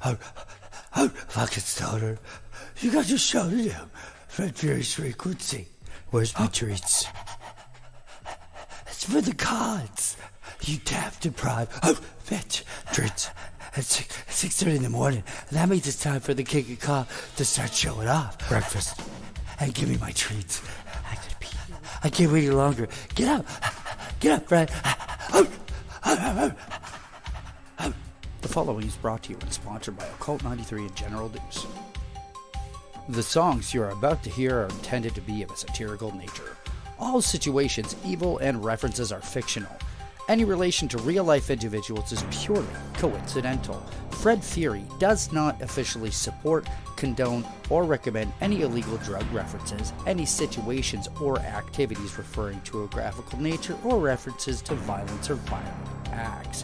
fucking stoner. You got to shout at him. Fred Fury's frequency. Where's my treats? It's for the gods. You tap deprived. Bitch. Treats. It's 6:30 in the morning. And that means it's time for the king of cop to start showing off. Breakfast. And give me my treats. I gotta pee. I can't wait any longer. Get up. Get up, Fred. The following is brought to you and sponsored by Occult 93 and General Deuce. The songs you are about to hear are intended to be of a satirical nature. All situations, evil, and references are fictional. Any relation to real-life individuals is purely coincidental. Fred Fury does not officially support, condone, or recommend any illegal drug references, any situations or activities referring to a graphical nature, or references to violence or violent acts.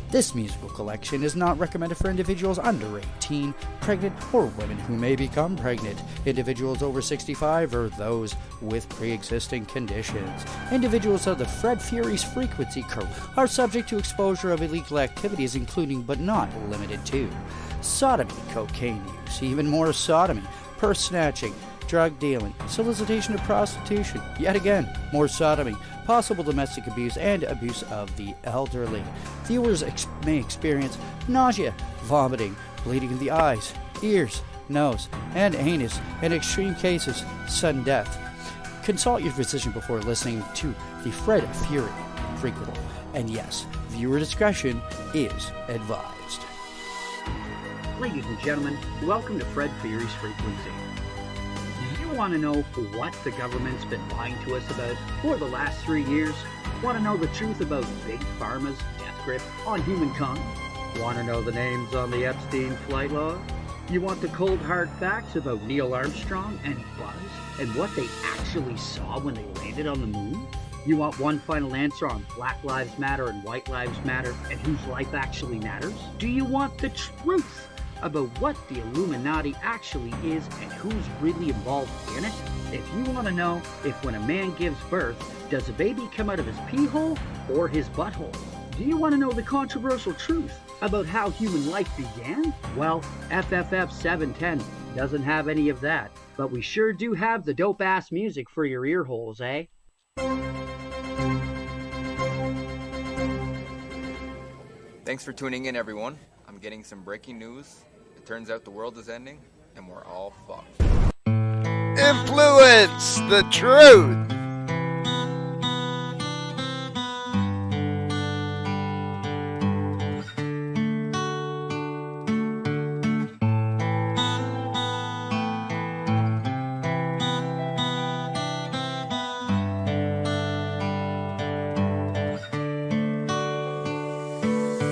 This musical collection is not recommended for individuals under 18, pregnant, or women who may become pregnant, individuals over 65, or those with pre-existing conditions. Individuals of the Fred Fury's frequency curve are subject to exposure of illegal activities, including but not limited to sodomy, cocaine use, even more sodomy, purse snatching, drug dealing, solicitation of prostitution, yet again, more sodomy, possible domestic abuse, and abuse of the elderly. Viewers may experience nausea, vomiting, bleeding in the eyes, ears, nose, and anus, in extreme cases, sudden death. Consult your physician before listening to the Fred Fury prequel. And yes, viewer discretion is advised. Ladies and gentlemen, welcome to Fred Fury's Frequency. Do you want to know what the government's been lying to us about for the last 3 years? Want to know the truth about Big Pharma's death grip on humankind? Want to know the names on the Epstein flight log? You want the cold hard facts about Neil Armstrong and Buzz and what they actually saw when they landed on the moon? You want one final answer on Black Lives Matter and White Lives Matter and whose life actually matters? Do you want the truth about what the Illuminati actually is and who's really involved in it? If you want to know if when a man gives birth, does a baby come out of his pee hole or his butthole? Do you want to know the controversial truth about how human life began? Well, FFF710 doesn't have any of that, but we sure do have the dope-ass music for your ear holes, eh? Thanks for tuning in, everyone. I'm getting some breaking news. It turns out the world is ending, and we're all fucked. Influence the truth.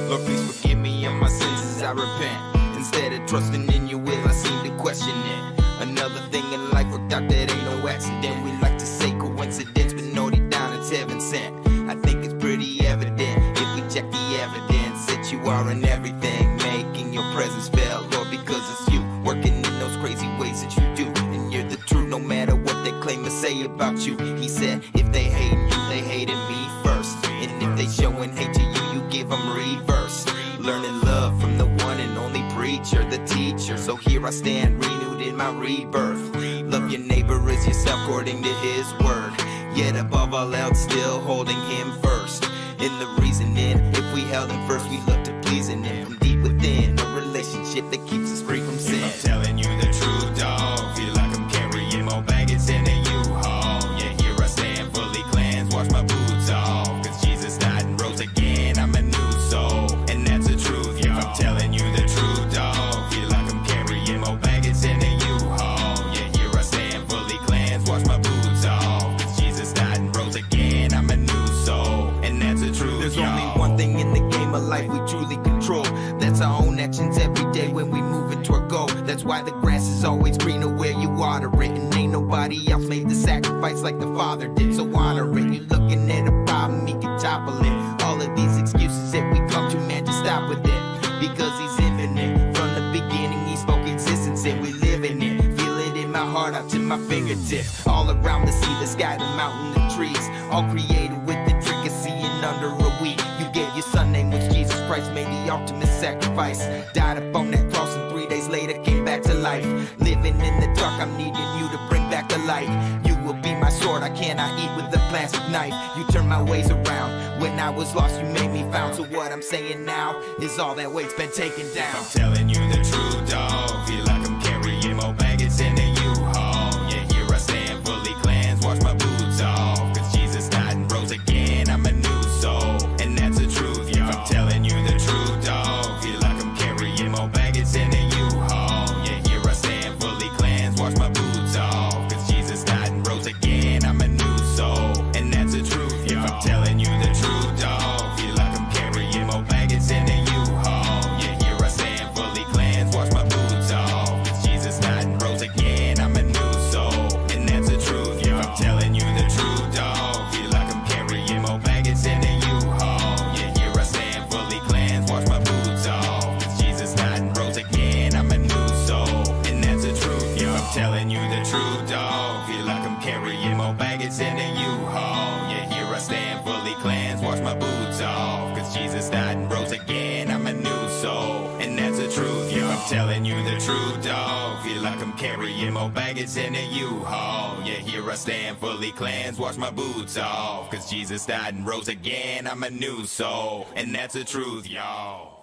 Lord, please forgive me of my sins as I repent. Instead of trusting in your will, I seem to question it. Another thing in life worked out that ain't no accident. We like to say coincidence, but know deep down it's heaven sent. I think it's pretty evident if we check the evidence that you are in everything, making your presence felt, Lord, because it's you working in those crazy ways that you do. And you're the truth, no matter what they claim to say about you. He said, if they hating you, they hated me first. And if they showing hate to you, you give them reverse. Learning love from the one and only preacher, the teacher. So here I stand, renewed in my rebirth. Love your neighbor as yourself according to his word. Yet above all else, still holding him first. In the reasoning, if we held him first, we look to pleasing him from deep within. A relationship that keeps us free from sin. I'm telling you the truth, dog. Feel like I'm carrying more baggage than a U-Haul. Yeah, here I stand, fully cleansed, wash my boots off. Cause Jesus died and rose again, I'm a new soul. And that's the truth, y'all. I'm telling you the truth, dog. Feel like I'm carrying more baggage than a U-Haul. Yeah, here I stand, fully cleansed, wash my boots off. Cause Jesus died and rose again, I'm a new soul. And that's the truth, There's y'all. only one thing in the game of life we truly control. That's our own actions every day when we move into our goal. That's why the grass is always greener where you water it. And ain't nobody else made the sacrifice like the Father did. So honor it. You looking at a problem, he can topple it. All of these excuses that we come to, man, just stop with it. Because he's infinite. From the beginning he spoke existence and we live in it. Feel it in my heart out to my fingertips. All around the sea, the sky, the mountain, the trees. All created with intricacy and under a week. You gave your son name, which Jesus Christ made the ultimate sacrifice. Died upon that cross and 3 days later came back to life. Living in the dark, I'm needing you to bring back the light. You will be my sword, I cannot eat with a plastic knife. You turned my ways around. When I was lost, you made me found. So what I'm saying now is all that weight's been taken down. I'm telling you the truth, dog. Feel like I'm carrying more baggage than a U-Haul. Yeah, here I stand, fully cleansed, wash my boots off. Cause Jesus died and rose again, I'm a new soul. And that's the truth, y'all. I'm telling you the truth, dog. Feel like I'm carrying more baggage than a U-Haul. Yeah, here I stand, fully cleansed, wash my boots off. Cause Jesus died and rose again, I'm a new soul. And that's the truth, y'all. I'm telling you the truth, dog. Feel like I'm carrying more baggage than a U-Haul. Yeah, here I stand, fully cleansed, wash my boots off. Cause Jesus died and rose again, I'm a new soul. And that's the truth, y'all. I'm telling you the truth, dog. Feel like I'm carrying more baggage than a U-Haul. Yeah, here I stand, fully cleansed, wash my boots off. Cause Jesus died and rose again, I'm a new soul. And that's the truth, y'all. I'm telling you the truth, dog. Feel like I'm carrying more baggage than a U-Haul. Yeah, here I stand, fully cleansed, wash my boots off. Cause Jesus died and rose again, I'm a new soul. And that's the truth, y'all. I'm telling you the truth, dog. Feel like I'm carrying more baggage than a U-Haul. Yeah, here I stand, fully cleansed, wash my boots off. Cause Jesus died and rose again, I'm a new soul. And that's the truth, y'all.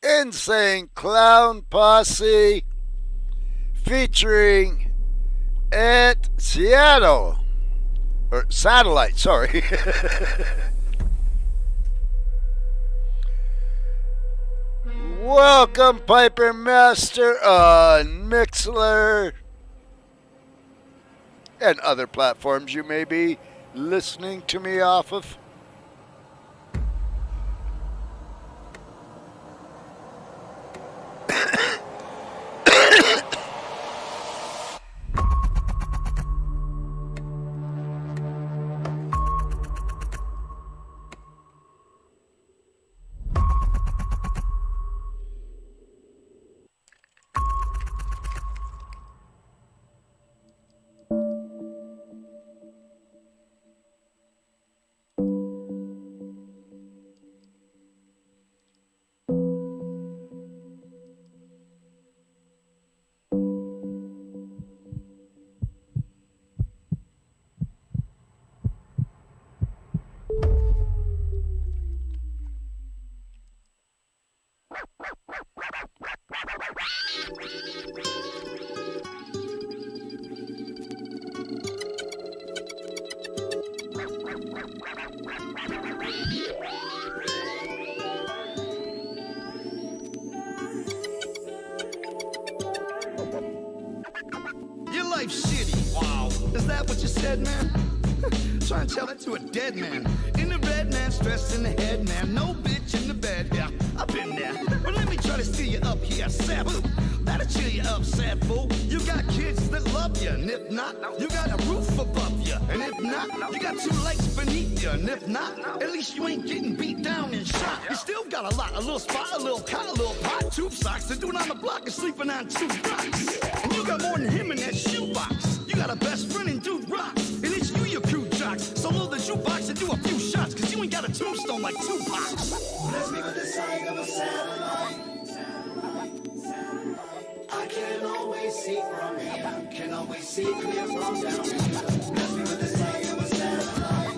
Insane Clown Posse featuring at Seattle. Or Satellite, sorry. Welcome, Piper Master on Mixler and other platforms you may be listening to me off of. Your life's shitty. Wow. Is that what you said, man? Try and tell that to a dead man. In the red man, stressed in the head, man. No bitch in the bed, yeah. I've been there. But let me try to steer you up here, Sabu. That'll cheer you up, sad fool. You got kids that love you, and if not, you got a roof above you. And if not, you got 2 legs beneath you. And if not, at least you ain't getting beat down and shot. You still got a lot, a little spot, a little cot, a little pot, tube socks. The dude on the block is sleeping on 2 rocks. And you got more than him in that shoebox. You got a best friend in Dude Rocks. And it's you crew jocks. So load the jukebox and do a few shots. Cause you ain't got a tombstone like Tupac. Bless me with the sight of a satellite. I can always see from here. Can always see clear from down here. Bless me with the sight of a satellite.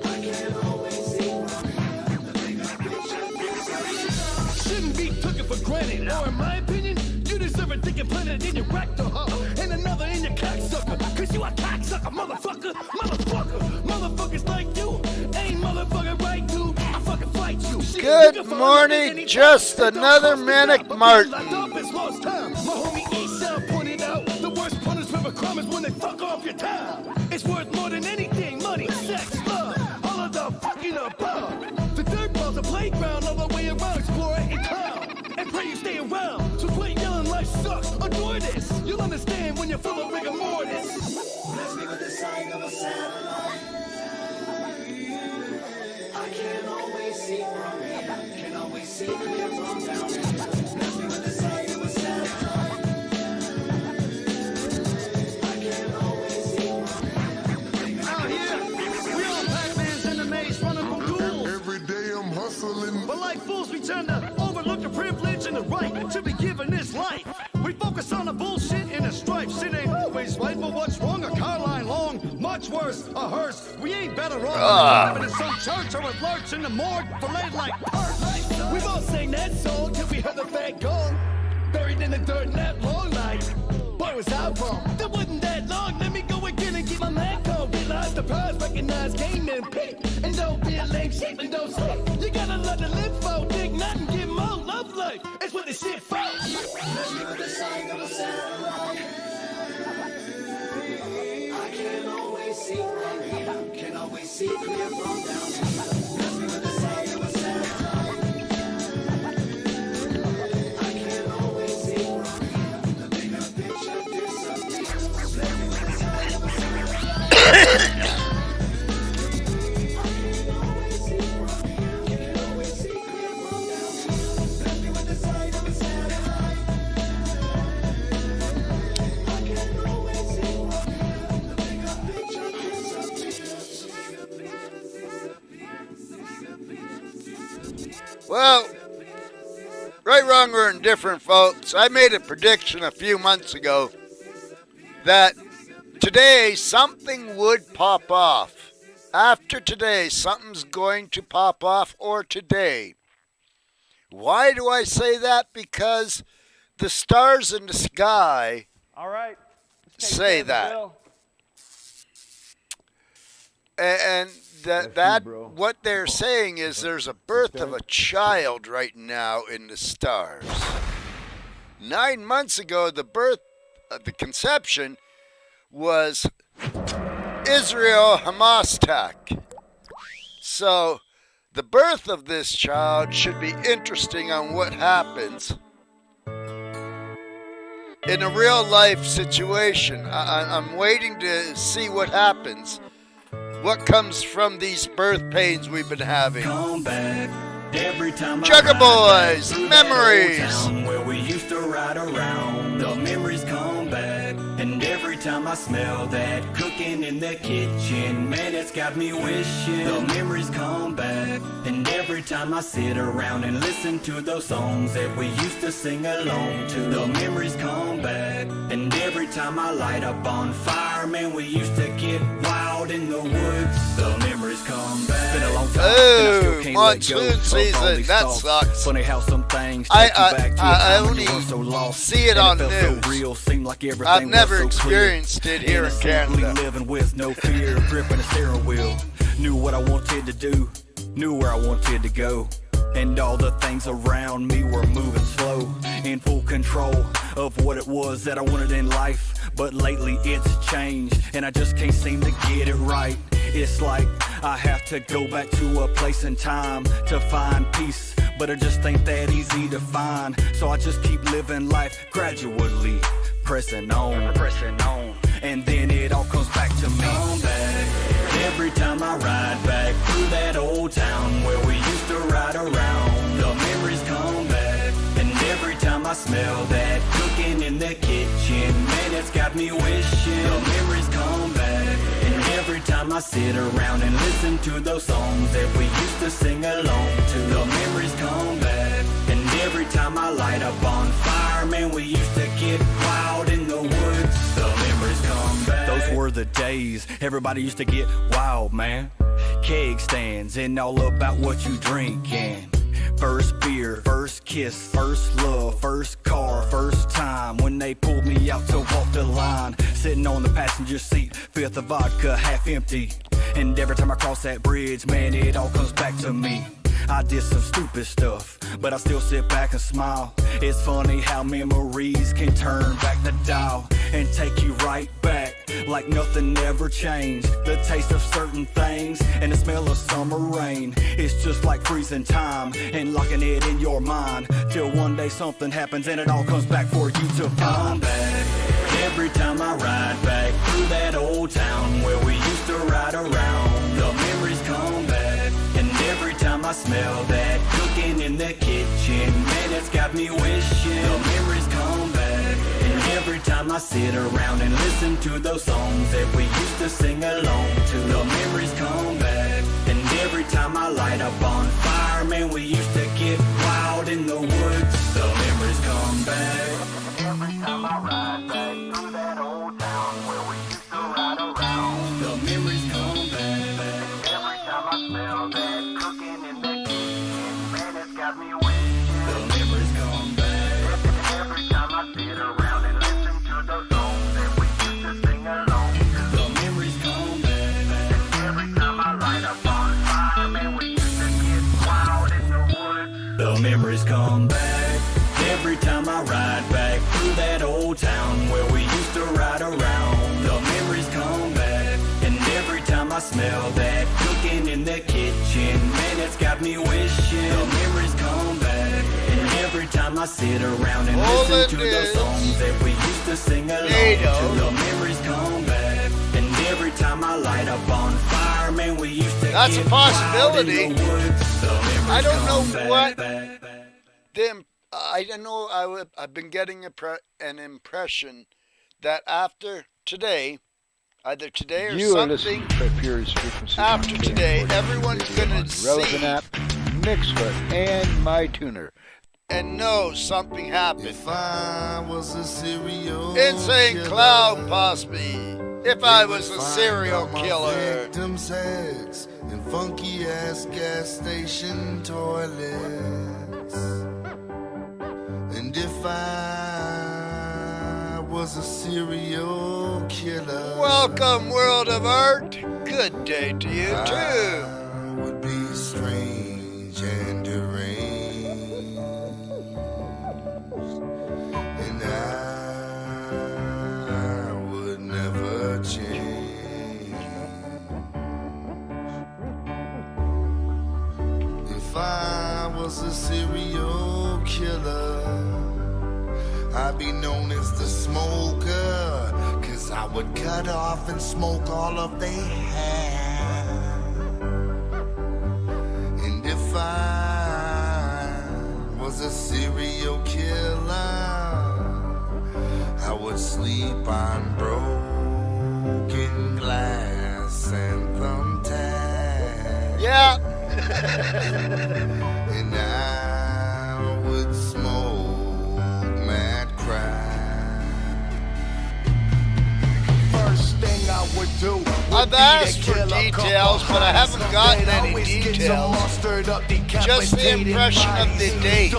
I can always see from here. The bigger picture. Shouldn't be taken for granted. Or in my opinion, you deserve a thinking planet in your rector, huh? And another in your cocksucker. Cause you a cocksucker, motherfucker. Motherfuckers like you ain't motherfucking right, dude. I fucking fight you. Good morning, just another Manic Martin. My homie Eastside pointed out the worst punishment for crime is when they fuck off your time. It's worth more than anything, money, sex, love, all of the fucking above. The third ball's a playground all the way around, explore it in town. And pray you stay around. So quit yelling life sucks, adore this. You'll understand when you're full of rigor mortis. Bless me with the sight of a satellite. I can always see from here. Can always see clear from down here. Bless me with the sight right to be given this life. We focus on the bullshit and the strife. Shit ain't always right, but what's wrong? A car line long, much worse, a hearse. We ain't better off than in some church or a lurch in the morgue for late like purse. We've all sang that song till we heard the fat gong. Buried in the dirt in that long night. Boy, was I wrong. That wasn't that long. Let me go again and get my man cold. Realize the prize, recognize game and pick. And don't be a lame sheep and don't slip. You gotta let the live for. Dig nothing, give more love life. It's what the shit for. Let's give it the sign of a satellite. I can always see from here. Can always see clear from down here. Let's give it the sign of a satellite. I can always see from here. The bigger picture disappears. Let's give it the sign of a satellite. Well, right, wrong, or indifferent, folks, I made a prediction a few months ago that today something would pop off. After today, something's going to pop off, or today. Why do I say that? Because the stars in the sky say that. And what they're saying is there's a birth of a child right now in the stars. 9 months ago, the conception was Israel-Hamas attack. So the birth of this child should be interesting on what happens in a real life situation. I'm waiting to see what happens. What comes from these birth pains we've been having? Jugger Boys, memories. Where we used to ride around, the memories come back. And every time I smell that cooking in the kitchen, man, it's got me wishing. The memories come back. And every time I sit around and listen to those songs that we used to sing along to, the memories come back. And every time I light up on fire, man, we used to get wild in the woods. The memories come back. It's been a long time. Oh, monsoon season. That sucks. Funny how some things I only see it on news. Real, seemed like I've never experienced it here in Canada. Living with no fear, gripping a steering wheel. Knew what I wanted to do, knew where I wanted to go. And all the things around me were moving slow, in full control of what it was that I wanted in life. But lately it's changed, and I just can't seem to get it right. It's like I have to go back to a place and time to find peace, but it just ain't that easy to find. So I just keep living life gradually, pressing on, and then it all comes back to me. Come back. Every time I ride back through that old town where we used to ride around, the memories come back. And every time I smell that cooking in the kitchen, man, it's got me wishing. The memories come back. And every time I sit around and listen to those songs that we used to sing along to, the memories come back. And every time I light up on fire, man, we used to get wild in the woods. The memories come back. Those were the days everybody used to get wild, man. Keg stands and all about what you drink and first beer, first kiss, first love, first car, first time when they pulled me out to walk the line. Sitting on the passenger seat, fifth of vodka, half empty. And every time I cross that bridge, man, it all comes back to me. I did some stupid stuff, but I still sit back and smile. It's funny how memories can turn back the dial and take you right back like nothing ever changed. The taste of certain things and the smell of summer rain, it's just like freezing time and locking it in your mind till one day something happens and it all comes back for you to find back. Every time I ride back through that old town where we used to ride around, the memories come back. And every time I smell that cooking in the kitchen, man, it's got me wishing. The memories come back. And every time I sit around and listen to those songs that we used to sing along to, the memories come back. And every time I light up on fire, man, we used to get wild in the woods. The memories smell that cooking in the kitchen. Man, it's got me wishing the memories come back. And every time I sit around and listen to the songs that we used to sing along to, the memories come back. And every time I light up on fire, man, we used to That's a possibility. I don't know what I don't know. I've been getting an impression that after today, either today or something, after today, everyone's gonna see app, Mixler, and My Tuner, and know something happened. If I was a serial Insane killer, Clown possibly. If I was a serial killer. Victims' heads in funky ass gas station toilets. And if I was a serial killer, Welcome, world of art. Good day to you too. I would be strange and deranged, and I would never change. If I was a serial killer, I'd be known as the smoker, 'cause I would cut off and smoke all of their hair. And if I was a serial killer, I would sleep on broken glass and thumbtacks. Yeah. And I would smoke mad crack. First thing I would do, I've asked for details, but I haven't gotten any details. Just the impression of the date.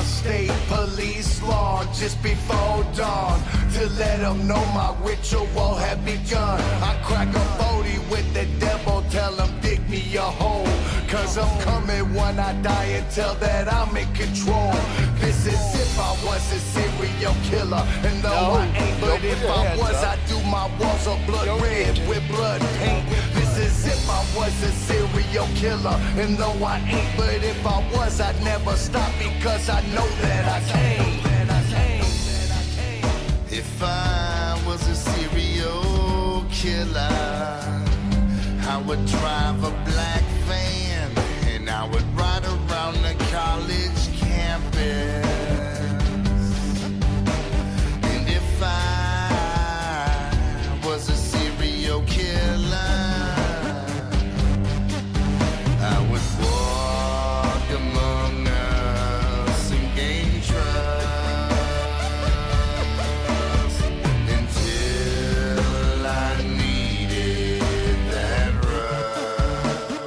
State police law just before dawn to let them know my ritual had begun. I crack a 40 with the devil, tell him dig me a hole, 'cause I'm coming when I die and tell that I'm in control. This is if I was a serial killer, and though I ain't, but if I was, I'd do my walls of blood red with blood paint. This is if I was a serial killer, and though I ain't, but if I was, I'd never stop, because I know that I can. If I was a serial killer, I would drive a black van, and I would ride around the college campus. And if I was a serial killer, I would walk among us and gain trust until I needed that rub.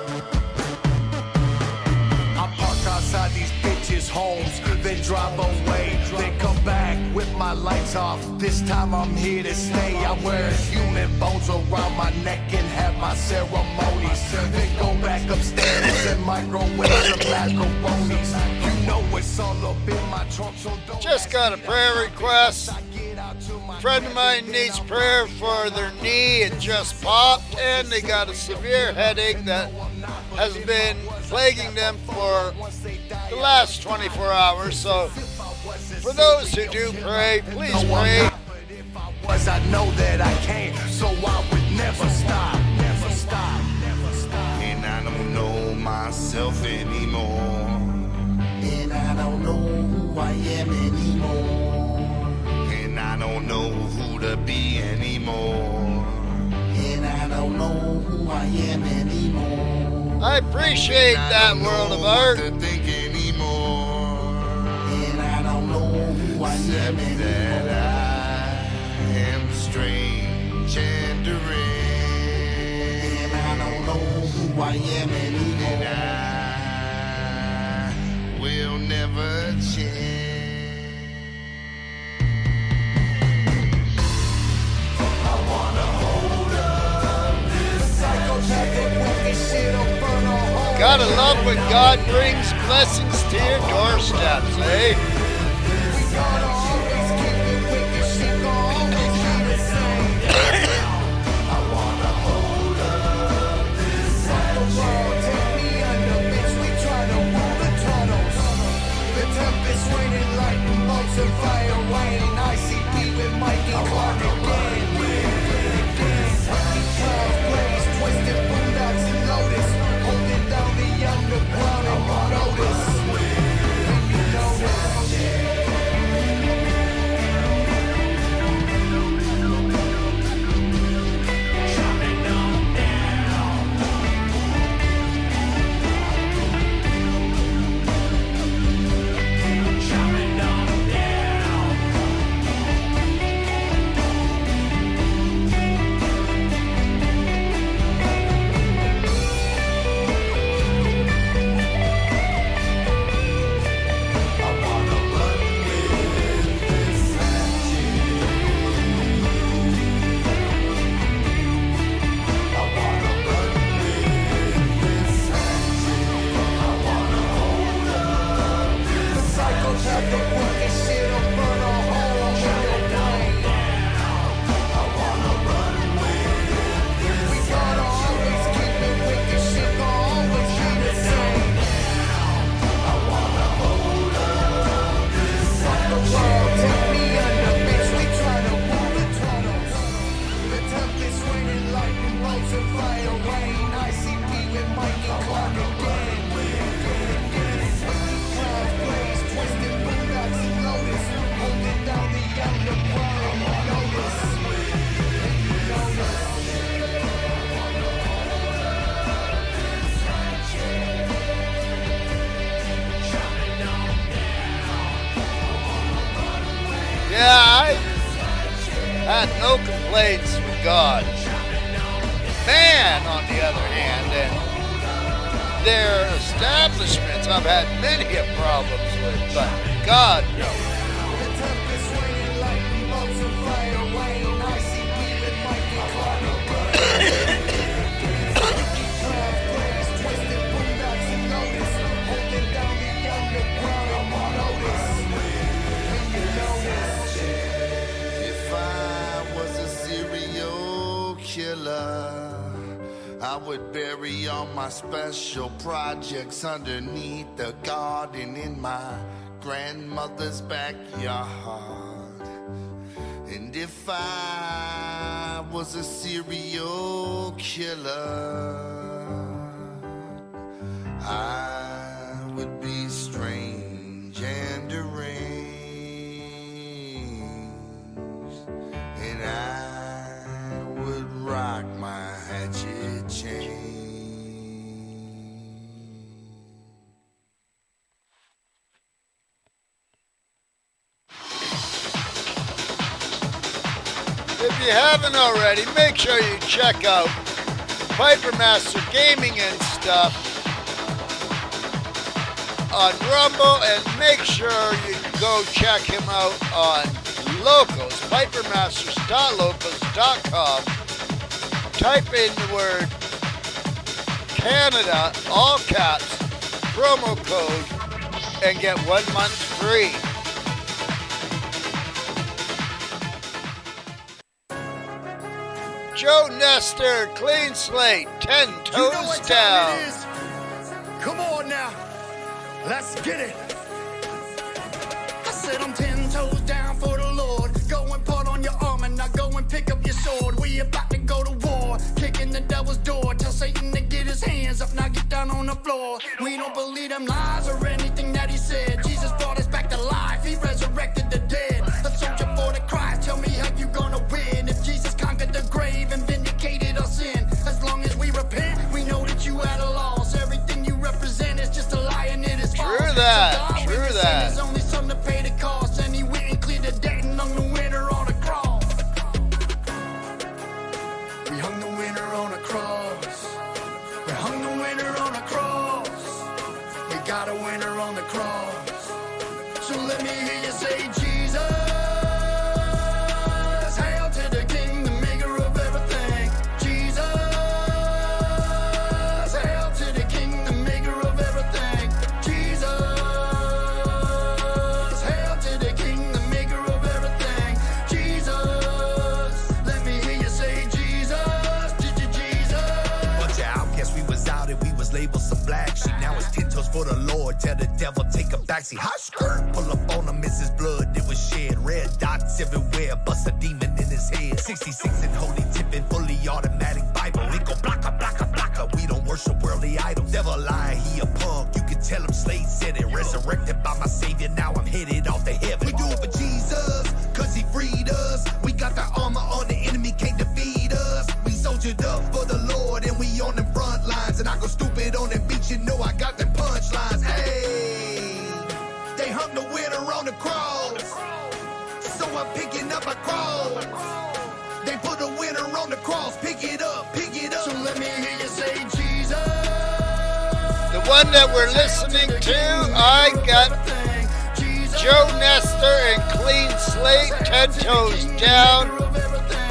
I park outside these bitches' homes, then drive away, then come back with my lights off. This time I'm here to stay. I wear human bones around my neck and have my ceremonies. Then go back upstairs and microwave some macaronis. You know it's all up in my trunk, so don't. Just got a prayer request. A friend of mine needs prayer for their knee. It just popped, and they got a severe headache that has been plaguing them for the last 24 hours. So for those who do pray, please pray. Was I know that I can't, so I would never stop, never stop, never stop. And I don't know myself anymore, and I don't know who I am anymore, and I don't know who to be anymore, and I don't know who I am anymore. I appreciate that, world of art. To think anymore, and I don't know who I am anymore. Am strange and deranged, and I don't know who I am anymore, and I will never change. I wanna hold up this psychopathic wicked shit up on a whole. Gotta love when God brings blessings to your doorsteps, eh? We gotta always keep it wicked shit going. I wanna hold up their establishments I've had many problems with, but God knows. If I was a serial killer, I would bury all my special projects underneath the garden in my grandmother's backyard. And if I was a serial killer, I would be strange and deranged, and I would rock my hatchet chain. If you haven't already, make sure you check out Pipermaster Gaming and stuff on Rumble, and make sure you go check him out on Locals, pipermasters.locals.com. Type in the word Canada, all caps, promo code, and get 1 month free. Joe Nestor, clean slate, 10 toes You know what time down. it is? Come on now, let's get it. I said I'm 10 toes down for the Lord. Go and put on your armor, now go and pick up your sword. We about to go to war, kicking the devil's door. Tell Satan to get his hands up, now get down on the floor. We don't believe them lies or anything that he said. Jesus brought us back to life, he resurrected the dead. A soldier for the Christ, tell me how you gonna win. If Jesus conquered the grave and vindicated our sin, as long as we repent, we know that you had a loss. Everything you represent is just a lie and it is false. True that, So God, true we just that. send his only son to pay the cost, and he went and cleared the debt and hung the winner on the cross. We hung the winner on a cross. We hung the winner on a cross. We got a winner on the cross. So let me hear you say Jesus. Hail to the King, the maker of everything. Jesus. Hail to the King, the maker of everything. Jesus. Hail to the King, the maker of everything. Jesus. Let me hear you say Jesus. Jesus. Bunch of outcasts, we was out and we was labeled some black sheep. Now it's 10 toes for the Lord. Tell the devil take a backseat. Hot skirt, pull up on him, miss his blood. It was shed. Red dots everywhere. Bust a demon in his head. 66 and holy tipping, fully automatic Bible. It go blocka, blocka, blocka. We don't worship worldly idols. Devil lying, he a punk. You can tell him Slade said it. Resurrected by my savior. Now I'm headed off to heaven. We do it for Jesus, cause he freed us. We got the armor on, the enemy can't defeat us. We soldiered up for the Lord and we on them front lines. And I go stupid on them beats, you know I got them punchlines. Hey, they hung the winner on the cross, so I'm picking up a cross. They put a winner on the cross, pick it up, pick it up. So let me hear you say Jesus. The one that we're listening to, I got Joe Nestor and Clean Slate, 10 toes down.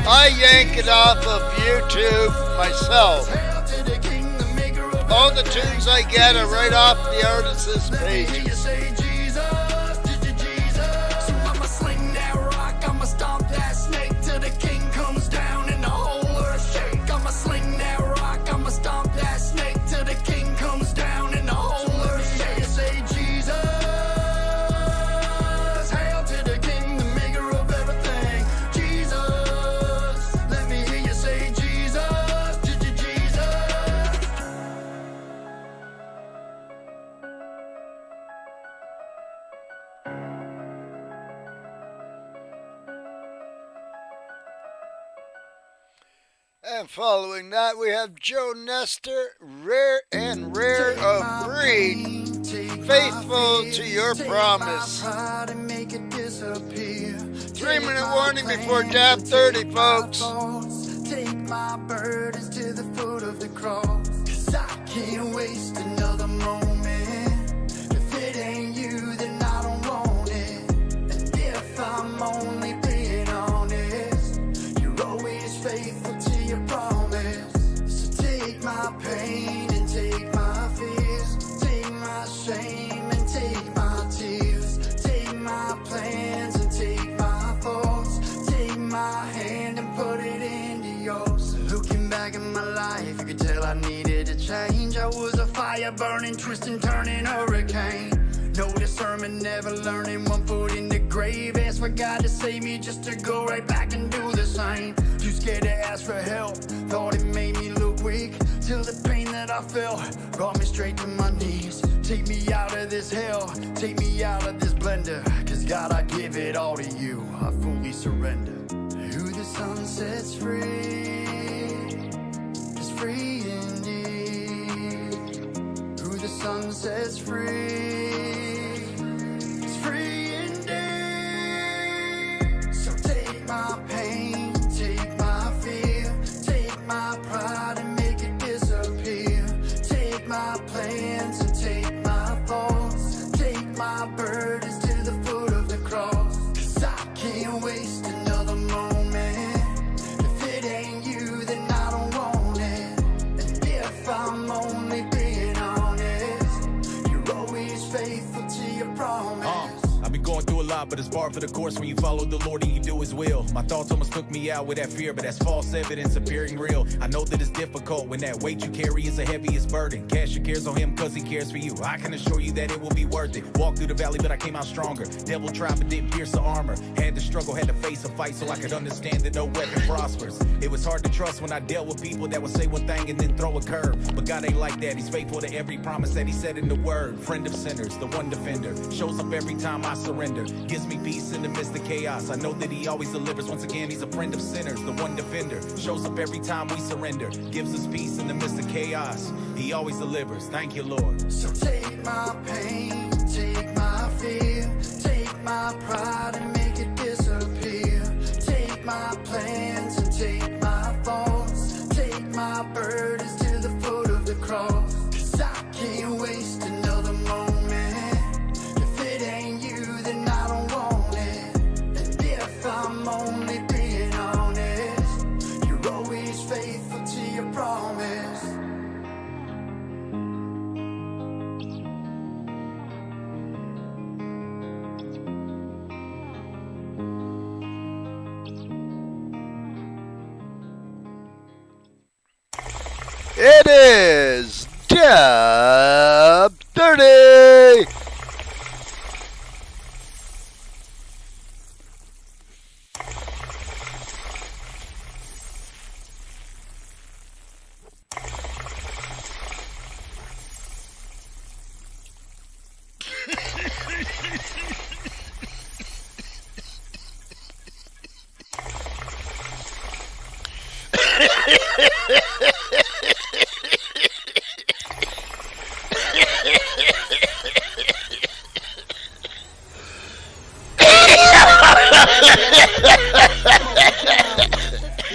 I yank it off of YouTube myself. All the tunes I get are right off the artist's page. So I'ma sling that rock, I'ma stomp that snake till the king comes down and the whole earth shake. I'ma sling that rock, I'ma stomp that snake till the king comes down and the whole earth shake. Say Jesus, hail to the King, the maker of everything. Jesus, let me hear you say Jesus, Jesus. And following that, we have Joe Nestor, rare of breed, faithful to your promise. 3-minute warning before DAP 30, folks. Take my burdens to the foot of the cross. 'Cause I can't waste another moment. If it ain't you, then I don't want it. And if I'm only being honest, you're always faithful to your promise. So take my pain and take my fears, take my shame and take my tears, take my plans and take my thoughts, take my hand and put it into yours. Looking back at my life, you could tell I needed to change. I was a fire burning, twisting, turning hurricane. No discernment, never learning, one foot in the grave. Asked for God to save me just to go right back and do the same. Too scared to ask for help, thought it made me look weak, till the pain that I felt brought me straight to my knees. Take me out of this hell, take me out of this blender, cause God, I give it all to you, I fully surrender. Who the sun sets free is free indeed. Who the sun sets free is free indeed. So take my pain, take my fear, take my pride and make it disappear. Take my plans and take my thoughts, take my burdens to the foot of the cross. Cause I can't waste another moment. If it ain't you, then I don't want it. And if I'm only being honest, you're always faithful to your promise. I've been going through a lot, but it's par for the course when you follow the Lord and you do his will. My thoughts almost took me out with that fear, but that's false evidence appearing real. I know that it's difficult when that weight you carry is the heaviest burden. Cast your cares on him cause he cares for you. I can assure you that it will be worth it. Walked through the valley, but I came out stronger. Devil tried but didn't pierce the armor. Had to struggle, had to face a fight so I could understand that no weapon prospers. It was hard to trust when I dealt with people that would say one thing and then throw a curve. But God ain't like that, he's faithful to every promise that he said in the word. Friend of sinners, the one defender, shows up every time I surrender. Gives me peace in the midst of chaos. I know that he always delivers. Once again, he's a friend of sinners, the one defender. Shows up every time we surrender. Gives us peace in the midst of chaos. He always delivers. Thank you, Lord. So take my pain, take my fear, take my pride and make it disappear. Take my plans and take my thoughts, take my burdens to the foot of the cross. Cause I can't waste another moment. If it ain't you, then I don't want it. And if I'm only being honest, you're always faithful to your promise. It is Dub 30.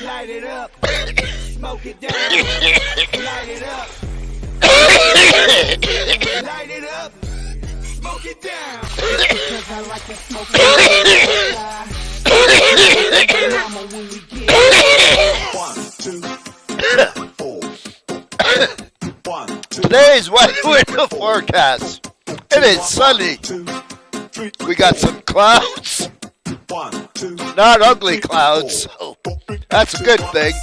Light it up, smoke it down. Light it up, light it up, smoke it down. Because I like to smoke it. Today's wet window forecast. It is sunny. We got some clouds. Not ugly clouds, so that's a good thing.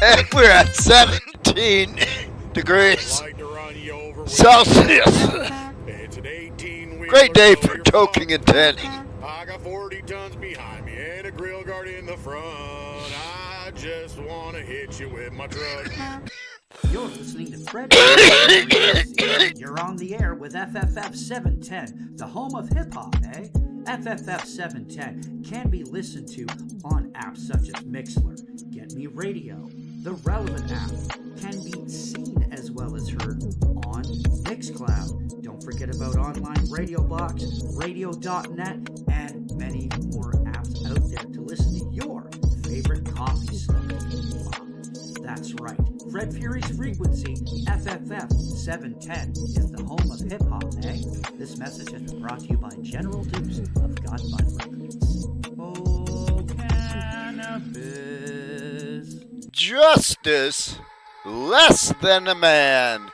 And we're at 17 degrees Celsius. Great day for toking and tanning. I got 40 tons behind me and a grill guard in the front. I just want to hit you with my truck. You're listening to Fred. You're on the air with FFF710, the home of hip-hop, eh? FFF710 can be listened to on apps such as Mixler, Get Me Radio. The relevant app can be seen as well as heard on Mixcloud. Don't forget about online Radio Box, radio.net, and many more apps out there to listen to your favorite coffee song. Wow, That's right. Fred Fury's frequency, FFF710, is the home of hip-hop, eh? This message has been brought to you by General Deuce of Godbud Records. Oh, cannabis. Justice less than a man.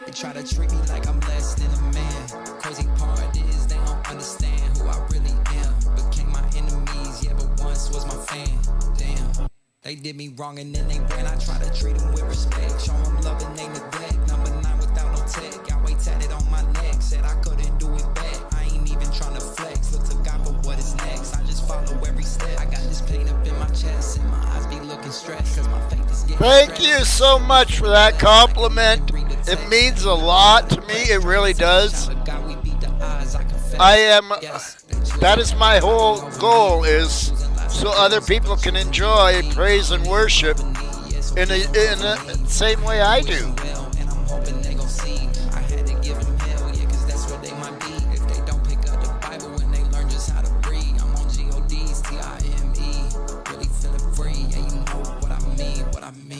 They try to treat me like I'm less than a man. Crazy part is they don't understand who I really am. Became my enemies, yeah, but once was my fan. Damn. They did me wrong and then they ran. I try to treat them with respect. Show them love and they neglect. Number 9 without no tech. Got weight tatted on my neck. Said I couldn't do it back. I ain't even trying to flex. Look to God for what is next. I just follow every step. I got this pain up in my chest and my eyes be looking stressed. Cause my faith is getting Thank you so much for that compliment. It means a lot to me. It really does. That is my whole goal, is so other people can enjoy praise and worship in the same way I do.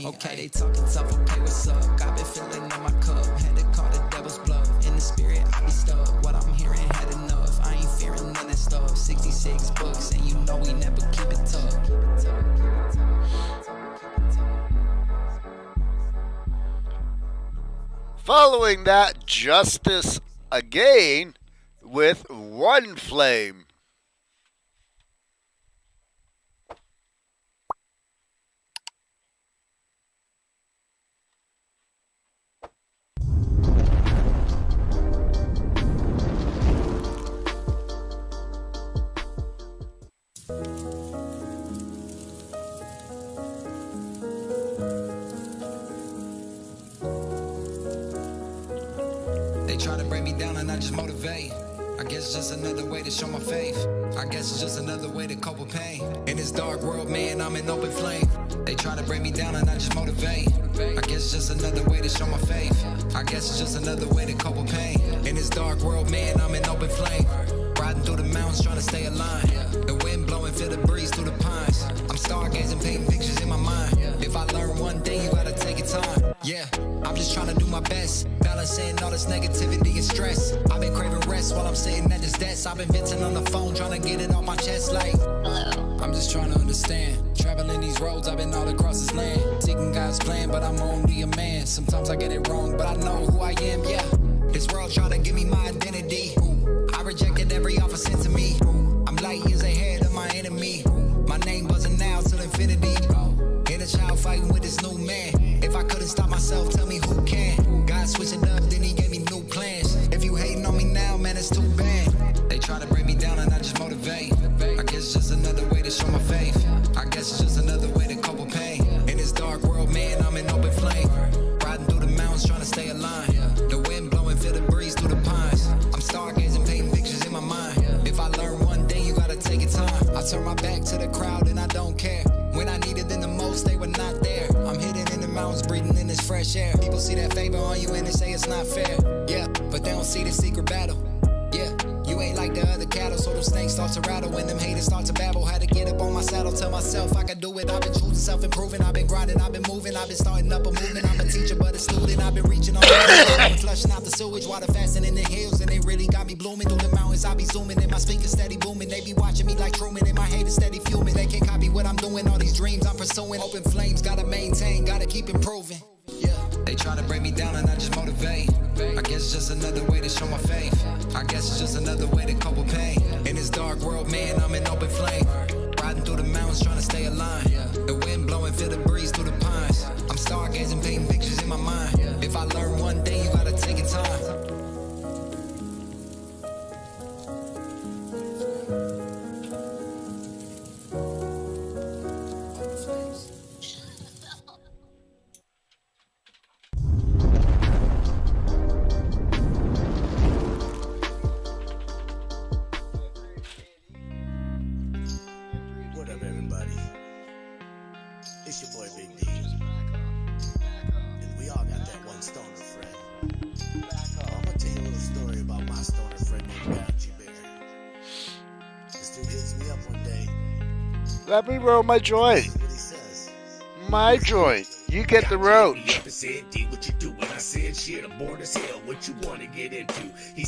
Okay, they talking tough, okay, what's up? I've been feeling in my cup, had to call the devil's bluff. In the spirit, I be stuck, what I'm hearing had enough. I ain't fearing none of that stuff, 66 books, and you know we never keep it tough. Following that, Justice again with One Flame. They try to break me down and I just motivate. I guess it's just another way to show my faith. I guess it's just another way to cope with pain. In this dark world, man, I'm an open flame. They try to break me down and I just motivate. I guess it's just another way to show my faith. I guess it's just another way to cope with pain. In this dark world, man, I'm an open flame. Riding through the mountains, trying to stay aligned. The wind blowing, feel the breeze through the pines. I'm stargazing, painting pictures in my mind. If I learn one thing, you gotta take your time. Yeah, I'm just trying to do my best. Balancing all this negativity and stress. I've been craving rest while I'm sitting at this desk. I've been venting on the phone, trying to get it off my chest like, hello. I'm just trying to understand. Traveling these roads, I've been all across this land. Seeking God's plan, but I'm only a man. Sometimes I get it wrong, but I know who I am, yeah. This world trying to give me my identity. I rejected every offer sent to me. I'm light years ahead of my enemy. My name buzzing now till infinity. In a child fighting with this new man. If I couldn't stop myself, tell me who can. God switched it up, then he gave me new plans. If you hating on me now, man, it's too bad. They try to break me down and I just motivate. I guess it's just another way to show my faith. I guess it's just another way to cope with pain. In this dark world, man, I'm an open flame. Riding through the mountains, trying to stay aligned. The wind blowing, feel the breeze through the pines. I'm stargazing, painting pictures in my mind. If I learn one thing, you gotta take your time. I turn my back to the crowd and I don't care. When I needed them the most, they were not there. I'm hidden in the mountains, breathing in this fresh air. People see that favor on you and they say it's not fair. Yeah, but they don't see the secret battle. Yeah, you ain't like the other cattle, so them snakes start to rattle. When them haters start to babble, had to get up on my saddle, tell myself I could do it. I've been choosing self-improving, I've been grinding, I've been moving, I've been starting up a movement. I'm a teacher but a student, I've been reaching on I've been flushing out the sewage, water fasting in the hills, and they really got me blooming. Through the mountains, I be zooming, and my speakers steady booming. They be watching me like Truman, and my haters steady fuming. They can't copy what I'm doing, all these dreams I'm pursuing. Open flames, gotta maintain, gotta keep improving. Yeah, they try to break me down and I just motivate. I guess it's just another way to show my faith. I guess it's just another way to cope with pain. In this dark world, man, I'm an open flame. Riding through the mountains, trying to stay aligned. The wind blowing, feel the breeze through the pines. I'm stargazing, painting pictures in my mind. If I learn one thing, you gotta take your time. Let me roll my joint. My joint. You get the roach.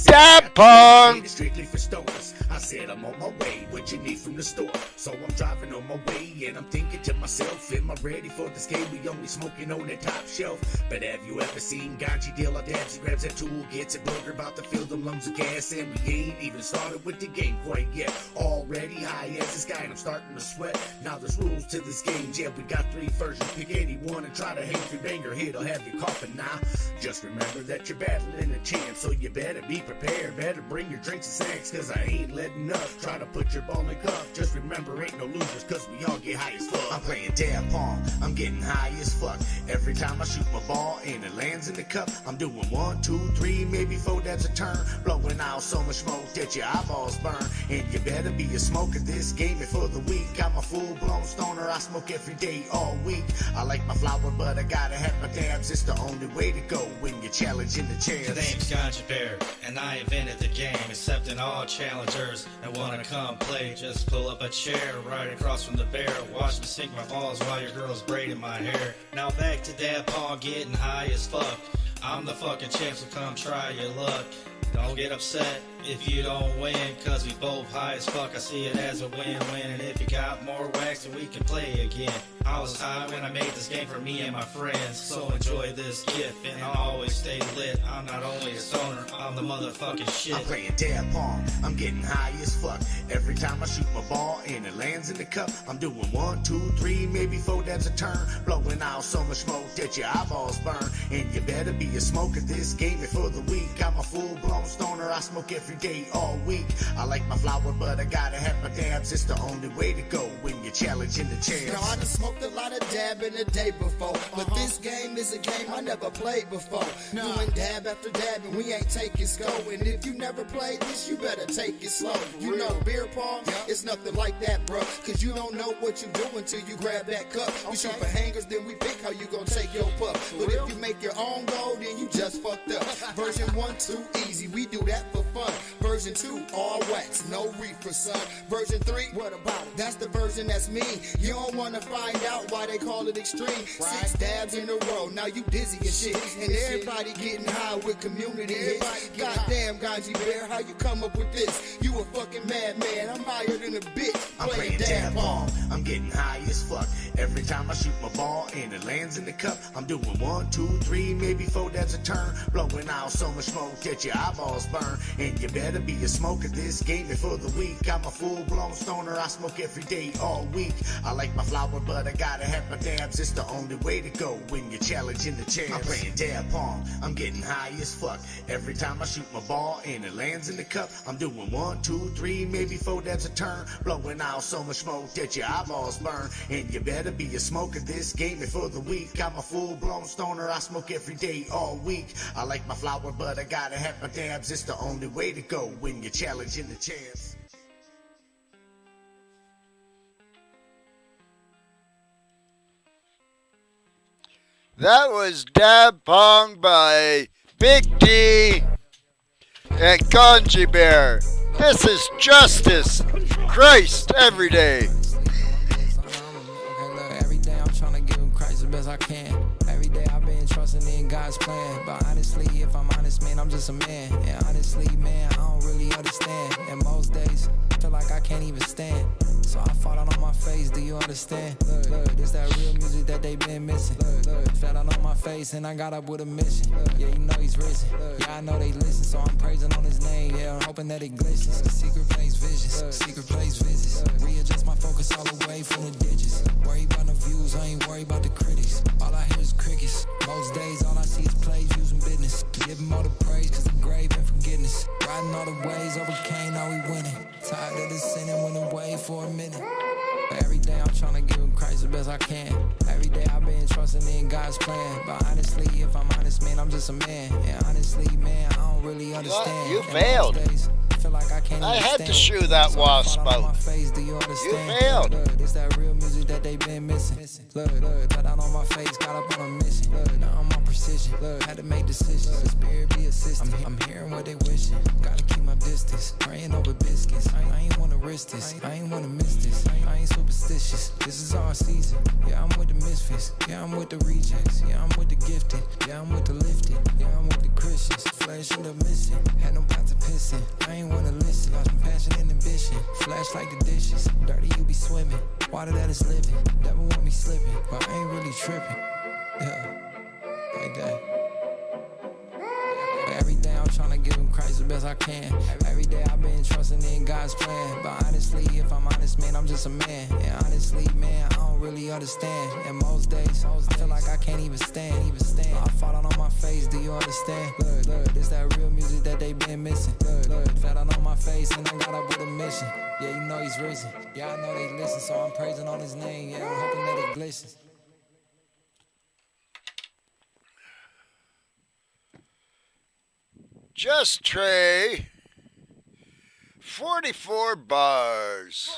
Dab pong. Strictly for stoners. I said I'm on my way. What you need from the store? So I'm driving on my way and I'm thinking to myself, am I ready for this game? We only smoking on that top shelf. But have you ever seen Ganji deal or dabs? He grabs that tool, gets it burger, about to fill them lungs of gas, and we ain't even started with the game quite yet. Already high as this guy and I'm starting to sweat. Now there's rules to this game. Yeah, we got 3 versions. Pick any one and try to hang your banger hit. I'll have you coughing now. Just remember that you're battling a champ, so you better be prepared. Better bring your drinks and snacks, cause I ain't letting up. Try to put your ball in cup. Just remember, ain't no losers, cause we all get high as fuck. I'm playing dab pong, I'm getting high as fuck. Every time I shoot my ball and it lands in the cup, I'm doing 1, 2, 3, maybe 4 dabs a turn. Blowing out so much smoke that your eyeballs burn. And you better be a smoker this game before the week. I'm a full-blown stoner, I smoke every day, all week. I like my flower, but I gotta have my dabs. It's the only way to go when you're challenging the champs. The name's Ganja Bear, and I invented the game, accepting all challengers that wanna come play. Just pull up a chair right across from the bear. Watch me sink my balls while your girl's braiding my hair. Now back to dab pong, getting high as fuck. I'm the fucking champ, so come try your luck. Don't get upset if you don't win, cause we both high as fuck. I see it as a win-win, and if you got more wax, then we can play again. I was high when I made this game for me and my friends, so enjoy this gift, and I'll always stay lit. I'm not only a stoner, I'm the motherfucking shit. I'm playing dab pong, I'm getting high as fuck. Every time I shoot my ball and it lands in the cup, I'm doing 1, 2, 3, maybe 4 dabs a turn. Blowing out so much smoke that your eyeballs burn. And you better be a smoker this game before the week. I'm a full-blown stoner, I smoke every day, all week. I like my flower, but I gotta have my dabs. It's the only way to go when you're challenging the champs. Now I done smoked a lot of dab in the day before, but this game is a game I never played before. Doing dab after dab and we ain't taking scope. And if you never played this, you better take it slow. You know beer pong, it's nothing like that, bro. Cause you don't know what you're doing till you grab that cup. We shoot for hangers, then we pick how you gonna take your puff. But if you make your own goal, then you just fucked up. Version 1, 2, easy, we do that for fun. Version 2, all wax, no reefer, son. Version 3, what about it? That's the version that's me. You don't wanna find out why they call it extreme. 6 dabs in a row, now you dizzy and shit. And everybody getting high with community hits. Goddamn, Ganji Bear, how you come up with this? You a fucking madman, I'm higher than a bitch. I'm playing dab pong, I'm getting high as fuck. Every time I shoot my ball and it lands in the cup, I'm doing 1, 2, 3, maybe 4 dabs a turn. Blowing out so much smoke that your eyeballs burn. And you better be a smoker this game before the week. I'm a full-blown stoner, I smoke every day, all week. I like my flower, but I gotta have my dabs. It's the only way to go when you're challenging the champs. I'm playing dab pong, I'm getting high as fuck. Every time I shoot my ball and it lands in the cup, I'm doing 1, 2, 3, maybe 4 dabs a turn. Blowing out so much smoke that your eyeballs burn. And you better be a smoker this game before the week. I'm a full-blown stoner, I smoke every day, all week. I like my flower, but I gotta have my dabs. It's the only way to go when you're challenging the champs. That was Dab Pong by Big D and Ganji Bear. This is justice. Christ every day. Every day I'm trying to give him Christ the best I can. Every day I've been trusting in God's plan. But honestly, if I'm honest, man, I'm just a man. And honestly, man, I don't really understand. And most days, I feel like I can't even stand. So I fall out on my face, do you understand? Look, this that real music that they been missing. Look, fell out on my face and I got up with a mission. Yeah, you know he's risen. Yeah, I know they listen, so I'm praising on his name. Yeah, I'm hoping that it glistens. Secret place visions, secret place visits. Readjust my focus all the way from the ditches. Worry about the views, I ain't worried about the critics. All I hear is crickets. Most days all I see is plays using business. Give him all the praise cause the grave and forgiveness. Riding all the ways, overcame, now we winning. Tired of the sinning, went away for a minute. But every day I'm trying to give him Christ the best I can. Every day I've been trusting in God's plan. But honestly, if I'm honest, man, I'm just a man. And honestly, man, I don't really understand. You failed. feel like I can't I even had to stand. shoo that So I wasp fall out on my out. face, do you You understand? failed. Look, it's that real music that they been missing. Look, got out on my face, got up on a mission. Look, now I'm on precision. Look, had to make decisions. Spirit be assistant. I'm hearing what they wishing. Gotta keep my distance. Praying over biscuits. I ain't wanna risk this. I ain't wanna miss this. I ain't superstitious. This is our season. Yeah, I'm with the misfits. Yeah, I'm with the rejects. Yeah, I'm with the gifted. Yeah, I'm with the lifted. Yeah, I'm with the Christians. Flesh end up missing. Had no pot to piss in. I ain't wanna listen. Lost my passion and ambition. Flash like the dishes. Dirty, you be swimming. Water that is living. Never want me slipping. But I ain't really tripping. Yeah, like that. Every day I'm trying to give him Christ the best I can. Every day I've been trusting in God's plan. But honestly, if I'm honest, man, I'm just a man. And honestly, man, I don't really understand. And most days, I feel like I can't even stand. I fall out on my face, do you understand? Look, this that real music that they been missing. Look, fell out on my face and I got up with a mission. Yeah, you know he's risen. Yeah, I know they listen, so I'm praising on his name. Yeah, I'm hoping that it glistens. Just Trey. 44 bars.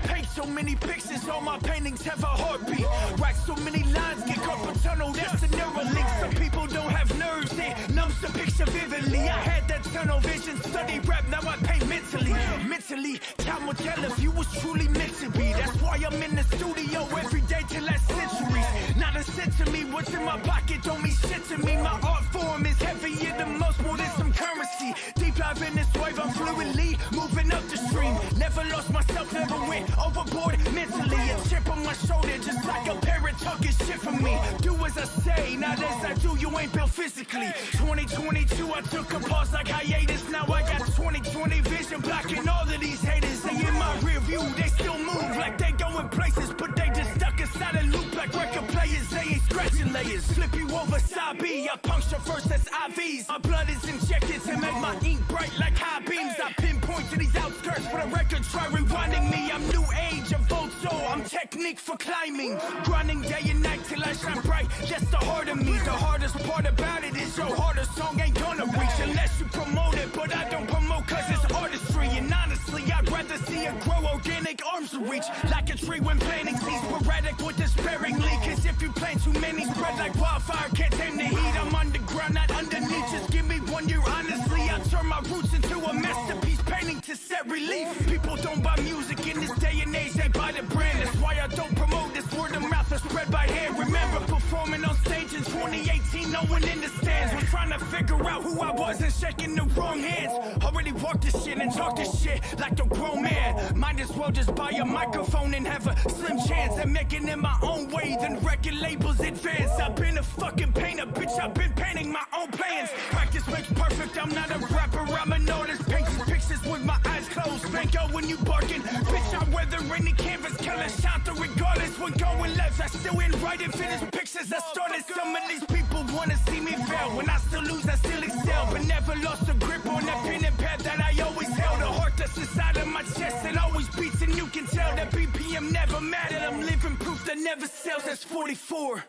Paint so many pictures, all my paintings have a heartbeat. Write so many lines, get carpal tunnel, that's the neural link. Some people don't have nerves, it numbs the picture vividly. I had that tunnel vision, study rap, now I paint mentally. Mentally, time will tell if you was truly meant to be. That's why I'm in the studio every day till last centuries. Not a cent to me, what's in my pocket don't mean shit to me. My art form is heavier than most, more than some currency. Deep dive in this wave, I'm fluently moving up the stream. Never lost myself, never went overboard mentally. A chip on my shoulder, just like a parrot talking shit for me. Do as I say, not as I do, you ain't built physically. 2022, I took a pause like hiatus. Now I got 2020 vision blocking all of these haters. They in my rear view, they still move like they going places, but they just stuck inside a loop like record players. They ain't scratching layers. Flip you over side B, I puncture first, that's IVs. My blood is injected to make my ink bright like high beams. I pinpoint to these outskirts for the record, try rewinding me. I'm new age, a Volto, I'm technique for climbing. Grinding day and night till I shine bright, that's the heart of me. The hardest part about it is your hardest song ain't gonna reach unless you promote it, but I don't promote cause it's artistry. And honestly, I'd rather see it grow organic, arms to reach like a tree when planting seeds, sporadic with despairingly. Cause if you plant too many, spread like wildfire, can't tame the heat. I'm underground, not underneath, just give me 1 year. Honestly, I turn my roots into a masterpiece, painting to set relief. People don't buy music in this day and age, they buy the brand. That's why I don't promote this, word of mouth is spread by hand. Remember performing on stage in 2018, no one in the stands was trying to figure out who I was and shaking the wrong hands. Already walked this shit and talk this shit like the grown man. Might as well just buy a microphone and have a slim chance at making it my own way than record labels advance. I've been a fucking painter, bitch, I've been painting my own plans. Practice makes perfect, I'm not a rapper, I'm an artist. Painting pictures with my eyes closed, Franco when you barking. Bitch, I weather any canvas, kill a shot to regardless. When going left, I still ain't writing finished pictures I started. Some of these people wanna see me fail. When I still lose, I still excel, but never lost a grip on that pen and pad that I always held. A heart that's inside of my chest and always beats, and you can tell that BPM never mattered. I'm living proof that never sells, that's 44.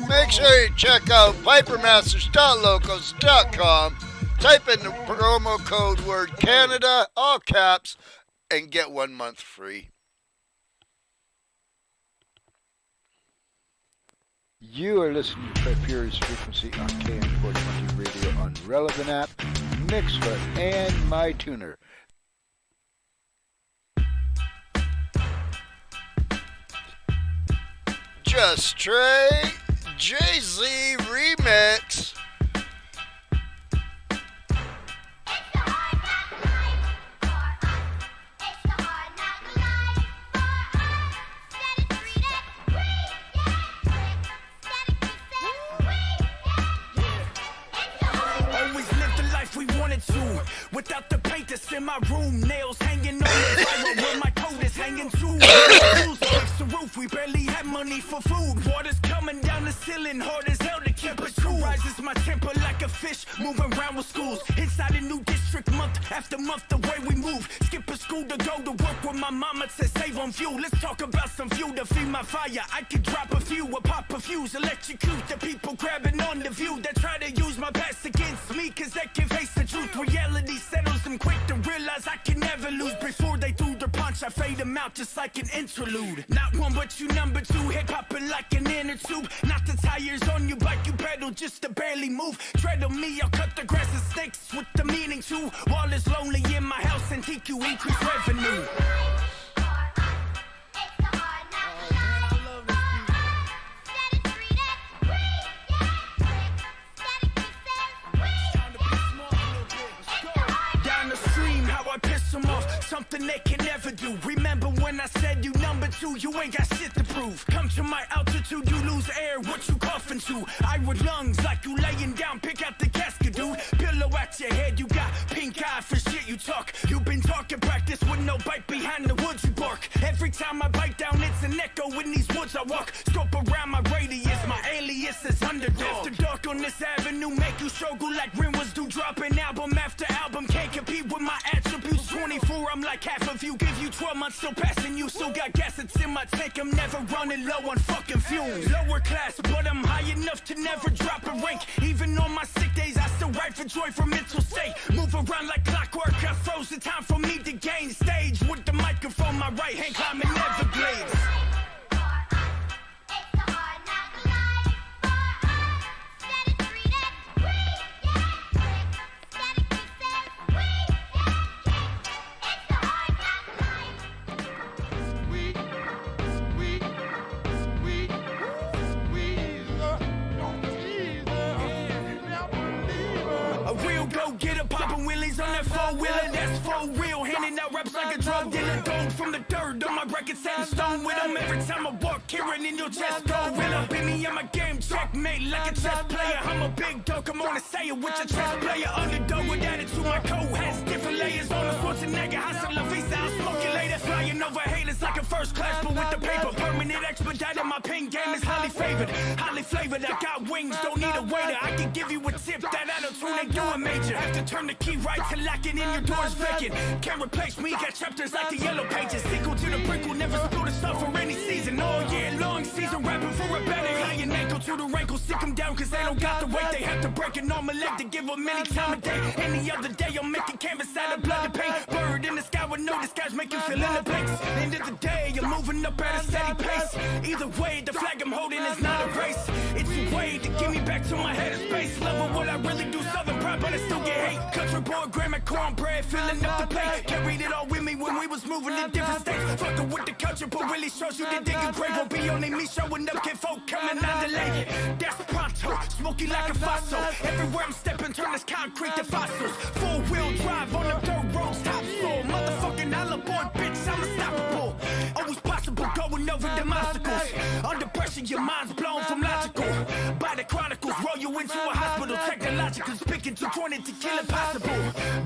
Make sure you check out pipermasters.locals.com. Type in the promo code word Canada, all caps, and get 1 month free. You are listening to Fred Fury's Frequency on KN420 Radio on Relevant App, Mixler, and MyTuner. Just Trey, Jay-Z remix. Without the paint that's in my room, nails hanging on the viral where my coat is hanging too. Rules fix the roof, we barely have money for food. Water's coming down the ceiling, hard as hell to keep us true. Rises my temper like a fish, moving around with schools. Inside a new district, month after month, the way we move. Skip a school to go to work with my mama to save on fuel. Let's talk about some fuel to feed my fire. I could drop a few or pop a fuse, electrocute the people grabbing on the view that try to use my past against me, cause they can face the truth. Reality settles them quick to realize I can never lose. Before they threw their punch, I fade them out just like an interlude. Not one but you, number two, hip hopping like an inner tube. Not the tires on your bike, you pedal just to barely move. Tread on me, I'll cut the grass and snakes with the meaning too. While it's lonely in my house and TQ increase revenue. Something they can never do. Remember when I said you number two, you ain't got shit to prove. Come to my altitude, you lose air, what you coughing to? I with lungs like you laying down, pick out the casket, dude. Pillow at your head, you got pink eye for shit you talk. You been talking practice with no bite behind the woods you bark. Every time I bite down, it's an echo in these woods I walk. Scope around my radius, my alias is underdog. After dark on this avenue, make you struggle like Ren was due. Dropping album after album, can't compete with my attributes. 24, I'm like half of you. Give you 12 months, still passing you. Still got gas that's in my tank, I'm never running low on fucking fumes. Lower class, but I'm high enough to never drop a rank. Even on my sick days, I still write for joy from mental state. Move around like clockwork, I froze the time for me to gain stage. With the microphone, my right hand climbing Everglades. Four-wheeler, that's for real. Handing out raps like a drug dealer. Gold from the dirt on my record, set in stone with them. Every time I walk, hearing in your chest, go with them. Beat me in my game, checkmate like a chess player. I'm a big dog, I'm gonna say it with your chess player. Underdog with attitude, my coat has different layers. On a Schwarzenegger, hustle la visa, I'll smoke it later. Flying over haters like a first class, but with the paper. Permanent expedited, my pen game is highly favored. Highly flavored, I got wings, don't need a waiter. I can give you a tip, that attitude ain't doing major. Have to turn the key right to lock it in, your door's vacant. Can't replace me, got chapters like the yellow pages. Sequel to the prickle, never spill the stuff for any season. All year long, season rapping for a better. Lying ankle to the rankle, stick them down cause they don't got the weight. They have to break an arm and leg to give them any time of day. Any other day, I'm making canvas out of blood and paint. Bird in the sky with no disguise, make you fill in the blanks. End of the day, I'm moving up at a steady pace. Either way, the flag I'm holding is not a race. It's a way to get me back to my head of space. Love what I really do, southern pride, but I still get hate. Country boy, grammar, cornbread, filling up the plate. Carried it all with me when we was moving to different states. Fucking with the culture, but really shows you the digger grave. Won't be only me showing up, kid folk coming on the lake. That's pronto, smoky like a fossil. Everywhere I'm stepping, turn this concrete to fossils. Four-wheel drive on the dirt roads, top soul. Motherfucking Alberta, bitch, I'm unstoppable. Always possible, going over them obstacles. Under pressure, your mind's blown from logical. By the chronicles, roll you into a hospital. Technological, speaking to jointed to kill impossible.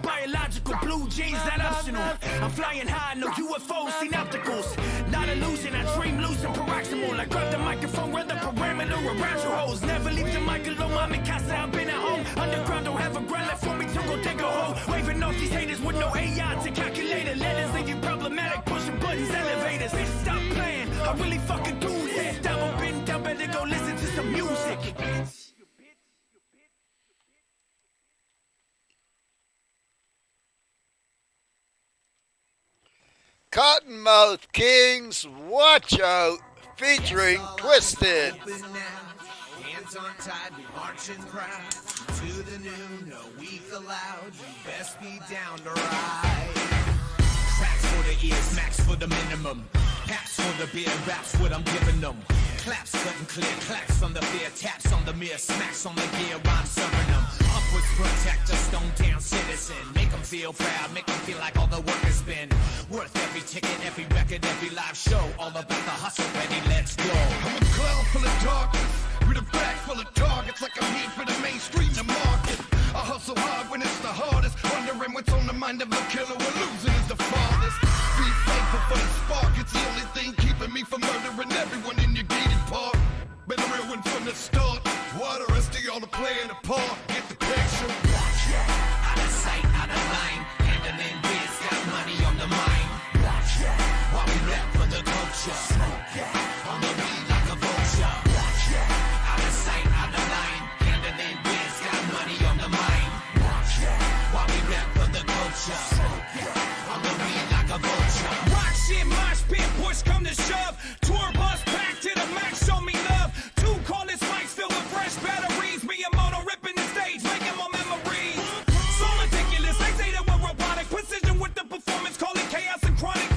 Biological, blue jeans, not optional. I'm flying high, no UFOs, seen opticals. Not illusion, I dream loose and paroxysmal. I grab the microphone, run the parameter around your hoes. Never leave the mic alone, I'm in casa, I've been at home. Underground, don't have a ground left for me to go dig a hole. Waving off these haters with no AI to calculate it. Letters leave you problematic, pushing buttons, elevators. Bitch, stop playing, I really fucking do this. Double been down, better go listen to some music. Cottonmouth Kings, Watch Out, featuring Twisted. Hands on tight, we marching proud to the noon, no week allowed. You best be down to ride. Tracks for the ears, max for the minimum. Caps for the beer, raps what I'm giving them. Claps cutting clear, clacks from the fear, taps on the mirror, smacks on the gear, I'm serving them. Upwards protect a stone down citizen. Make them feel proud, make them feel like all the work has been worth every ticket, every record, every live show. All about the hustle, ready, let's go. I'm a cloud full of darkness, with a bag full of targets, like I'm here for the mainstream to market. I hustle hard when it's the hardest, wondering what's on the mind of a killer when losing is the farthest. Be thankful for the spark, it's the only thing keeping me from murdering everyone in your gated park. Been a real one from the start, water rusty on the playing the part. Get the picture. Watch ya, out of sight, out of line. Handling biz, got money on the mind. Watch ya, while we rap for the culture. Smoke ya, on the weed like a vulture. Watch ya, out of sight, out of line. Handling biz, got money on the mind. Watch ya, while we rap for the culture. Smoke ya, on the weed like a vulture. Rock shit, mosh pit, push come to shove. Tour bus packed to the max, show me love. Two cordless mics filled with fresh batteries. Me and Mono ripping the stage, making more memories. So ridiculous, they say that we're robotic. Precision with the performance, call it chaos and chronic.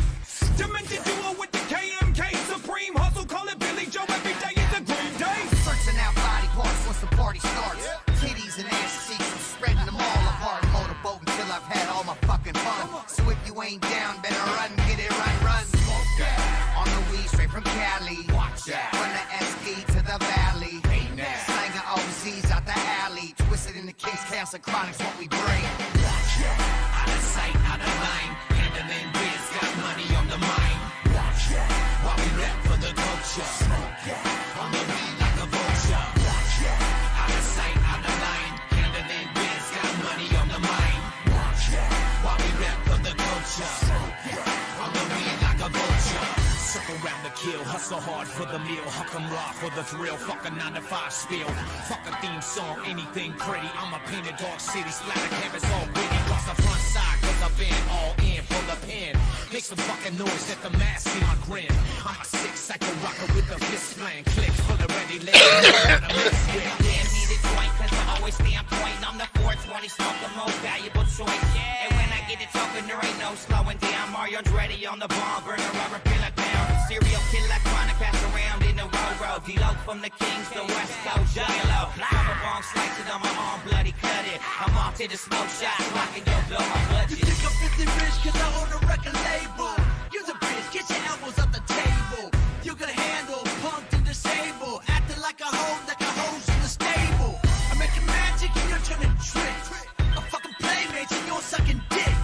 Dimension duo with the KMK Supreme. Hustle, call it Billy Joe, every day is a green day. Searching out body parts once the party starts. Titties and ass cheeks, I'm spreading them all apart. Motorboat until I've had all my fucking fun. So if you ain't down, better run, get it, run, run. Smoke that. On the weed straight from Cali. Watch out. From the SD to the valley. Hey now. Slanging overseas out the alley. Twisted in the case, chaos and chronic's what we bring. Watch out. Out of sight, out of line. Handling biz, got money on the mind. Watch out. While we rap for the culture. Smoke out. On the weed like a vulture. Watch out. Out of sight, out of line. Handling biz, got money on the mind. Watch out. While we rap for the culture. Smoke out. On the weed like a vulture. Circle round the kill, hustle hard for the meal. Huck 'em raw for the thrill, fuck a 9 to 5 spill. Fuck a theme song, anything pretty. I'm a painted dog city, splatter canvas all witty. Cross the front side, cause I've been all in for the pen. Make some fucking noise, let the mass see my grin. I'm a sick psycho rocker with a fist playing clicks for the ready leg. Damn me the joint, cause I always stay on point. I'm the 420 smoke, the most valuable choice. And when I get it talking, there ain't no slowing down. Mario Andretti on the bomb, burn a rubber pillar down. Serial killer, chronic, pass around in the road. D-Lo from the Kings, the West Coast, Juggalo. Rubber bomb, slice it on my arm, bloody cut it. I'm off to the smoke shop, rockin' yo, blow my budget. You think I'm 50 rich cause I own a record label. Use a bitch, get your elbows up the table. You can handle, punked and disabled. Acting like a hoe, like a hose in the stable. I'm making magic and you're turning tricks. I'm fucking playmates and you're sucking dick.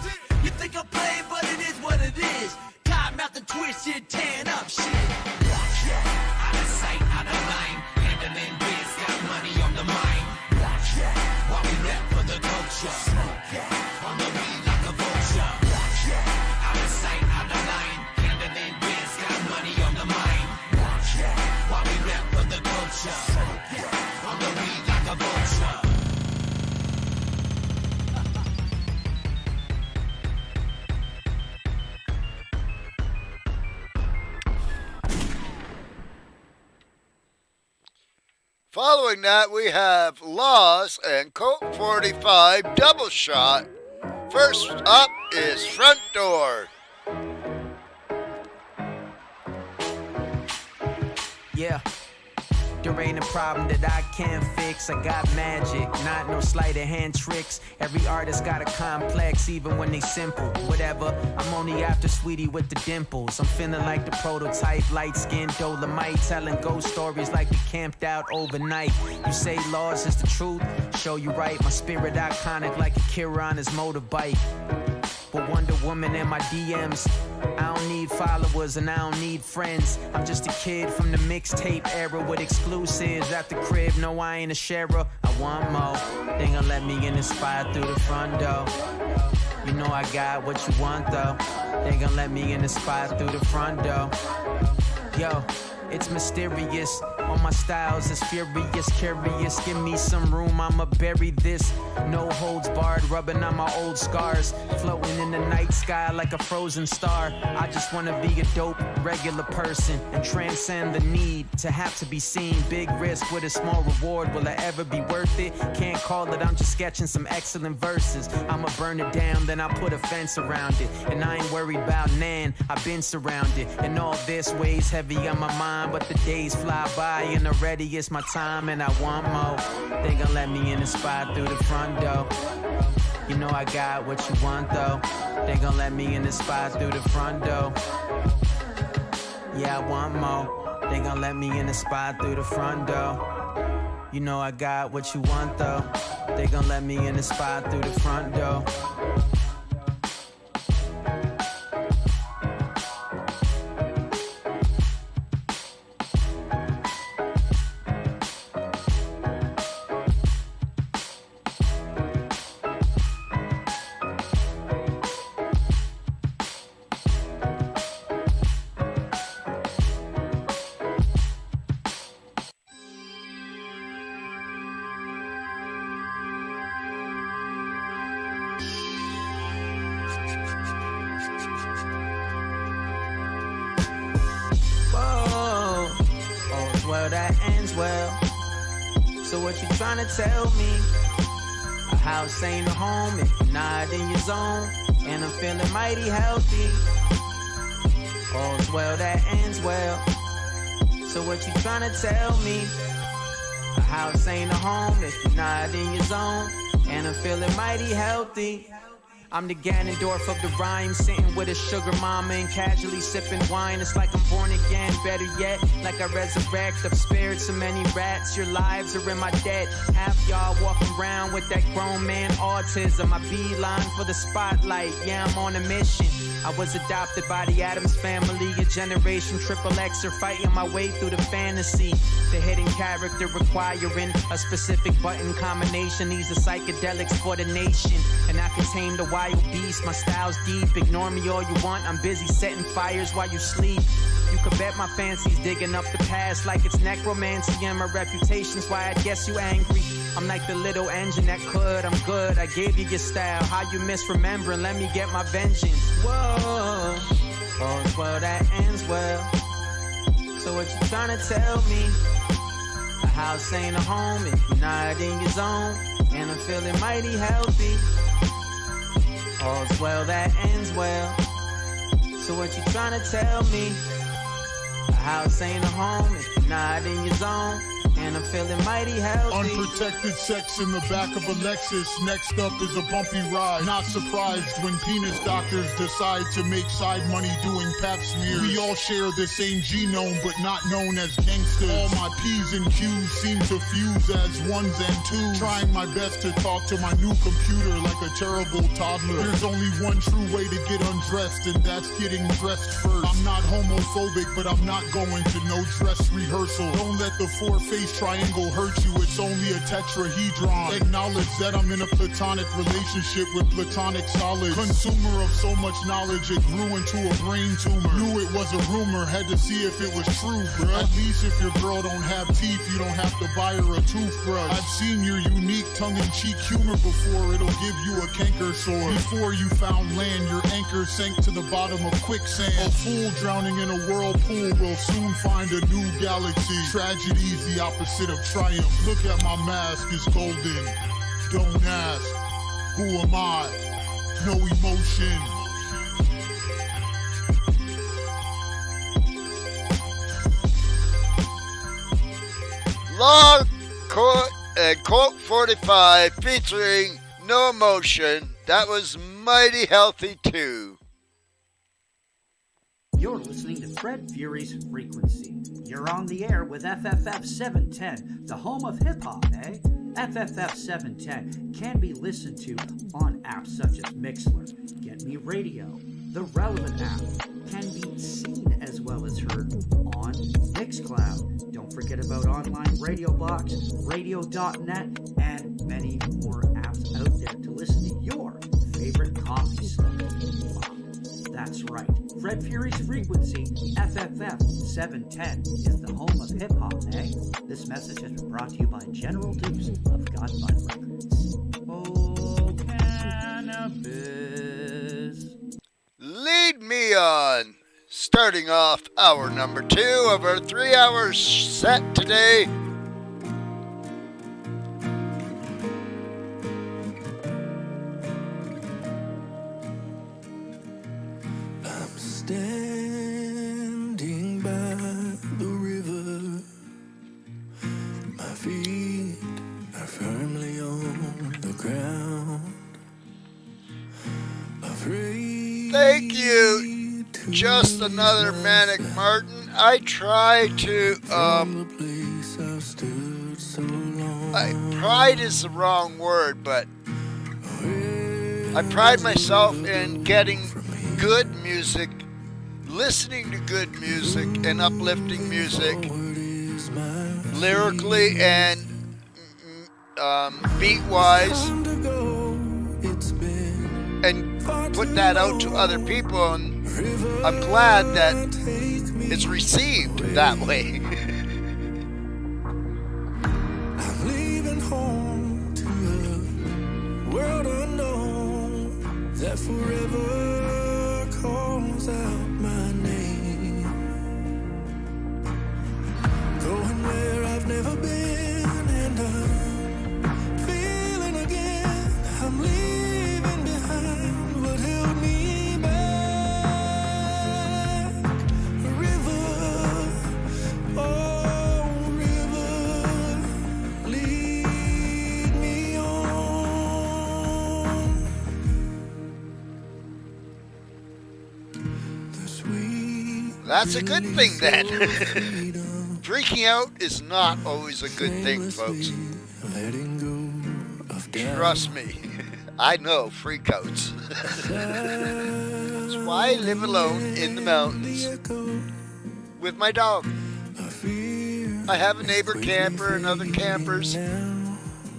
You think I'm playing but it is what it is. Time out the twisted, tan up shit. Watch ya, out of sight, out of line. Handling biz, got money on the mind. Watch ya, while we rap for the culture. Smoke ya, on the weed like a vulture. Watch ya, out of sight, out of line. Handling biz, got money on the mind. Watch ya, while we rap for the culture. Smoke ya, on the weed like a vulture. Following that, we have Laws and Colt 45 Double Shot. First up is Front Door. Yeah. There ain't a problem that I can't fix. I got magic, not no sleight of hand tricks. Every artist got a complex, even when they simple. Whatever, I'm only after Sweetie with the dimples. I'm feeling like the prototype, light-skinned Dolomite, telling ghost stories like we camped out overnight. You say Laws is the truth, show you right. My spirit iconic like Akira on his motorbike. But Wonder Woman in my DMs. I don't need followers and I don't need friends. I'm just a kid from the mixtape era with exclusives at the crib. No, I ain't a sharer. I want more. They gon' let me in the spot through the front door. You know I got what you want though. They gon' let me in the spot through the front door. Yo, it's mysterious. All my styles is furious, curious. Give me some room, I'ma bury this. No holds barred, rubbing on my old scars. Floating in the night sky like a frozen star. I just wanna be a dope, regular person and transcend the need to have to be seen. Big risk with a small reward. Will I ever be worth it? Can't call it, I'm just sketching some excellent verses. I'ma burn it down, then I'll put a fence around it. And I ain't worried about Nan, I've been surrounded. And all this weighs heavy on my mind, but the days fly by and already it's my time and I want more. They gon' let me in the spot through the front door. You know I got what you want though. They gon' let me in the spot through the front door. Yeah, I want more. They gon' let me in the spot through the front door. You know I got what you want though. They gon' let me in the spot through the front door. well, that ends well. So what you trying to tell me? A house ain't a home if you're not in your zone. And I'm feeling mighty healthy. All's well that ends well. So what you trying to tell me? A house ain't a home if you're not in your zone. And I'm feeling mighty healthy. I'm the Ganondorf of the rhyme, sitting with a sugar mama and casually sipping wine. It's like I'm born again, better yet, like I resurrect. I've spared so many rats, your lives are in my debt. Half y'all walking around with that grown man autism. I beeline for the spotlight, yeah, I'm on a mission. I was adopted by the Addams family, a generation triple Xer fighting my way through the fantasy. The hidden character requiring a specific button combination. These are psychedelics for the nation, and I can tame the wild beast. My style's deep, ignore me all you want. I'm busy setting fires while you sleep. You could bet my fancy's digging up the past like it's necromancy, and my reputation's why I guess you angry. I'm like the little engine that could, I'm good. I gave you your style, how you misremembering? Let me get my vengeance. Whoa, all's well that ends well. So what you trying to tell me? A house ain't a home if you're not in your zone. And I'm feeling mighty healthy. All's well that ends well. So what you trying to tell me? A house ain't a home if you're not in your zone. And I'm feeling mighty healthy. Unprotected sex in the back of a Lexus. Next up is a bumpy ride. Not surprised when penis doctors decide to make side money doing pap smears. We all share the same genome, but not known as gangsters. All my P's and Q's seem to fuse as ones and twos. Trying my best to talk to my new computer like a terrible toddler. There's only one true way to get undressed, and that's getting dressed first. I'm not homophobic, but I'm not going to no dress rehearsal. Don't let the four-face triangle hurt you, it's only a tetrahedron. Acknowledge that I'm in a platonic relationship with platonic solids. Consumer of so much knowledge, it grew into a brain tumor. Knew it was a rumor, had to see if it was true, bruh. At least if your girl don't have teeth, you don't have to buy her a toothbrush. I've seen your unique tongue-in-cheek humor before, it'll give you a canker sore. Before you found land, your anchor sank to the bottom of quicksand. A fool drowning in a whirlpool will soon find a new galaxy. Tragedy's the opposite of triumph. Look at my mask, it's golden. Don't ask, who am I? No emotion. Long quote 45 featuring No Emotion. That was mighty healthy too. You're listening to Fred Fury's Frequency. You're on the air with FFF710, the home of hip-hop, eh? FFF710 can be listened to on apps such as Mixler, Get Me Radio. The relevant app can be seen as well as heard on Mixcloud. Don't forget about Online Radio Box, Radio.net, and many more apps out there to listen to your favorite coffee stuff. Wow, that's right. Fred Fury's Frequency, FFF710, is the home of hip-hop, eh? This message has been brought to you by General Deuce of Godbud Records. Oh, cannabis. Lead me on. Starting off hour number 2 of our 3-hour set today. Standing by the river, my feet are firmly on the ground. Thank you. Just another Manic Martin. I try to pride is the wrong word, but I pride myself in getting good music, listening to good music and uplifting music, lyrically and beat-wise, and put that out to other people, and I'm glad that it's received that way. I'm leaving home to a world unknown that forever calls out my name. Going where That's a good thing then. Freaking out is not always a good thing, folks. Trust me. I know freakouts. That's why I live alone in the mountains with my dog. I have a neighbor camper and other campers.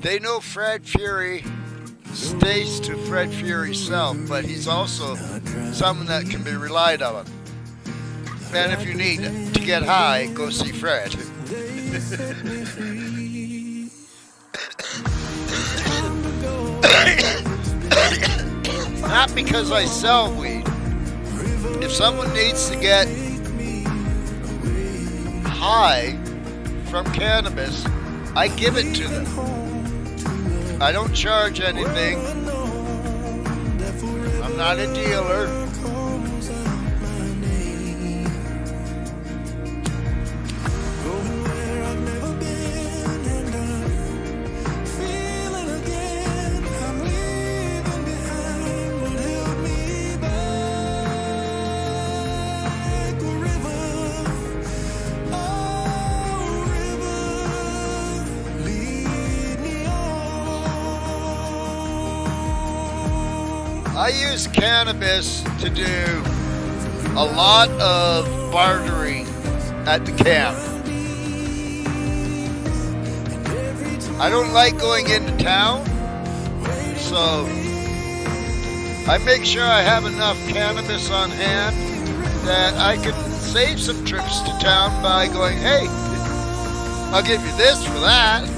They know Fred Fury stays to Fred Fury's self, but he's also someone that can be relied on. And if you need to get high, go see Fred. Not because I sell weed. If someone needs to get high from cannabis, I give it to them. I don't charge anything. I'm not a dealer. I use cannabis to do a lot of bartering at the camp. I don't like going into town, so I make sure I have enough cannabis on hand that I can save some trips to town by going, hey, I'll give you this for that.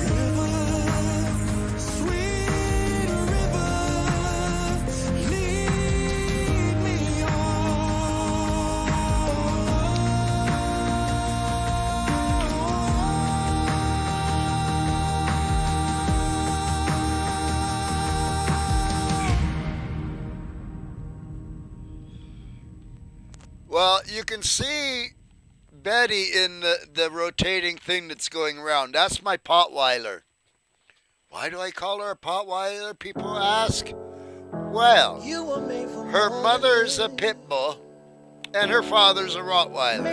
Well, you can see Betty in the rotating thing that's going around. That's my Potweiler. Why do I call her a Potweiler, people ask? Well, her mother's a pit bull and her father's a Rottweiler.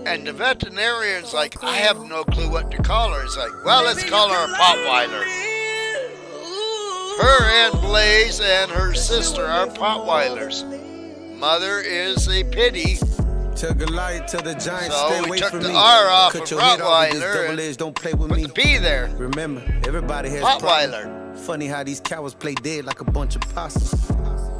And the veterinarian's like, I have no clue what to call her. It's like, well, let's call her a Potweiler. Her and Blaze and her sister are Potweilers. Mother is a pity. Took a light to the giant, so stay we away took from the me. R off Cut of your head off with this Rottweiler double edge, don't play with put me. the P there. Remember, everybody has Potweiler. problems. Funny how these cowards play dead like a bunch of possums.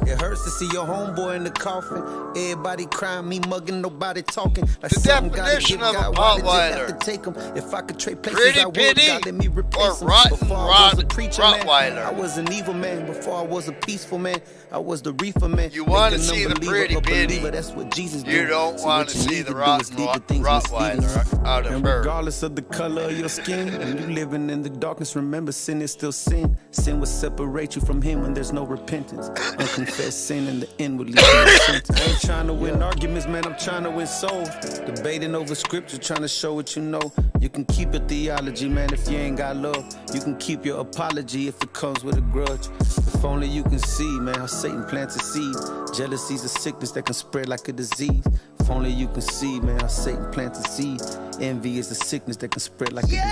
It hurts to see your homeboy in the coffin. Everybody crying, me mugging, nobody talking. Like the definition of a Potweiler. If I could trade places, Pretty I would. pity God, let me replace or rotten Rottweiler. Rottweiler. I was an evil man before I was a peaceful man. I was the reefer man. You want to see the pretty pity. That's what Jesus you don't want to see the rotten Rottweiler out of and her. Regardless of the color of your skin, when you living in the darkness, remember sin is still sin. Sin will separate you from him when there's no repentance. Unconfessed sin in the end will lead to repentance. I ain't trying to win arguments, man, I'm trying to win souls. Debating over scripture, trying to show what you know. You can keep your theology, man, if you ain't got love. You can keep your apology if it comes with a grudge. If only you can see, man, how Satan plants a seed. Jealousy's a sickness that can spread like a disease. If only you can see, man, how Satan plants a seed. Envy is a sickness that can spread like a disease.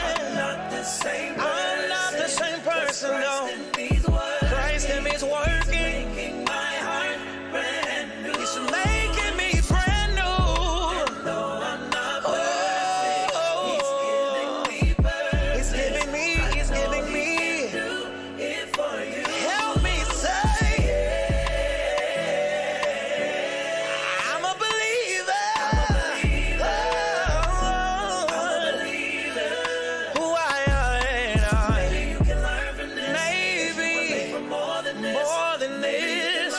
I'm not the same person, no. Christ in me is working. Making my heart brand new. He's making me brand new. And though I'm not perfect, he's giving me it for you. Help me say, I'm a believer. Who I am. Maybe you can learn from this. Maybe more than this.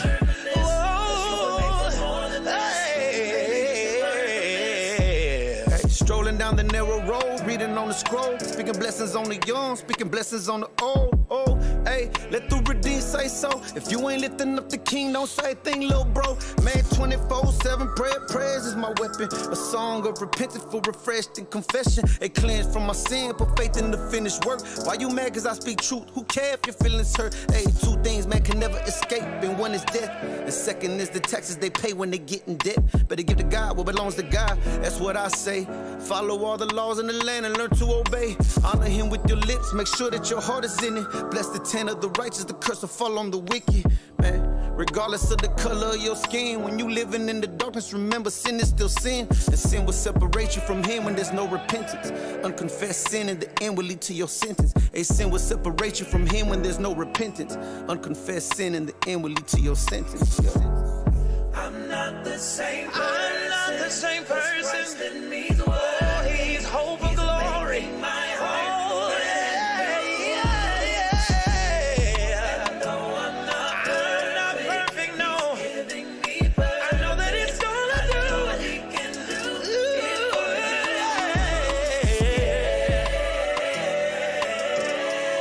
Hey, strolling down the narrow road, read reading on the scroll. Speaking blessings on the young, speaking blessings on the old. Oh, hey, let the redeemed say so. If you ain't lifting up the king, don't say a thing, little bro. Man, 24/7 prayers is my weapon. A song of repentance for refreshed and confession. A cleanse from my sin, put faith in the finished work. Why you mad? Cause I speak truth. Who care if your feelings hurt? Hey, two things man can never escape, and one is death. The second is the taxes they pay when they get in debt. Better give to God what belongs to God. That's what I say. Follow all the laws in the land and learn to obey. Honor him with your lips. Make sure that your heart is in it. Bless the tent of the righteous. The curse will fall on the wicked. Man, regardless of the color of your skin, when you living in the darkness, remember sin is still sin. And sin will separate you from him when there's no repentance. Unconfessed sin in the end will lead to your sentence. A sin will separate you from him when there's no repentance. Unconfessed sin in the end will lead to your sentence. I'm not the same person. I'm not the same person. Christ in me, the word. He's hope of glory. My heart. Oh, yeah. And no, I'm not perfect, no. I know that it's gonna do what he can do.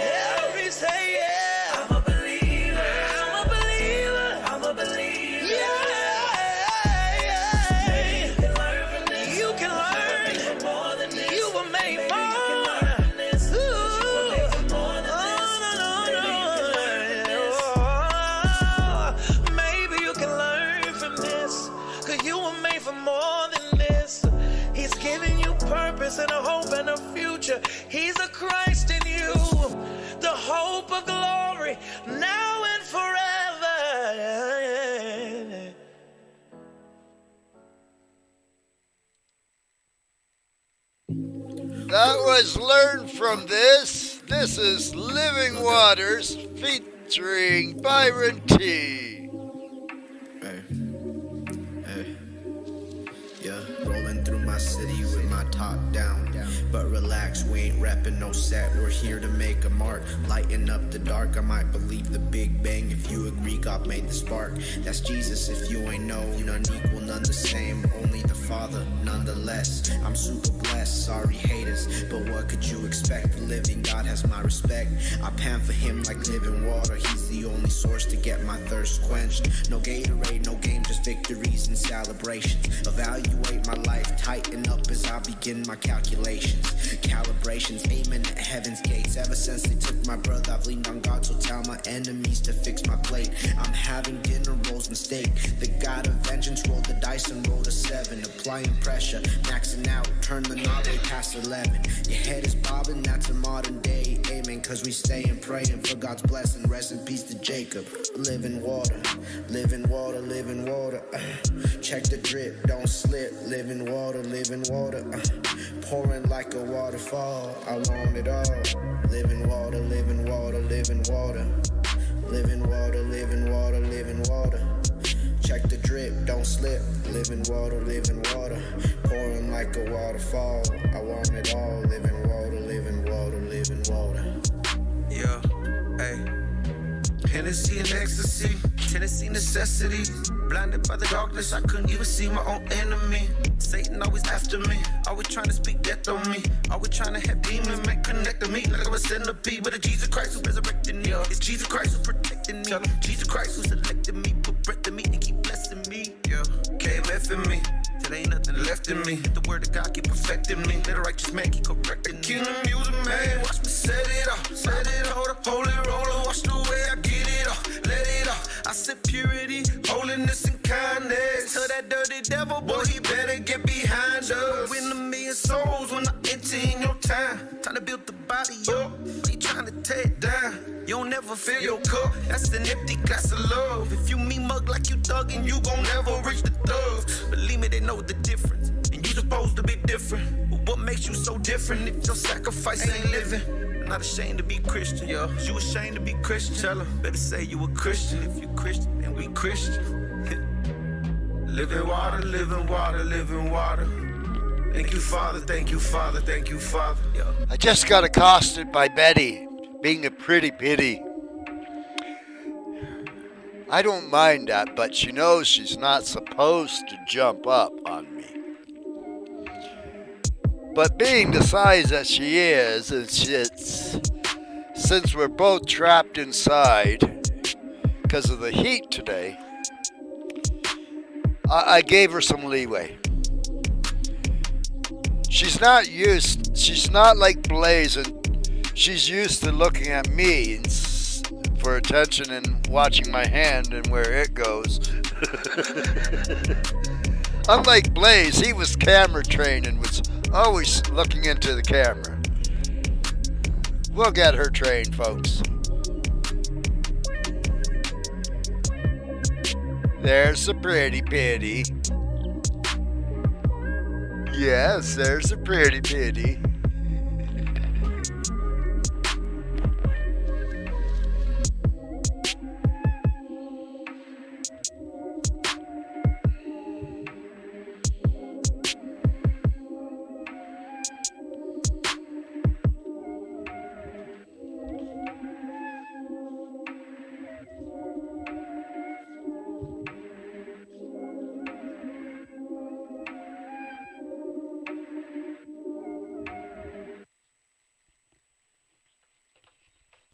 Yeah, we say yeah. I'm a believer. I'm a believer. I'm a believer. Yeah. You can learn more than this. You were made more. Maybe you can learn from this. Cause you were made for more than this. He's giving you purpose and a hope and a future. He's a Christ in you. The hope of glory now and forever. That was Learn From This. This is Living Waters featuring Byron T. Yeah, rolling through my city with my top down. But relax, we ain't reppin' no set. We're here to make a mark. Lighten up the dark, I might believe the Big Bang. If you agree, God made the spark. That's Jesus if you ain't know. None equal, none the same. Only the Father, nonetheless. I'm super blessed, sorry haters. But what could you expect? The living God has my respect. I pan for him like living water. He's the only source to get my thirst quenched. No Gatorade, no game, just victories and celebrations. Evaluate my life, tighten up as I begin my calculations. Calibrations, aiming at heaven's gates. Ever since they took my brother, I've leaned on God, so tell my enemies to fix my plate. I'm having dinner rolls and steak. The God of vengeance rolled the dice and rolled a 7. Applying pressure, maxing out, turn the knob way past 11. Your head is bobbing, that's a modern day aiming. Cause we stay and praying for God's blessing. Rest in peace to Jacob. Living water, living water, living water. Check the drip, don't slip. Living water, living water. Pouring like a waterfall, I want it all. Living water, living water, living water. Living water, living water, living water. Check the drip, don't slip. Living water, living water. Pouring like a waterfall, I want it all. Living water, living water, living water. Yeah, hey. Hennessy and ecstasy, Tennessee necessity. Blinded by the darkness, I couldn't even see my own enemy. Satan always after me, always trying to speak death on me. Always trying to have demons make connect to me like I'm a centipede. But it's Jesus Christ who resurrected me. It's Jesus Christ who protected me. Jesus Christ who selected me, put breath in me and keep blessing me. Yeah, KMF in me. Till ain't nothing left in me. The word of God keep perfecting me. Let a righteous man keep correcting me. Kingdom music man, watch me set it off. Set it off, holy roller, watch the way I get it off. Let it off. I said purity, holiness and kindness. Tell that dirty devil, boy, he better get behind us. Win a million souls when I enter in your time. Time to build the body up. You trying to tear it down. You don't never fill your cup. That's an empty glass of love. If you me mug like you thuggin', you gon' never reach the thugs. Believe me, they know the difference. And you supposed to be different. But what makes you so different if your sacrifice ain't living? I'm not ashamed to be Christian. Yeah, you ashamed to be Christian. Tell them, better say you a Christian. If you Christian, then we Christian. Living water, living water, living water. Thank you, Father, thank you, Father, thank you, Father. Yeah. I just got accosted by Betty, being a pretty pity. I don't mind that, but she knows she's not supposed to jump up on me. But being the size that she is, and since we're both trapped inside because of the heat today, I gave her some leeway. She's not like Blaze, and she's used to looking at me for attention and watching my hand and where it goes. Unlike Blaze, he was camera trained and was always looking into the camera. We'll get her trained, folks. There's a pretty pitty. Yes, there's a pretty pitty.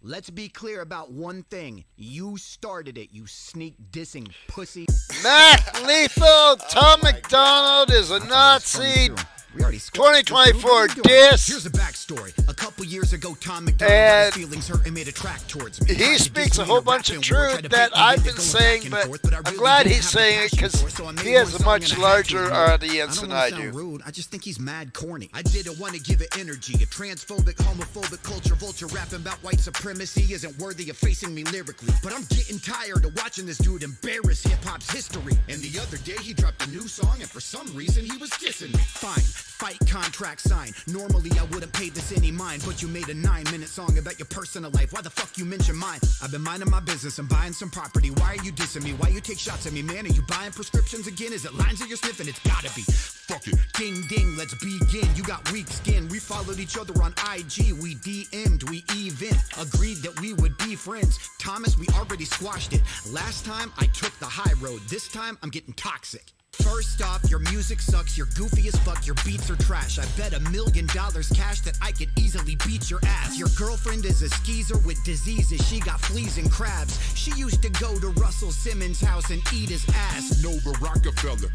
Let's be clear about one thing. You started it, you sneak dissing pussy. Matt Lethal, Tom McDonald is a Nazi. 2024 diss. Here's a backstory. A couple years ago, Tom McDonald got his feelings hurt and made a track towards me. He speaks a whole bunch of truth that I've been saying, but I'm glad he's saying it because he has a much larger audience than I do. Rude. I just think he's mad corny. I didn't want to give it energy. A transphobic, homophobic culture vulture rapping about white supremacy isn't worthy of facing me lyrically. But I'm getting tired of watching this dude embarrass hip-hop's history. And the other day he dropped a new song and for some reason he was dissing me. Fine. Fight contract signed. Normally I wouldn't pay this any mind, but you made a 9-minute song about your personal life. Why the fuck you mention mine? I've been minding my business and buying some property. Why are you dissing me? Why you take shots at me, man? Are you buying prescriptions again? Is it lines that you're sniffing? It's gotta be. Fuck it. Ding ding, let's begin. You got weak skin. We followed each other on IG. We DM'd. We even agreed that we would be friends. Thomas, we already squashed it. Last time I took the high road. This time I'm getting toxic. First off, your music sucks, you're goofy as fuck, your beats are trash. I bet $1 million cash that I could easily beat your ass. Your girlfriend is a skeezer with diseases, she got fleas and crabs. She used to go to Russell Simmons' house and eat his ass. Nova Rockefeller.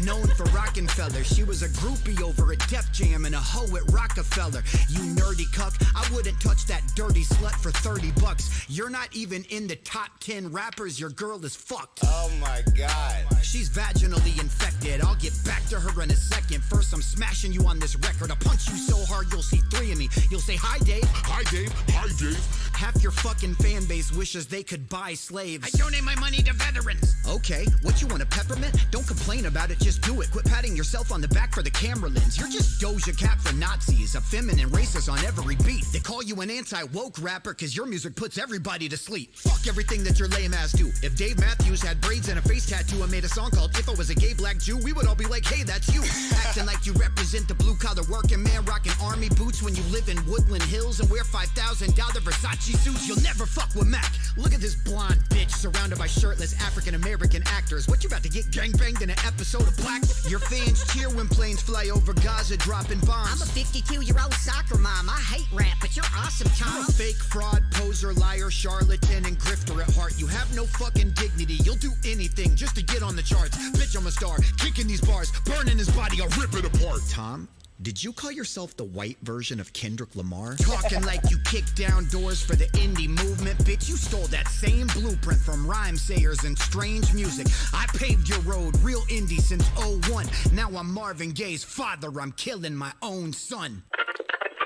Known for Rockefeller, she was a groupie over at Def Jam and a hoe at Rockefeller. You nerdy cuck, I wouldn't touch that dirty slut for $30. You're not even in the top 10 rappers, your girl is fucked. Oh my god. She's vaginally infected. I'll get back to her in a second. First, I'm smashing you on this record. I'll punch you so hard you'll see 3 of me. You'll say, hi, Dave. Hi, Dave. Hi, Dave. Half your fucking fan base wishes they could buy slaves. I donate my money to veterans. Okay, what you want, a peppermint? Don't complain about it, just do it. Quit patting yourself on the back for the camera lens. You're just Doja Cat for Nazis, a feminine racist on every beat. They call you an anti-woke rapper cause your music puts everybody to sleep. Fuck everything that your lame ass do. If Dave Matthews had braids and a face tattoo and made a song called If I Was a Gay Black Jew, we would all be like, hey, that's you. Acting like you represent the blue-collar working man, rocking army boots when you live in Woodland Hills and wear $5,000 Versace suits. You'll never fuck with Mac. Look at this blonde bitch surrounded by shirtless African-American actors. What, you about to get gangbanged in an episode of Black? Your fans cheer when planes fly over Gaza dropping bombs. I'm a 52-year-old soccer mom. I hate rap, but you're awesome, Tom. You're a fake fraud, poser, liar, charlatan, and grifter at heart. You have no fucking dignity. You'll do anything just to get on the charts. Bitch, I'm a star. Kicking these bars, burning his body, I'll rip it apart. Tom, did you call yourself the white version of Kendrick Lamar? Talking like you kicked down doors for the indie movement. Bitch, you stole that same blueprint from rhyme sayers and strange music. I paved your road, real indie since 01. Now I'm Marvin Gaye's father. I'm killing my own son.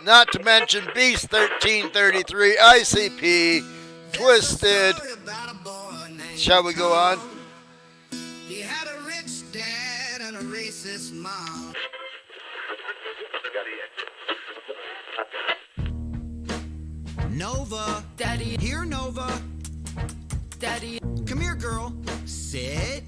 Not to mention Beast 1333, ICP, Twisted. Shall we go on? He had a rich dad and a racist mom. Nova. Daddy. Here, Nova. Daddy. Come here, girl. Sit.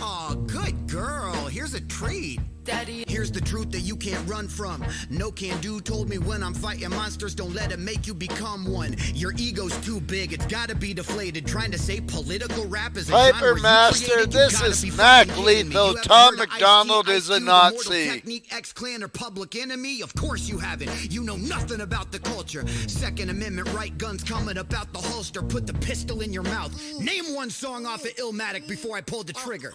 Aw, good girl. Here's a treat. Daddy. Here's the truth that you can't run from. No can do told me when I'm fighting monsters, don't let it make you become one. Your ego's too big, it's gotta be deflated. Trying to say political rap is a genre you Hypermaster, created, you this gotta is be Mac fucking kidding me. Lethal. You haven't Tom heard of McDonald Ice-T, is a Ice-Cube, Immortal Nazi. Technique, X-Clan, or Public Enemy? Of course you haven't. You know nothing about the culture. Second Amendment right guns coming up out the holster. Put the pistol in your mouth. Name one song off of Illmatic before I pull the trigger.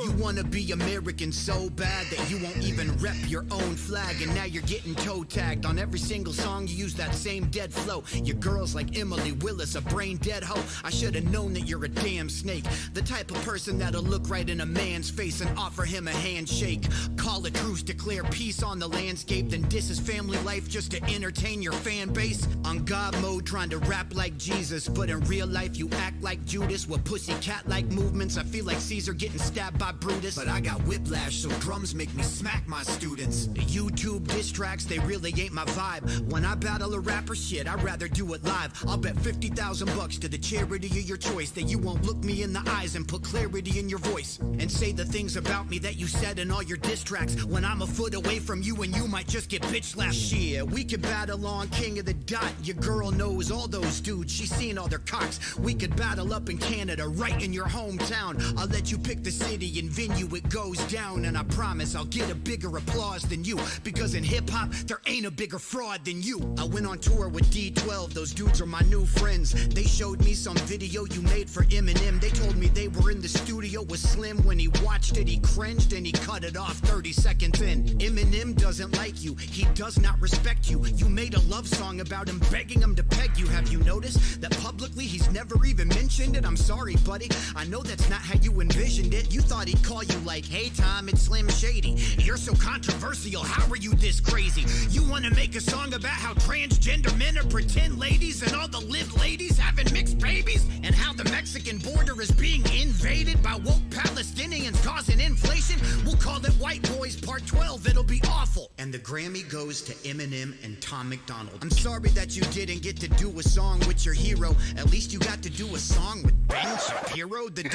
You wanna be American so bad that you won't even rep your own flag, and now you're getting toe tagged on every single song. You use that same dead flow. Your girl's like Emily Willis, a brain dead hoe. I should have known that you're a damn snake, the type of person that'll look right in a man's face and offer him a handshake. Call a truce, declare peace on the landscape, then diss his family life just to entertain your fan base. On God mode, trying to rap like Jesus, but in real life you act like Judas with pussycat-like movements. I feel like Caesar getting stabbed by Brutus, but I got whiplash, so drums make me smack my students. YouTube diss tracks, they really ain't my vibe. When I battle a rapper, shit, I'd rather do it live. I'll bet $50,000 to the charity of your choice that you won't look me in the eyes and put clarity in your voice and say the things about me that you said in all your diss tracks. When I'm a foot away from you and you might just get bitch slapped. Shit, we could battle on King of the Dot. Your girl knows all those dudes, she's seen all their cocks. We could battle up in Canada, right in your hometown. I'll let you pick the city and venue it goes down, and I promise I'll get a bigger applause than you, because in hip-hop there ain't a bigger fraud than you. I went on tour with D12, those dudes are my new friends. They showed me some video you made for Eminem. They told me they were in the studio with Slim. When he watched it, he cringed and he cut it off 30 seconds in. Eminem doesn't like you, he does not respect you. You made a love song about him, begging him to peg you. Have you noticed that publicly he's never even mentioned it? I'm sorry, buddy, I know that's not how you envisioned it. You thought he'd call you like, hey Tom, it's Slim Shady. You're so controversial, how are you this crazy? You wanna make a song about how transgender men are pretend ladies and all the live ladies having mixed babies? And how the Mexican border is being invaded by woke Palestinians causing inflation? We'll call it White Boys Part 12, it'll be awful. And the Grammy goes to Eminem and Tom McDonald. I'm sorry that you didn't get to do a song with your hero. At least you got to do a song with Ben Shapiro. The dude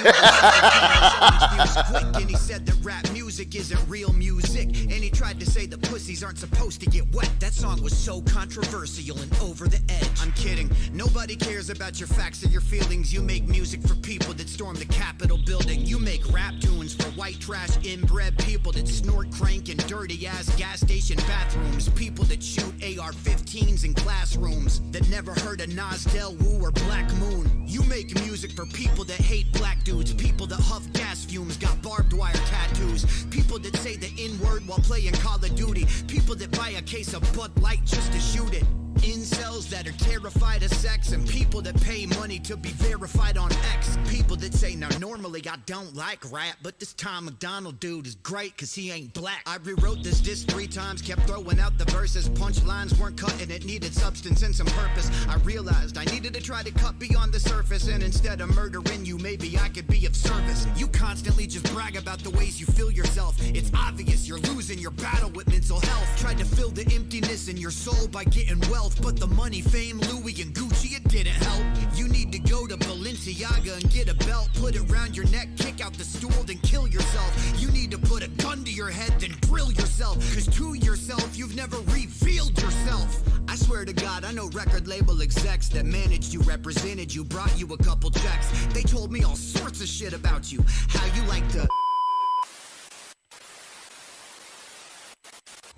was quick, and he said that rap music isn't real music. And he tried to say the pussies aren't supposed to get wet. That song was so controversial and over the edge. I'm kidding, nobody cares about your facts or your feelings. You make music for people that storm the Capitol building. You make rap tunes for white trash inbred people that snort crank in dirty ass gas station bathrooms. People that shoot AR-15s in classrooms, that never heard of Nas Del Woo or Black Moon. You make music for people that hate black dudes, people that huff gas fumes, got barbed wire tattoos, people that say the N-word while playing Call of Duty, people that buy a case of Bud Light just to shoot it. Incels that are terrified of sex, and people that pay money to be verified on X. People that say, now normally I don't like rap, but this Tom McDonald dude is great cause he ain't black. I rewrote this diss 3 times, kept throwing out the verses. Punchlines weren't cutting, it needed substance and some purpose. I realized I needed to try to cut beyond the surface, and instead of murdering you, maybe I could be of service. You constantly just brag about the ways you feel yourself. It's obvious you're losing your battle with mental health. Tried to fill the emptiness in your soul by getting wealth, but the money, fame, Louis and Gucci, it didn't help. You need to go to Balenciaga and get a belt, put it around your neck, kick out the stool, then kill yourself. You need to put a gun to your head, then drill yourself, cause to yourself, you've never revealed yourself. I swear to God, I know record label execs that managed you, represented you, brought you a couple checks. They told me all sorts of shit about you, how you like to...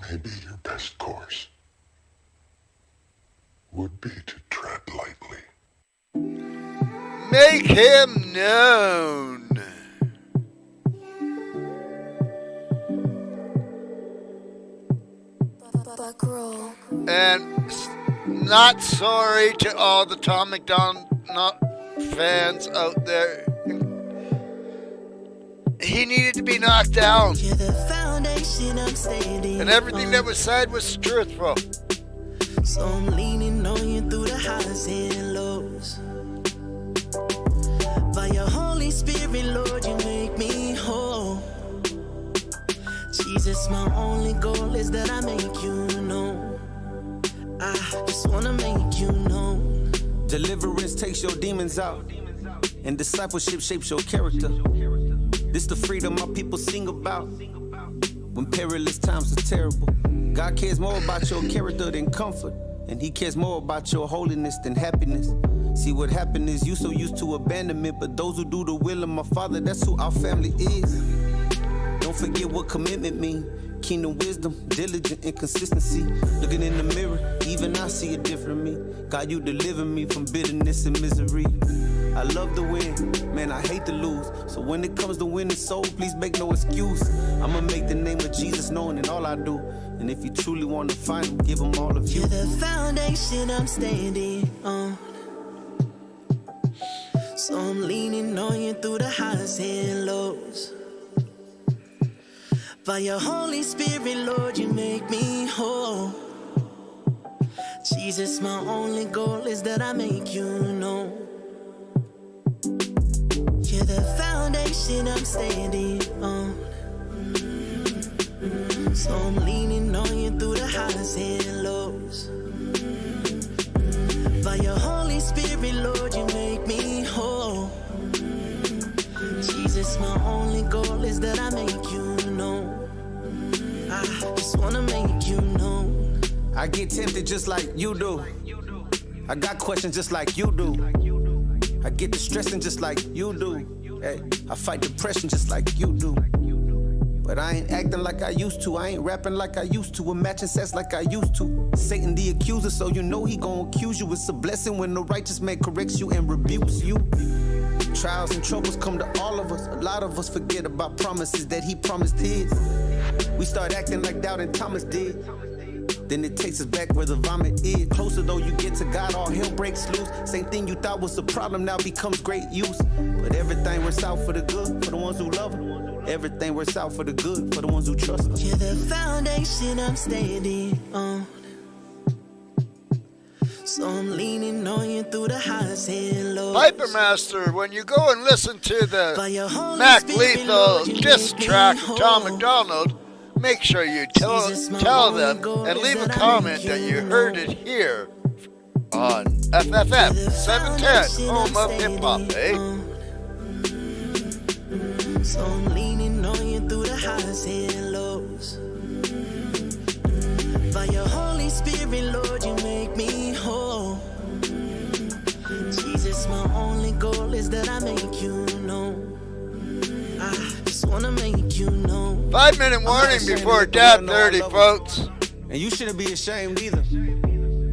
Maybe your best course would be to tread lightly. Make him known. And not sorry to all the Tom McDonald fans out there. He needed to be knocked down. And everything that was said was truthful. So I'm leaning on you through the highs and lows. By your Holy Spirit, Lord, you make me whole. Jesus, my only goal is that I make you know. I just wanna make you know. Deliverance takes your demons out, and discipleship shapes your character. This the freedom my people sing about. when perilous times are terrible. God cares more about your character than comfort, and he cares more about your holiness than happiness. See, what happened is you so used to abandonment, but those who do the will of my Father, that's who our family is. Don't forget what commitment means. Kingdom wisdom, diligent and consistency. Looking in the mirror, even I see a different me. God, you deliver me from bitterness and misery. I love to win, man, I hate to lose. So when it comes to winning soul, please make no excuse. I'ma make the name of Jesus known in all I do. And if you truly want to find him, give him all of you. You're the foundation I'm standing on. So I'm leaning on you through the highs and lows. By your Holy Spirit, Lord, you make me whole. Jesus, my only goal is that I make you know. You're the foundation I'm standing on. So I'm leaning on you through the highs and lows. By your Holy Spirit, Lord, you make me whole. Jesus, my only goal is that I make you know. I just wanna make you know. I get tempted just like you do. I got questions just like you do. I get distressing just like you do. Hey, I fight depression just like you do. But I ain't acting like I used to. I ain't rapping like I used to. I'm matching sets like I used to. Satan the accuser, so you know he gon' accuse you. It's a blessing when the righteous man corrects you and rebukes you. Trials and troubles come to all of us. A lot of us forget about promises that he promised his. We start acting like Doubting Thomas did. Then it takes us back where the vomit is. Closer though you get to God, all hell breaks loose. Same thing you thought was a problem now becomes great use. But everything works out for the good, for the ones who love him. Everything works out for the good, for the ones who trust him. You're the foundation I'm standing on. So I'm leaning on you through the highs and lows. Piper Master, when you go and listen to the Mac Lethal diss track of Tom MacDonald, make sure you tell them and leave a comment that you heard it here on FFF710, home of hip hop, eh? So I'm leaning on you through the highs and lows. By your Holy Spirit, Lord, you make me whole. Jesus, my only goal is that I make you know. I just wanna make you know. 5-minute warning before Dab 30, folks. And you shouldn't be ashamed either.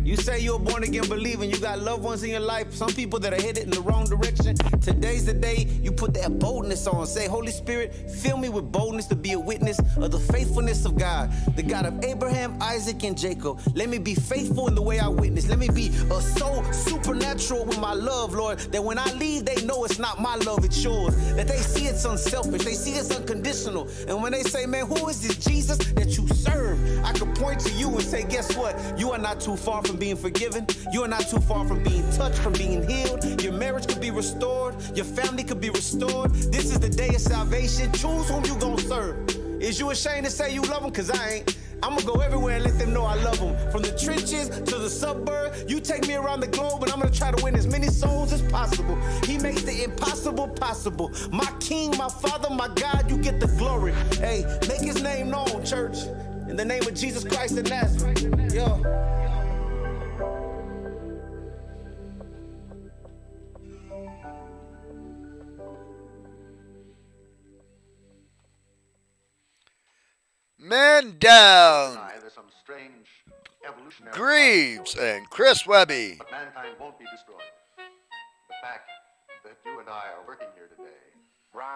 You say you're a born again believer and you got loved ones in your life. Some people that are headed in the wrong direction. Today's the day you put that boldness on. Say, Holy Spirit, fill me with boldness to be a witness of the faithfulness of God, the God of Abraham, Isaac, and Jacob. Let me be faithful in the way I witness. Let me be so supernatural with my love, Lord, that when I leave, they know it's not my love, it's yours. That they see it's unselfish, they see it's unconditional. And when they say, man, who is this Jesus that you serve? I could point to you and say, guess what? You are not too far from being forgiven. You are not too far from being touched, from being healed. Your marriage could be restored. Your family could be restored. This is the day of salvation. Choose whom you gonna serve. Is you ashamed to say you love them? Cause I ain't. I'm gonna go everywhere and let them know I love them. From the trenches to the suburb, you take me around the globe and I'm gonna try to win as many souls as possible. He makes the impossible possible. My King, my Father, my God, you get the glory. Hey, make his name known, church. In the name of Jesus Christ of Nazareth. Yo. Man down. Greaves and Chris Webby. But mankind won't be destroyed. The fact that you and I are working here today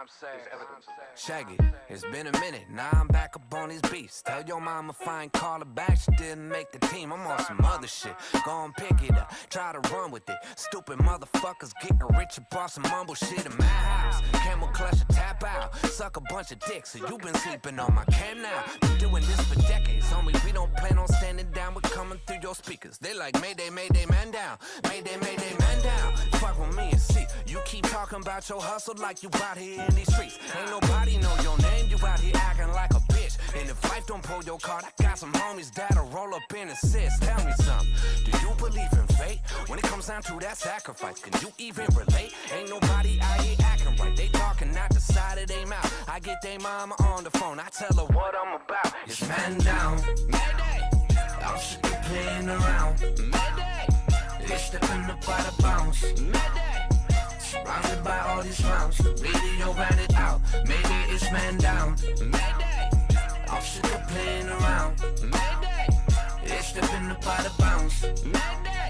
is evidence of that. Shaggy, it's been a minute, now I'm back up on these beats. Tell your mama fine, call her back, she didn't make the team. I'm on some other shit, go and pick it up, try to run with it. Stupid motherfuckers getting rich upon some mumble shit in my house. Camel clutch a tap out, suck a bunch of dicks. So you been sleeping on my cam now. Been doing this for decades, homie, we don't plan on standing down. We're coming through your speakers. They like Mayday, Mayday, man down. Mayday, Mayday, man down. Fuck with me and see, you keep talking about your hustle like you out here in these streets. Ain't nobody know your name, you out here acting like a bitch. And if life don't pull your card, I got some homies that'll roll up in assist. Tell me something, do you believe in fate? When it comes comes down to that sacrifice. Can you even relate? Ain't nobody out here acting right. They talking out the side of their mouth. I get their mama on the phone. I tell her what I'm about. It's man down. Mayday. I'm sick of playing around. Mayday. They stepping up out of bounds. Mayday. Surrounded by all these rounds. The radio ran it out. Mayday, it's man down. Mayday. I'm sick of playing around. Mayday. They stepping up out of bounds. Mayday.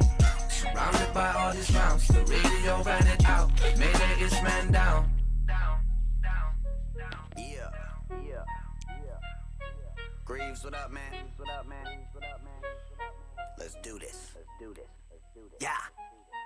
Surrounded by all these rounds. The radio ran it out. Mayday, it's man down. Yeah. Greaves, what up, man? Let's do this. Yeah.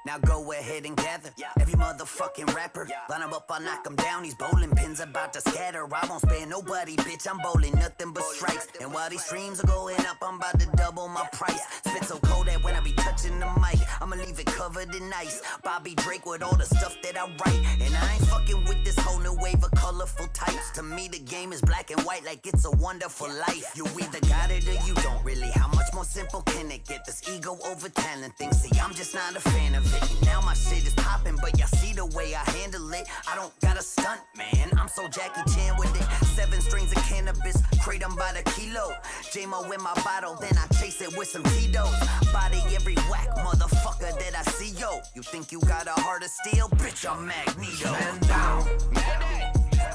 Now go ahead and gather every motherfucking rapper. Line 'em up, I'll knock 'em down. These bowling pins about to scatter. I won't spare nobody, bitch. I'm bowling nothing but strikes. And while these streams are going up, I'm about to double my price. Spit so cold that when I be touching the mic, I'ma leave it covered in ice. Bobby Drake with all the stuff that I write. And I ain't fucking with this whole new wave of colorful types. To me, the game is black and white like it's a wonderful life. You either got it or you don't really. How much more simple can it get? This ego over talent thing. See, I'm just not a fan of it. Now my shit is popping, but y'all see the way I handle it. I don't got a stunt, man. I'm so Jackie Chan with it. 7 strings of cannabis, kratom by the kilo. J-Mo in my bottle, then I chase it with some Tito's. Body every whack motherfucker that I see, yo. You think you got a heart of steel? Bitch, I'm Magneto. Man down, Mayday.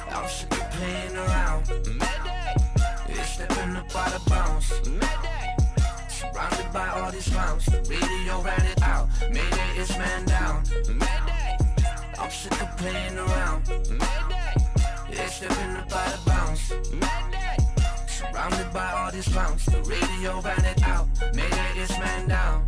I'm sick of playing around. Mayday. They stepping up out of bounds. Mayday. Surrounded by all these clowns. The radio ran it out. Mayday, it's man down. Mayday. I'm sick of playing around. Mayday. They stepping up out of bounds. Mayday. Surrounded by all these clowns. The radio ran it out. Mayday, it's man down.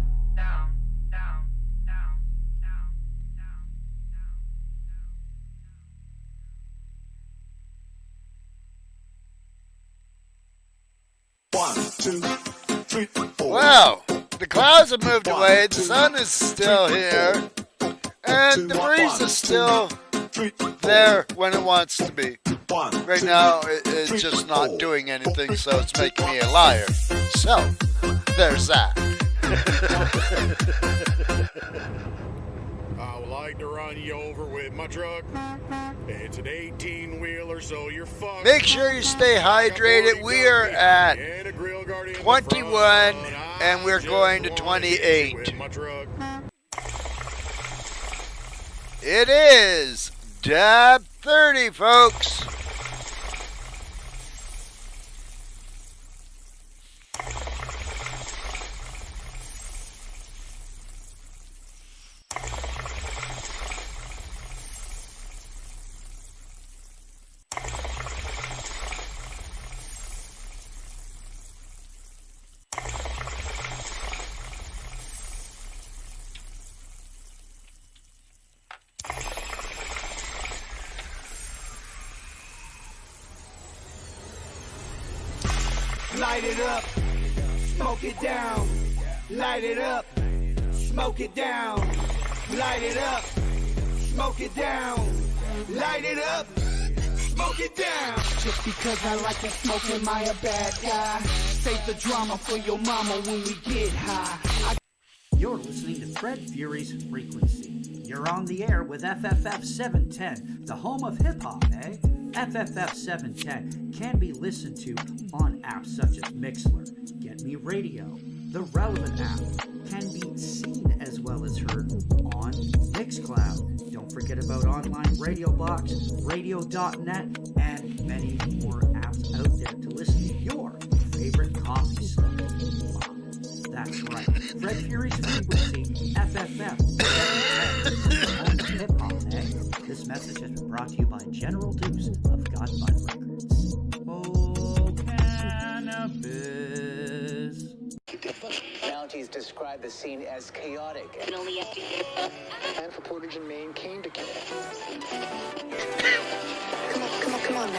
One, two, three, four. Wow, the clouds have moved away, the sun is still here, and the breeze is still there when it wants to be. Right now, it's just not doing anything, so it's making me a liar. So, there's that. I would like to run you over with my truck. It's an 18-wheeler, so you're fucked. Make sure you stay hydrated. We are at 21, and we're going to 28. It is Dab 30, folks. Light it up, smoke it down. Light it up, smoke it down. Light it up, smoke it down. Light it up, smoke it down. Just because I like to smoke, am I a bad guy? Save the drama for your mama when we get high. You're listening to Fred Fury's Frequency. You're on the air with FFF710, the home of hip-hop, eh? FFF710 can be listened to on apps such as Mixler, Get Me Radio. The relevant app can be seen as well as heard on Mixcloud. Don't forget about online Radio Box, radio.net, and many more apps out there to listen to your favorite coffee slip. That's right. Fred Fury's Frequency, FFF710, home of hip-hop, eh? This message has been brought to you by General Deuce of Godbud Records. Oh, cannabis. Analogies describe the scene as chaotic. And only man for Portage in Maine came to Come on,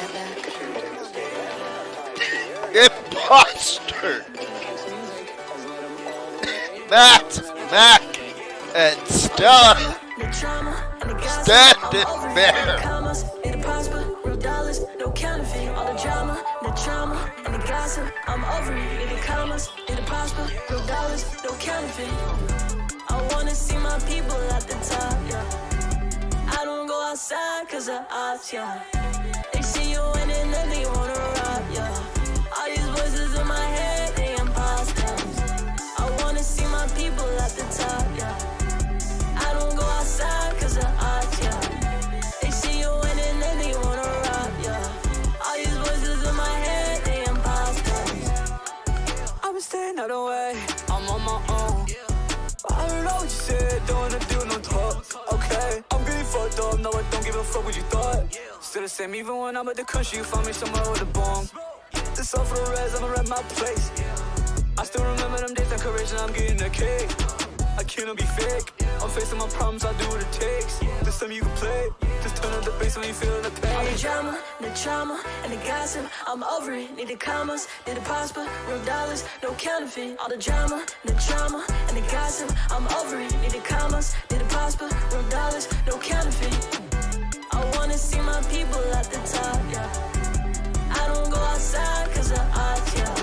Imposter! Matt, and Stella standing there. No counterfeit, all the drama, the trauma, and the gossip. I'm over it. In the commas, in the prosper, real dollars, no counterfeit. I wanna see my people cause of us, yeah. They see you winning and they wanna rob, yeah. All these voices in my head, they imposters. I wanna see my people at the top, yeah. I don't go outside cause of us, yeah. They see you winning and they wanna rob, yeah. All these voices in my head, they imposters. I've been staying out of the way, I'm on my own. I don't know what you said, don't wanna do no talk. Okay, I'm getting fucked up, no I don't give a fuck what you thought. Still the same even when I'm at the country, you find me somewhere with a bomb. This all for the res, I'ma rep my place. I still remember them days, that courage and I'm getting a cake. I cannot be fake, I'm facing my problems, I'll do what it takes. This time you can play, just turn up the bass when you feel the pain. All the drama, the trauma, and the gossip, I'm over it. Need the commas, need the prosper, real dollars, no counterfeit. All the drama, the trauma, and the gossip, I'm over it. Need the commas, need the prosper, real dollars, no counterfeit. I wanna see my people at the top, yeah. I don't go outside cause of odds, yeah.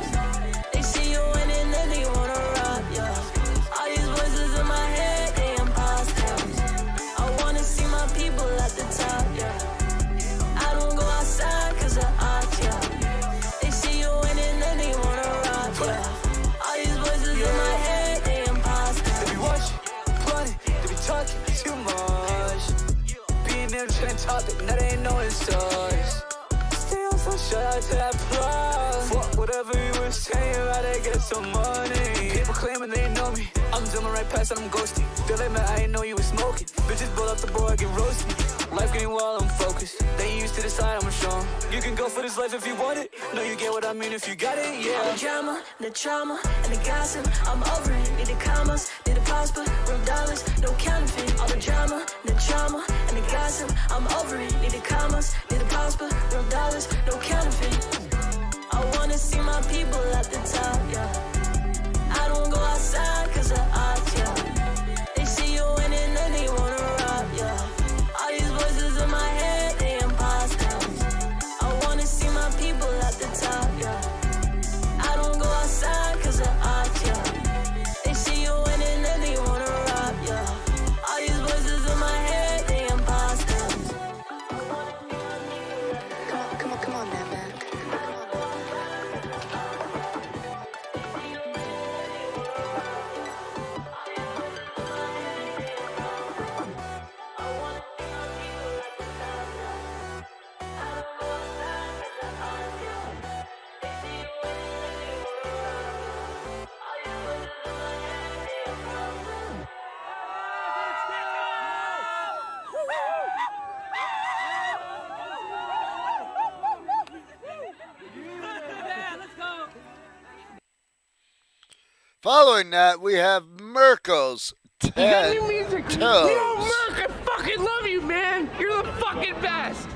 They see you winning and they wanna rob, yeah. All these voices in my head, they imposters. I wanna see my people at the top, yeah. I don't go outside cause of odds, yeah. They see you winning and they wanna rob, yeah. All these voices in my head, they imposters. They be watching, plotting, they be talking too much. Being there trying to talk, now they ain't knowing such. Still so shout out to that plug. Fuck whatever you were saying, rather get some money. People claiming they know me, I'm zooming right past and I'm ghosting. They like me, I ain't know you was smoking. Bitches blow up the boy, I get roasted. Life getting wild, I'm focused. They used to decide, I'ma show 'em. You can go for this life if you want it. No, you get what I mean if you got it, yeah. All the drama, the trauma, and the gossip, I'm over it. Need the commas, need the prosper, real dollars, no counterfeit. All the drama, the trauma, and the gossip, I'm over it. Need the commas, need the prosper, real dollars, no counterfeit. I wanna see my people at the top, yeah. I don't go outside cause of odds, yeah. They see you winning and they wanna rob, yeah. All these voices in my head, they imposters. I wanna see my people at the top, yeah. I don't go outside cause of odds, yeah. They see you winning and they wanna rob, yeah. All these voices in my head, they imposters. Come on, man. Following that, we have Merkel's 10 Yo, Toes. Merk, I fucking love you, man. You're the fucking best.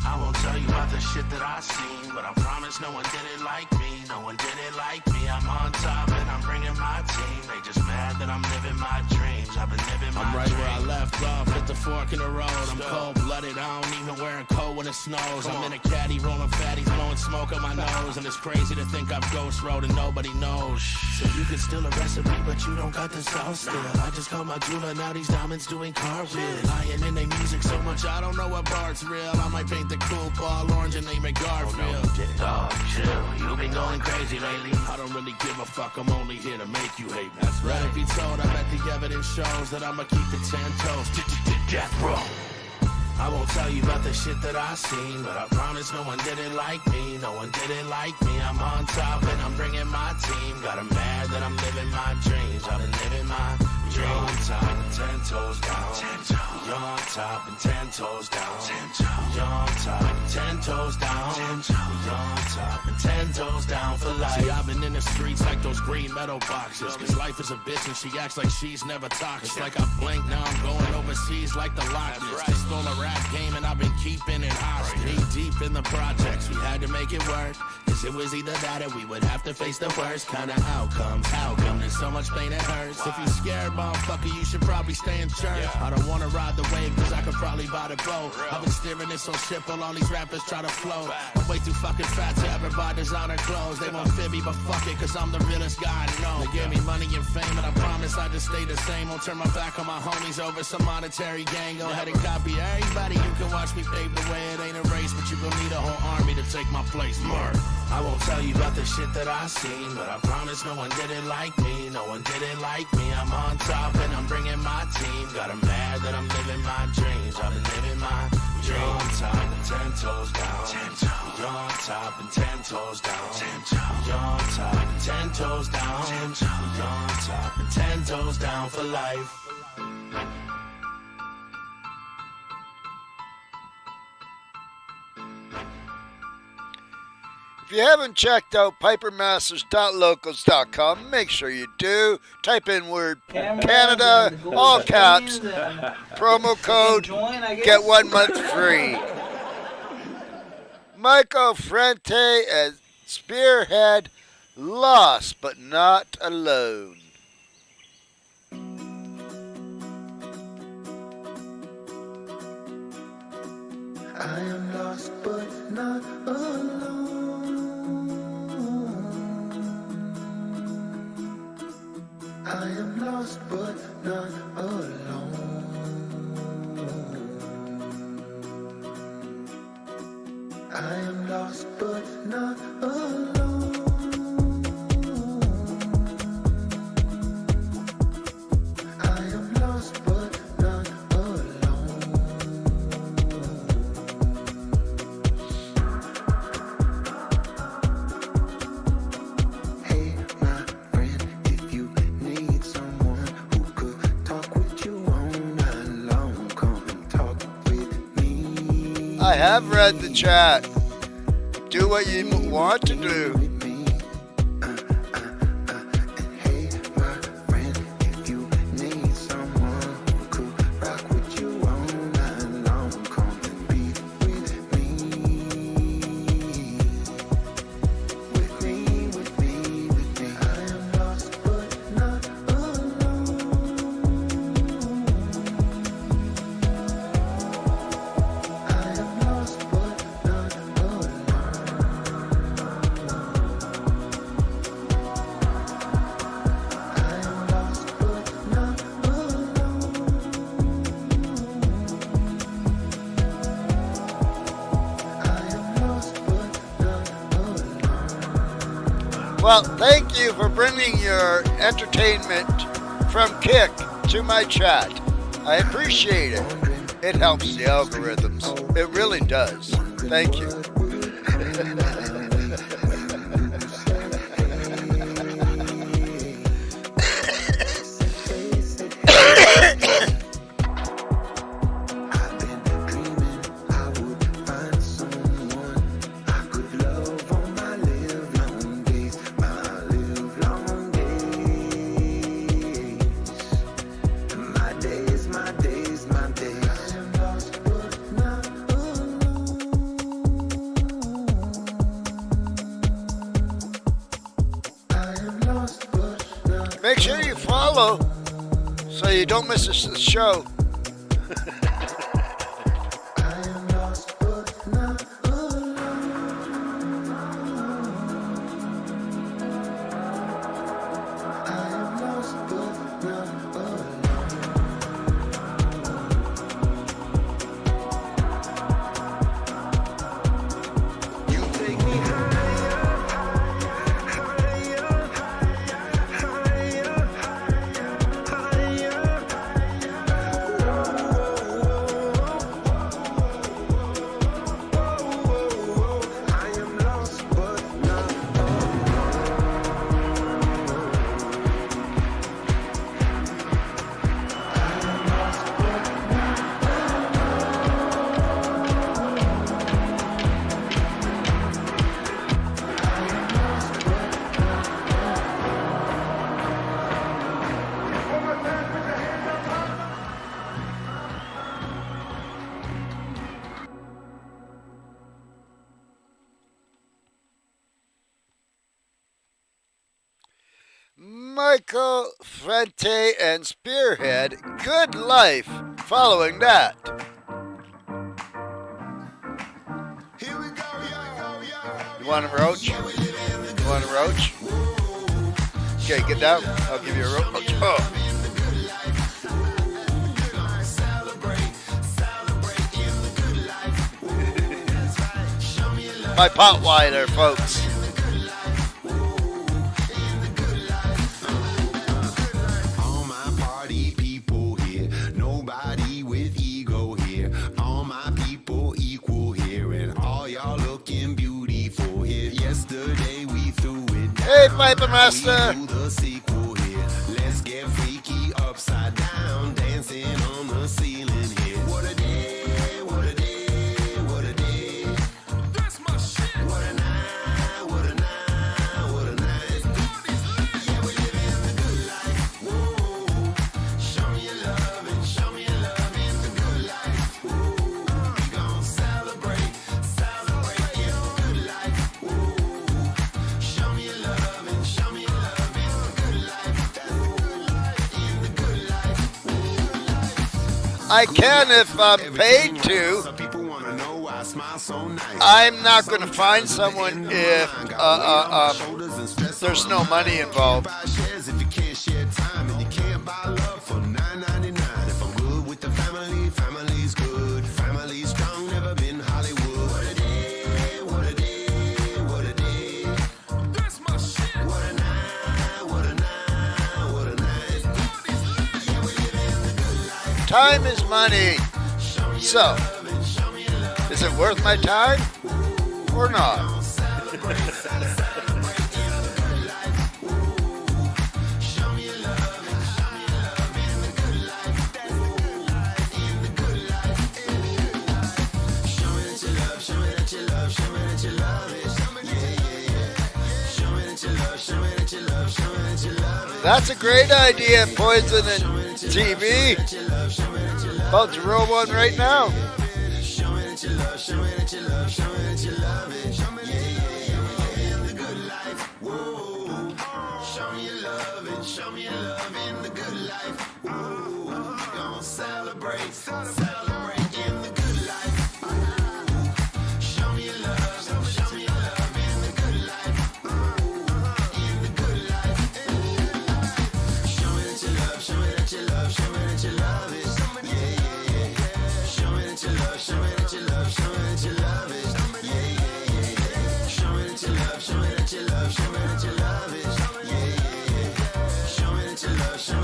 I won't tell you about the shit that I seen, but I promise no one did it like me. No one did it like me. I'm on top and I'm bringing my team. They just mad that I'm living my dreams. I've been living my I'm right dreams. where I left off at the fork in the road. I'm cold-blooded, I don't even wear a coat when it snows. I'm in a caddy rolling fatties, blowing smoke on my nose. And it's crazy to think I've ghost road and nobody knows. So you can steal a recipe, but you don't got the sauce still. I just call my jeweler, now these diamonds doing cartwheels. Lying in their music so much I don't know what part's real. I might paint the cool ball orange and name it Garfield. Dog, chill, you been going crazy lately. I don't really give a fuck, I'm only here to make you hate me. That's right. Let it be told, I bet the evidence shows that I'ma keep it 10 toes. Death row. I won't tell you about the shit that I seen, but I promise no one did it like me. No one did it like me. I'm on top and I'm bringing my team. Got 'em mad that I'm living my dreams. I've been living my dreams. You're on top and 10 toes down. 10 toes. You're on top and 10 toes down. 10 toes. You're on top and 10 toes down. 10 toes. You're on top and 10 toes down for life. See, I've been in the streets like those green metal boxes. Cause life is a bitch and she acts like she's never toxic. It's like I blink, now I'm going overseas like the Loch Ness. Right. Stole a rap game and I've been keeping it hostage. Knee deep in the projects, we had to make it work. Cause it was either that or we would have to face the worst kind of outcomes. How come there's so much pain it hurts? If you're scared, motherfucker, you should probably stay in church. I don't wanna ride the wave, cause I could probably buy the boat. I've been steering this whole ship while all these rappers try to float. I'm way too fucking fat to ever buy designer clothes. They won't fit me, but fuck it, cause I'm the realest guy I know. They gave me money and fame, and I promise I just stay the same. Won't turn my back on my homies over some monetary gang. Go ahead and copy everybody. You can watch me pave the way. It ain't a race, but you gon' need a whole army to take my place. Mark. I won't tell you about the shit that I seen, but I promise no one did it like me. No one did it like me. I'm on top and I'm bringing my team. Got 'em mad that I'm living my dreams. I've been living my dreams. You're on top and 10 toes down. 10 toes. You're on top and 10 toes down. 10 toes. You're on top and 10 toes down. 10 toes. You're on top and 10 toes down for life. If you haven't checked out pipermasters.locals.com, make sure you do. Type in word Canada, all caps, promo code, get 1 month free. Michael Frente as Spearhead, lost but not alone. I am lost but not alone. I am lost but not alone. I am lost but not alone. I am lost but not alone. Hey, my friend, if you need someone who could talk with you all night long, come and talk with me. I have read the chat. Do what you want to do. Hey, my friend, if you need someone who could rock with you all night long, come and be with me. With me, with me, with me. I am lost but not alone. I am lost but not alone. Well, thank you for bringing your entertainment from Kick to my chat. I appreciate it. It helps the algorithms. It really does. Thank you. Make sure you follow so you don't miss the show. Michael Frente and Spearhead, Good Life, following that. You want a roach? You want a roach? Okay, get down. I'll give you a roach. Oh. My Potweiler, folks. All my party people here, nobody with ego here. All my people equal here, and all y'all looking beautiful here. Yesterday we threw it down. Hey, Piper Master. We do the sequel here. Let's get freaky upside down, dancing on the ceiling here. What a day, what a day, what a day. That's my shit. What a night, what a night, what a night. Yeah, we living the good life. Whoa. Show me your love and show me your love in the good life. Whoa. We gon' celebrate, celebrate in the good life. Whoa. Show me your love and show me your love in the good life. That's the good life, in the good life. I can if I'm paid to. Some people wanna know why I smile so nice. I'm not going to find someone if there's no money involved. Buy shares if you can't share time, and you can't buy love for $9.99. If I'm good with the family, family's good. Family's strong, never been Hollywood. What a day, what a day, what a day. That's my shit. What a night, what a night, what a night. Yeah, we live in the good life. Time is money. So, is it worth my time or not? That's a great idea, Poison and TV. About to roll one right now.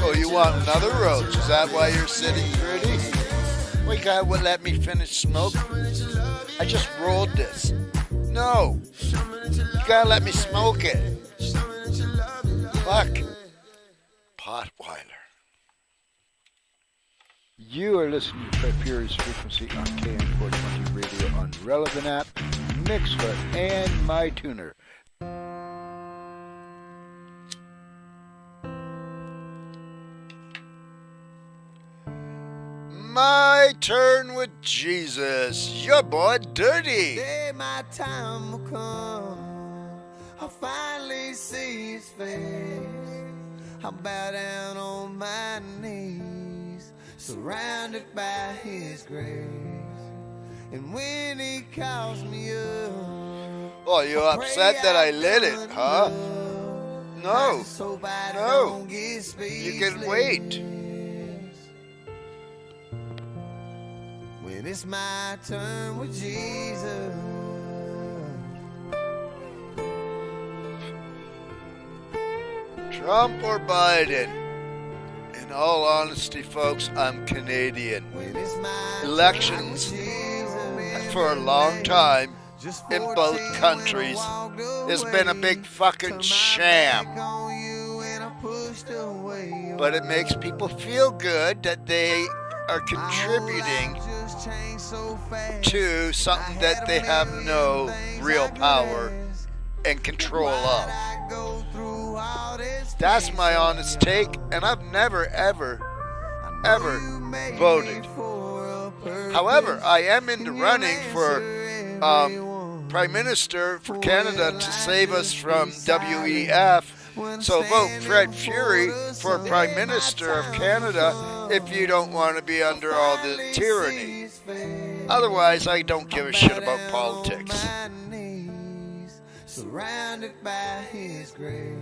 Oh, you want another roach? Is that why you're sitting pretty? Well, you gotta let me finish smoking. I just rolled this. No. You gotta let me smoke it. Fuck. Potweiler. You are listening to Fred Furious Frequency on KN420 Radio on Relevant App, Mixler, and MyTuner. My turn with Jesus. Your boy Dirty. Day my time will come. I'll finally see his face. I'll bow down on my knees, surrounded by his grace. And when he calls me up, oh, you upset that I lit it, huh? No. No. You can wait. When it's my turn with Jesus. Trump or Biden? In all honesty, folks, I'm Canadian. Elections for a long time in both countries has been a big fucking sham. But it makes people feel good that they are contributing to something that they have no real power and control of. That's my honest take, and I've never, ever voted. However, I am in the running for Prime Minister for Canada to save us from WEF So vote Fred Fury for Prime Minister of Canada if you don't want to be under all the tyranny. Otherwise, I don't give a shit about politics. Surrounded by his grace.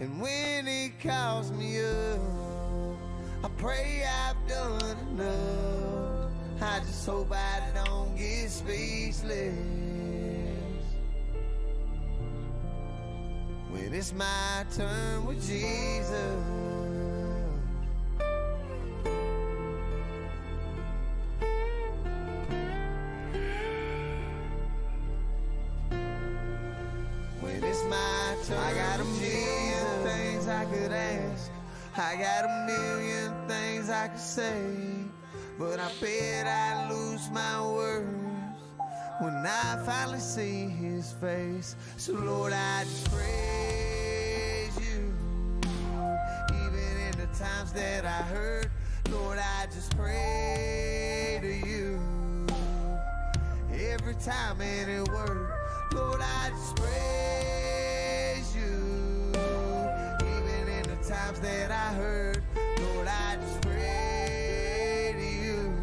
And when he calls me up, I pray I've done enough. I just hope I don't get speechless when it's my turn with Jesus. When it's my turn, I got a million things I could ask. I got a million things I could say, but I bet I lose my words when I finally see his face. So Lord, I just praise you, even in the times that I hurt. Lord, I just pray to you every time and it works. Lord, I just praise you, even in the times that I hurt. Lord, I just pray to you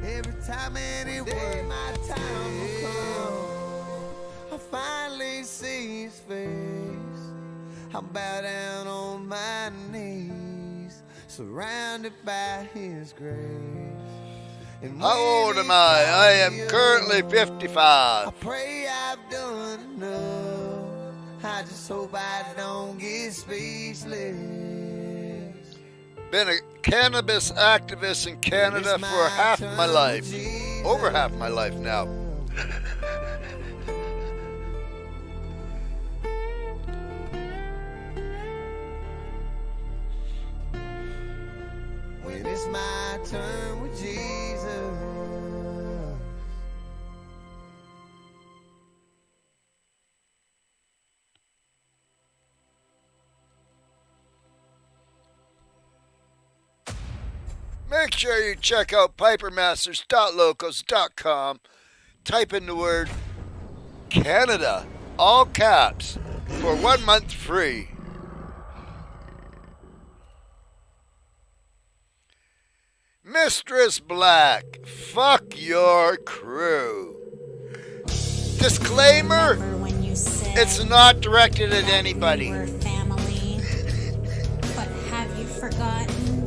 every time and it works. My time will come, I finally see his face. I bow down on my knees, surrounded by his grace. How old am I? I am currently 55. I pray I've done enough. I just hope I don't get speechless. Been a cannabis activist in Canada for half my life. Over half my life now. When it's my turn with Jesus. Make sure you check out pipermasters.locals.com. Type in the word Canada, all caps, for 1 month free. Mistress Black, fuck your crew. Disclaimer, it's not directed at anybody. Family, but have you forgotten?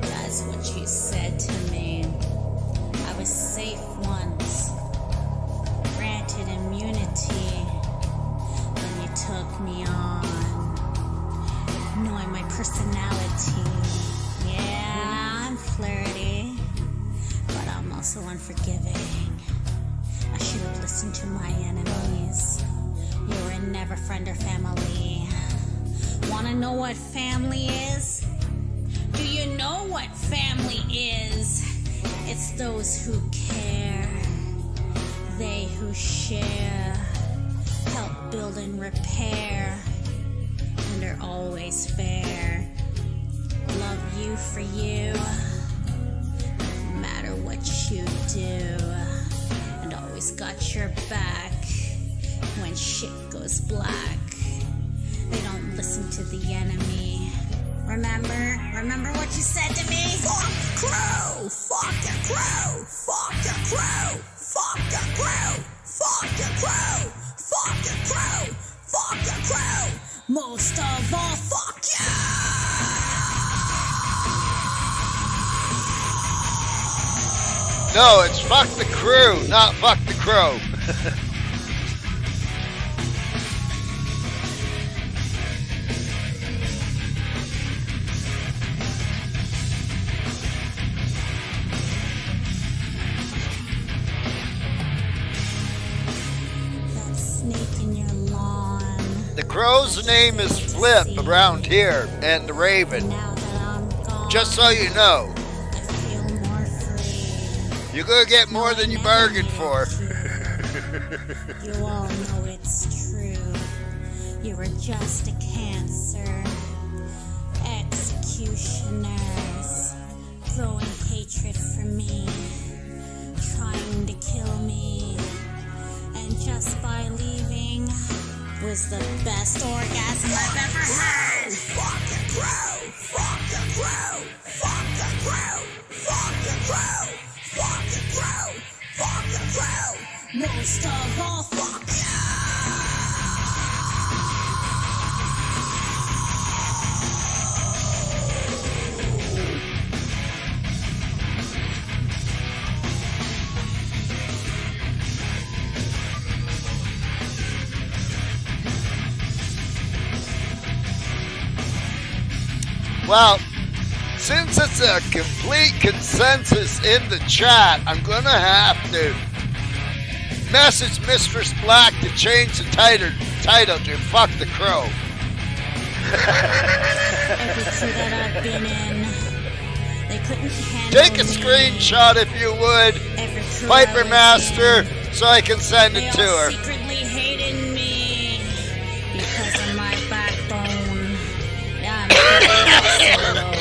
That's what you said to me. I was safe once, granted immunity, when you took me on, knowing my personality. Yeah, I'm flirty, but I'm also unforgiving. I should have listened to my enemies. You were never friend or family. Wanna know what family is? Do you know what family is? It's those who care, they who share, help build and repair, and are always fair. Love you for you, no matter what you do, and always got your back when shit goes black. They don't listen to the enemy. Remember what you said to me? Fuck crew! Fuck your crew! Fuck your crew! Fuck your crew! Fuck your crew! Fuck your crew! Fuck your crew! Most of all, fuck you! No, it's fuck the crew, not fuck the crow. That snake in your lawn. The crow's name is Flip around here, and the raven. Just so you know. You're gonna get more than you bargained for. You all know it's true. You were just a cancer. Executioners. Throwing hatred for me. Trying to kill me. And just by leaving, was the best orgasm I've ever had. Fuck the crew! Fuck the crew! Fuck the crew! Fuck the crew! Fuck the crew! Fuck the crew! Most of all, fuck Well, since it's a complete consensus in the chat, I'm going to have to message Mistress Black to change the title to Fuck the Crow. every crew that I've been in. They couldn't handle Take a screenshot if you would, Every crew Piper I was Master, in. so I can send They it to all her. secretly hated me because of my backbone. Yeah, I'm solo.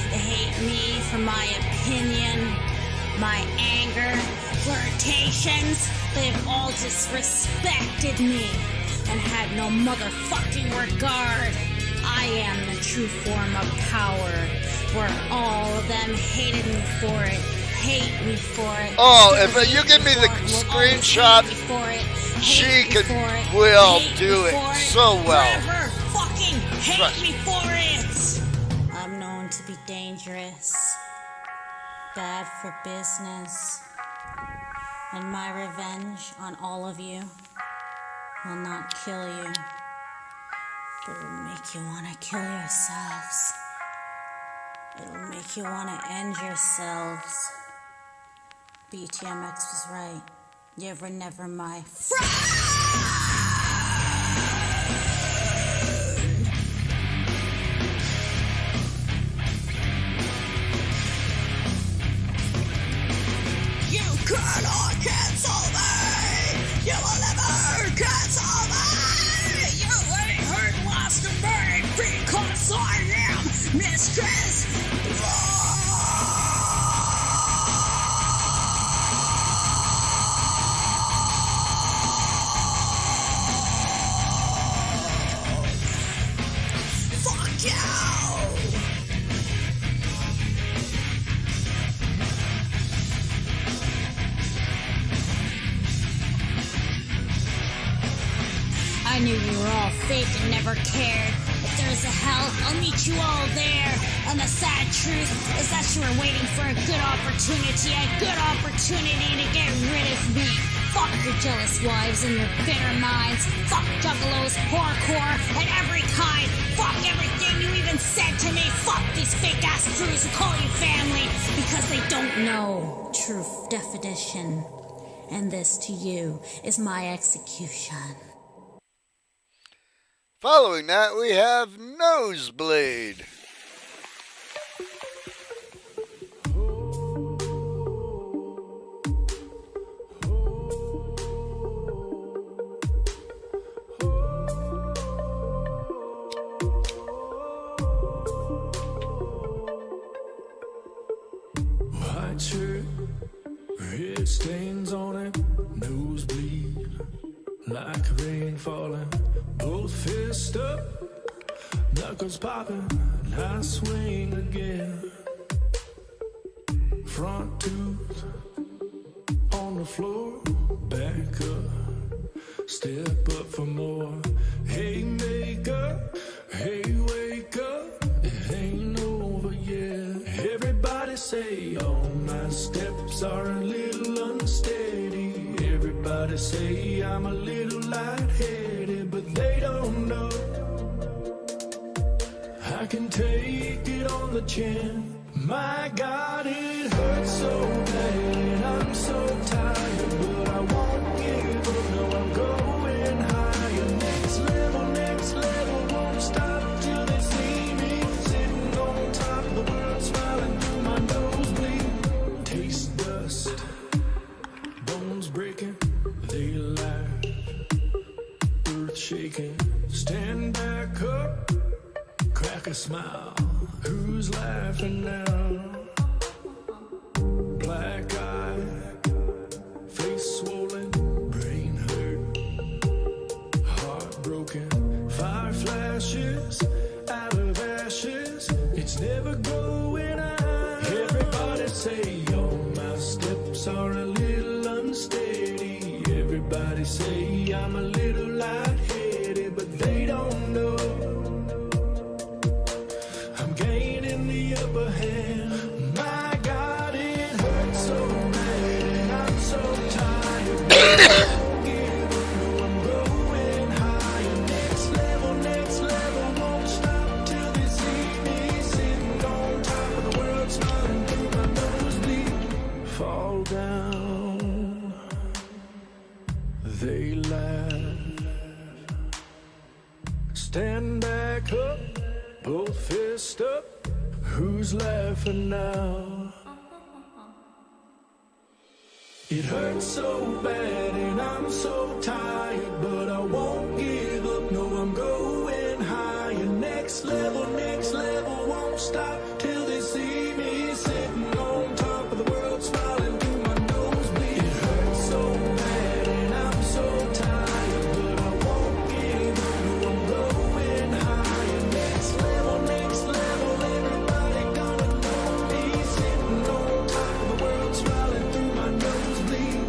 They hate me for my opinion, my anger, flirtations. They've all disrespected me and had no motherfucking regard. I am the true form of power, where all of them hated me for it, hate me for it. Oh, if you give me the screenshot, she will do it so well. Forever fucking hate Trust me for it. I'm known to be dangerous, bad for business, and my revenge on all of you will not kill you, but it'll make you want to kill yourselves. It'll make you want to end yourselves. BTMX was right. You were never my friend. You cannot cancel me! You will never cancel me! You ain't heard last of me because I am Mistress Fuck you! I knew you were all fake and never cared. If there's a hell, I'll meet you all there. And the sad truth is that you were waiting for a good opportunity to get rid of me. Fuck your jealous wives and your bitter minds. Fuck juggalos, horrorcore, and every kind. Fuck everything you even said to me. Fuck these fake-ass crews who call you family because they don't know true definition. And this to you is my execution. Following that, we have Nosebleed. White shirt, red stains on it, nosebleed, like rain falling, both fists up, knuckles popping, I swing again. Front tooth on the floor, back up, step up for more. Hey, makeup, hey, wake up, it ain't over yet. Everybody say all my steps are a little unsteady. Everybody say I'm a little lightheaded, but they don't know I can take it on the chin. My God, it hurts so bad and I'm so tired, but I won't give up. No, I'm going higher. Next level, won't stop till they see me sitting on top of the world, smiling through my nosebleed. Taste dust, bones breaking, they laugh, earth shaking. Stand back up, crack a smile. Who's laughing now? Black eye, face swollen, brain hurt, heart ashes, out of ashes. It's never going out. Everybody say, oh, my steps are a little unsteady. Everybody say I'm a little lightheaded, but they don't know I'm gaining the upper hand. My God, it hurts so bad, and I'm so tired. I'm going higher. Next level, won't stop till they see me sitting on top of the world, smiling through my nosebleed. Fall down, they laugh. Stand back up, both fists up. Who's laughing now? It hurts so bad and I'm so tired, but I won't give up. No, I'm going higher. Next level, won't stop till they see me sitting on top of the world, smiling through my nosebleed. It hurts so bad and I'm so tired, but I won't give up. No, I'm going higher. Next level, everybody gonna know me sitting on top of the world, smiling through my nosebleed.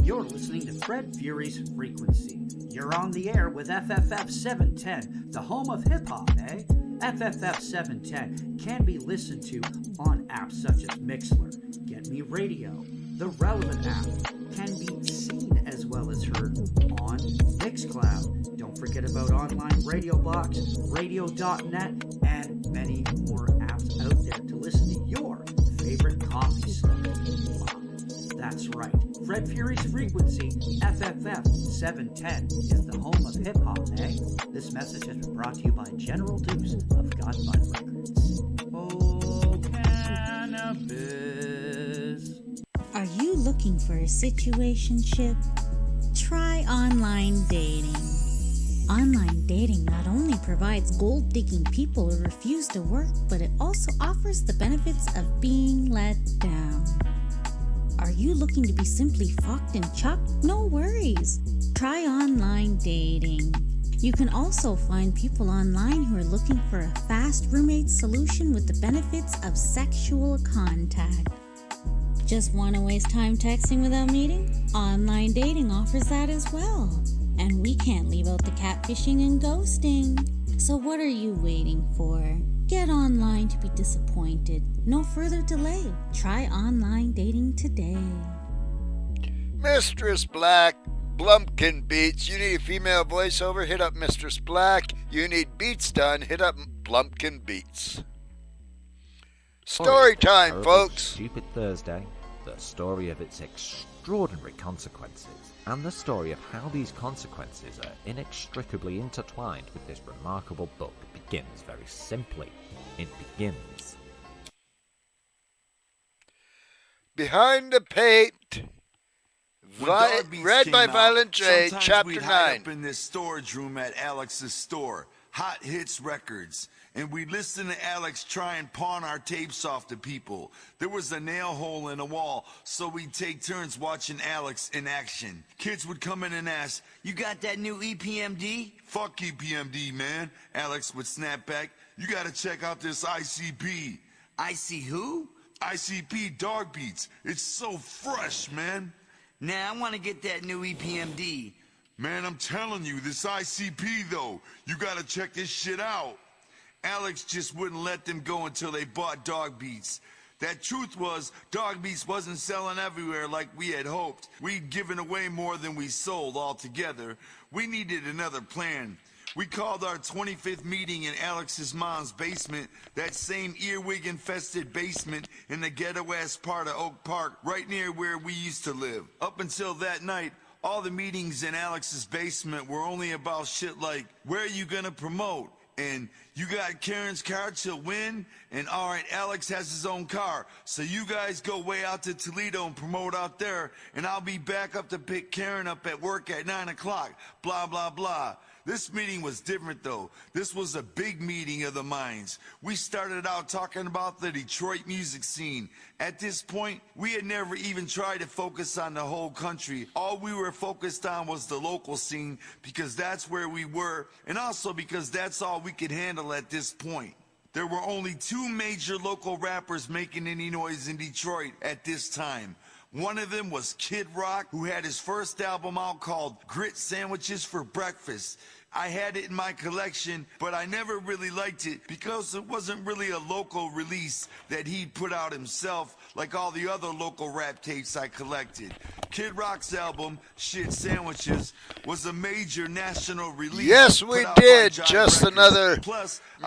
You're listening to Fred Fury's Frequency. You're on the air with FFF710, the home of hip-hop, eh? FFF710 can be listened to on apps such as Mixler, Get Me Radio. The Relevant app can be seen as well as heard on Mixcloud. Don't forget about online Radio Box, radio.net, and many more apps out there to listen to your favorite coffee stuff. That's right. Fred Fury's Frequency, FFF710, is the home of hip-hop, eh? This message has been brought to you by General Deuce of Godbud Records. Oh, cannabis. Are you looking for a situationship? Try online dating. Online dating not only provides gold-digging people who refuse to work, but it also offers the benefits of being let down. Are you looking to be simply fucked and chucked? No worries. Try online dating. You can also find people online who are looking for a fast roommate solution with the benefits of sexual contact. Just want to waste time texting without meeting? Online dating offers that as well. And we can't leave out the catfishing and ghosting. So what are you waiting for? Get online to be disappointed. No further delay. Try online dating today. Mistress Black, Blumpkin Beats. You need a female voiceover? Hit up Mistress Black. You need beats done? Hit up Blumpkin Beats. Story time, folks. Stupid Thursday, the story of its extraordinary consequences, and the story of how these consequences are inextricably intertwined with this remarkable book begins very simply. It begins. Behind the Paint, read by Violent J, Chapter we'd 9. Hide up in this storage room at Alex's store, Hot Hits Records, and we'd listen to Alex try and pawn our tapes off to people. There was a nail hole in the wall, so we'd take turns watching Alex in action. Kids would come in and ask, "You got that new EPMD?" "Fuck EPMD, man," Alex would snap back. "You gotta check out this ICP. IC who? ICP Dog Beats. It's so fresh, man. Nah, I wanna get that new EPMD. Man, I'm telling you, this ICP though, you gotta check this shit out. Alex just wouldn't let them go until they bought Dog Beats. That truth was, Dog Beats wasn't selling everywhere like we had hoped. We'd given away more than we sold altogether. We needed another plan. We called our 25th meeting in Alex's mom's basement, that same earwig-infested basement in the ghetto-ass part of Oak Park, right near where we used to live. Up until that night, all the meetings in Alex's basement were only about shit like, where are you gonna promote? And you got Karen's car, she'll win. And all right, Alex has his own car, so you guys go way out to Toledo and promote out there, and I'll be back up to pick Karen up at work at 9 o'clock. Blah, blah, blah. This meeting was different though. This was a big meeting of the minds. We started out talking about the Detroit music scene. At this point, we had never even tried to focus on the whole country. All we were focused on was the local scene because that's where we were, and also because that's all we could handle at this point. There were only 2 major local rappers making any noise in Detroit at this time. One of them was Kid Rock, who had his first album out called Grit Sandwiches for Breakfast. I had it in my collection, but I never really liked it because it wasn't really a local release that he'd put out himself like all the other local rap tapes I collected. Kid Rock's album, Shit Sandwiches, was a major national release. Yes, we did. Just another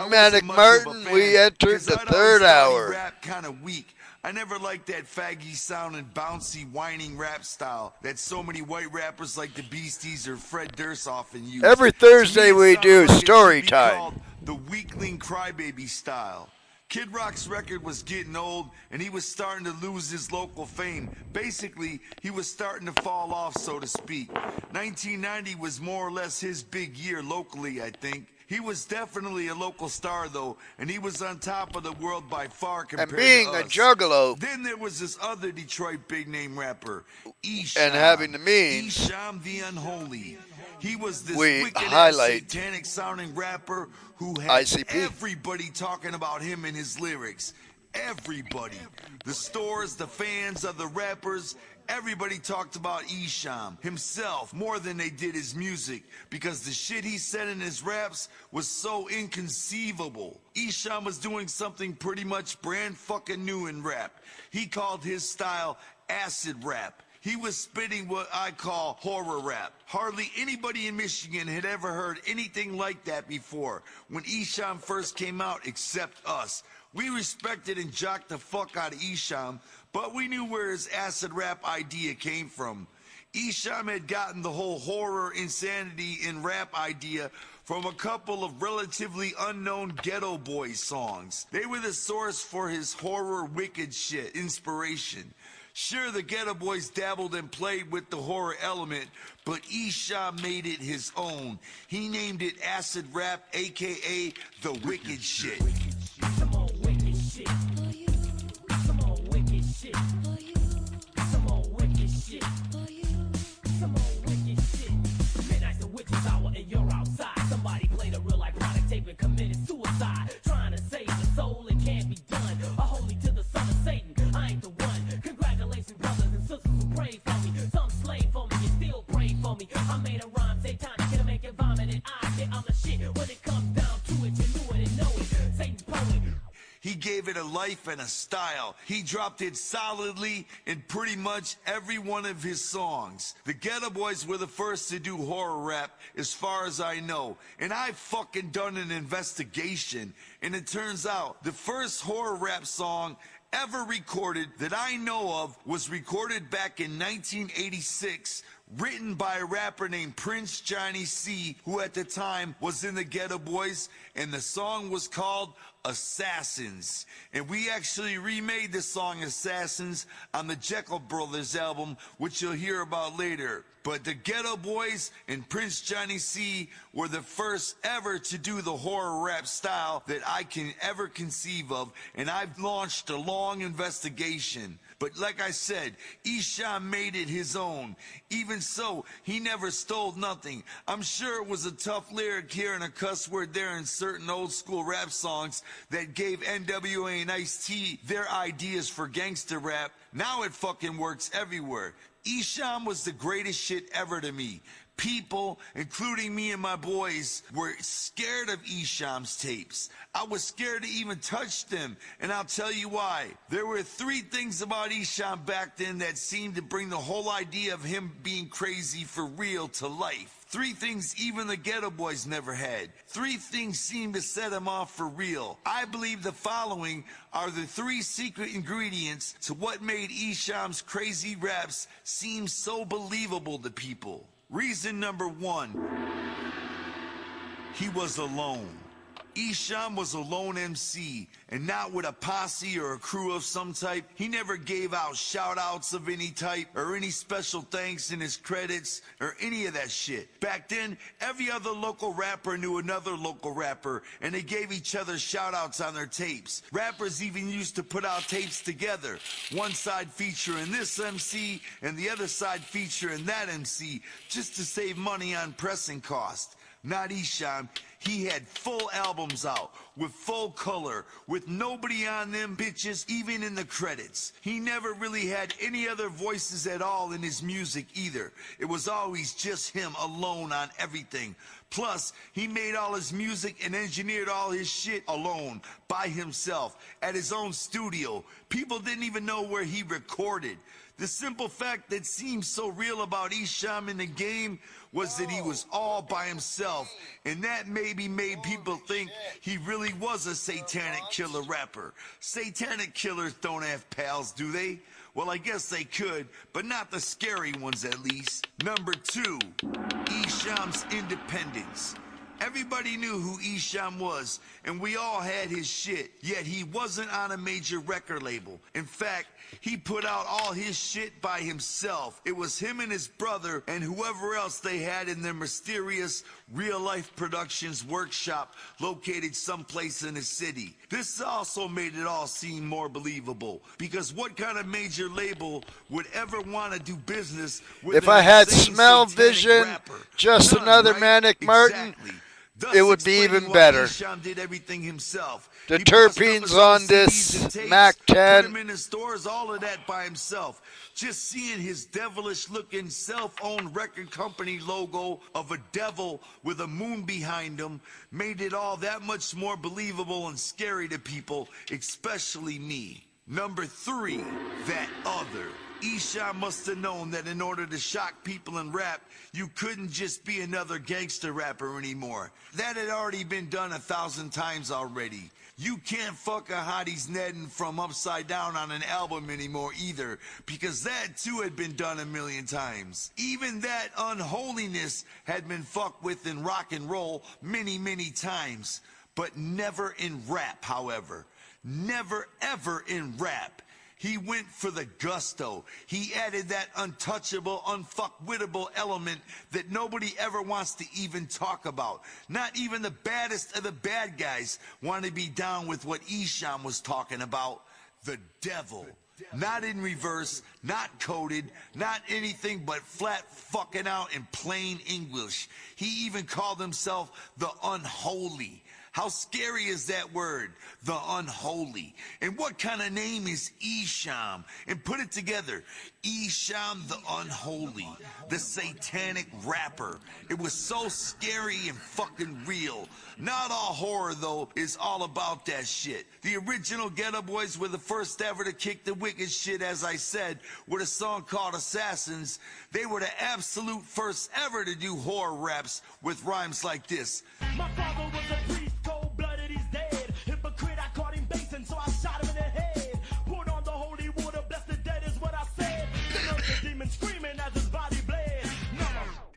Manic Martin. We entered the third hour. Rap kind of weak. I never liked that faggy sounding, bouncy, whining rap style that so many white rappers like the Beasties or Fred Durst often use. Every Thursday we do story time. The weakling crybaby style. Kid Rock's record was getting old, and he was starting to lose his local fame. Basically, he was starting to fall off, so to speak. 1990 was more or less his big year locally, I think. He was definitely a local star, though, and he was on top of the world by far compared to us. And being a juggalo. Then there was this other Detroit big-name rapper, Esham. And having the means. Esham the Unholy. He was this we wicked-ass, satanic-sounding rapper who had ICP. Everybody talking about him in his lyrics. Everybody. The stores, the fans of the rappers, everybody talked about Esham himself more than they did his music because the shit he said in his raps was so inconceivable. Esham was doing something pretty much brand fucking new in rap. He called his style acid rap. He was spitting what I call horror rap. Hardly anybody in Michigan had ever heard anything like that before when Esham first came out except us. We respected and jocked the fuck out of Esham, but we knew where his acid rap idea came from. Esham had gotten the whole horror, insanity, and rap idea from a couple of relatively unknown Ghetto Boys songs. They were the source for his horror wicked shit inspiration. Sure, the Ghetto Boys dabbled and played with the horror element, but Esham made it his own. He named it acid rap, aka the wicked shit. Some more wicked shit. Some more wicked shit. Some more wicked shit. Some more wicked shit. Midnight's the witch's hour and you're outside. Somebody played a real life product tape and committed suicide. Trying to save the soul, it can't be done. A holy to the son of Satan, I ain't the one. Congratulations, brothers and sisters who prayed for me. Some slave for me and still pray for me. I made a rhyme, satanic, gonna make it vomit and I say I'm the shit. When it comes down to it, you knew it and know it. Satan's poet. He gave it a life and a style. He dropped it solidly in pretty much every one of his songs. The Ghetto Boys were the first to do horror rap, as far as I know. And I fucking done an investigation. And it turns out the first horror rap song ever recorded that I know of was recorded back in 1986, written by a rapper named Prince Johnny C, who at the time was in the Ghetto Boys, and the song was called Assassins. And we actually remade the song Assassins on the Jekyll Brothers album, which you'll hear about later. But the Ghetto Boys and Prince Johnny C were the first ever to do the horror rap style that I can ever conceive of, and I've launched a long investigation. But like I said, Esham made it his own. Even so, he never stole nothing. I'm sure it was a tough lyric here and a cuss word there in certain old school rap songs that gave NWA and Ice-T their ideas for gangster rap. Now it fucking works everywhere. Esham was the greatest shit ever to me. People, including me and my boys, were scared of Esham's tapes. I was scared to even touch them, and I'll tell you why. There were 3 things about Esham back then that seemed to bring the whole idea of him being crazy for real to life. 3 things even the Ghetto Boys never had. 3 things seemed to set him off for real. I believe the following are the 3 secret ingredients to what made Esham's crazy raps seem so believable to people. Reason number 1, he was alone. Esham was a lone MC, and not with a posse or a crew of some type. He never gave out shout-outs of any type, or any special thanks in his credits, or any of that shit. Back then, every other local rapper knew another local rapper, and they gave each other shout-outs on their tapes. Rappers even used to put out tapes together, one side featuring this MC, and the other side featuring that MC, just to save money on pressing cost. Not Esham. He had full albums out, with full color, with nobody on them bitches even in the credits. He never really had any other voices at all in his music either. It was always just him alone on everything. Plus, he made all his music and engineered all his shit alone, by himself, at his own studio. People didn't even know where he recorded. The simple fact that seems so real about Esham in the game was that he was all by himself, and that maybe made people think he really was a satanic killer rapper. Satanic killers don't have pals, do they? Well, I guess they could, but not the scary ones at least. Number 2, Esham's independence. Everybody knew who Esham was, and we all had his shit, yet he wasn't on a major record label. In fact, he put out all his shit by himself. It was him and his brother and whoever else they had in their mysterious real-life productions workshop located someplace in the city. This also made it all seem more believable, because what kind of major label would ever want to do business with If an I had insane smell satanic vision, rapper? just None, another right? Manic Martin, Exactly. Thus it would be explaining even why better. Esham did everything himself. The He pressed terpenes numbers on CDs this and tapes, Mac 10. put them in the stores, all of that by himself. Just seeing his devilish-looking self-owned record company logo of a devil with a moon behind him made it all that much more believable and scary to people, especially me. Number 3, that other. Esham must have known that in order to shock people in rap, you couldn't just be another gangster rapper anymore. That had already been done 1,000 times already. You can't fuck a hottie's netting from Upside Down on an album anymore either, because that too had been done 1,000,000 times. Even that unholiness had been fucked with in rock and roll many, many times, but never in rap, however. Never ever in rap. He went for the gusto. He added that untouchable, unfuckwittable element that nobody ever wants to even talk about. Not even the baddest of the bad guys want to be down with what Esham was talking about. The devil. Not in reverse, not coded, not anything but flat fucking out in plain English. He even called himself the Unholy. How scary is that word, the Unholy? And what kind of name is Esham? And put it together, Esham the Unholy, the satanic rapper. It was so scary and fucking real. Not all horror, though, is all about that shit. The original Ghetto Boys were the first ever to kick the wicked shit, as I said, with a song called Assassins. They were the absolute first ever to do horror raps with rhymes like this. My father was a priest, cold-blooded, he's dead. Hypocrite, I caught him basing, so I shot him in the head. Put on the holy water, bless the dead is what I said. Then the demon screaming as his body bled.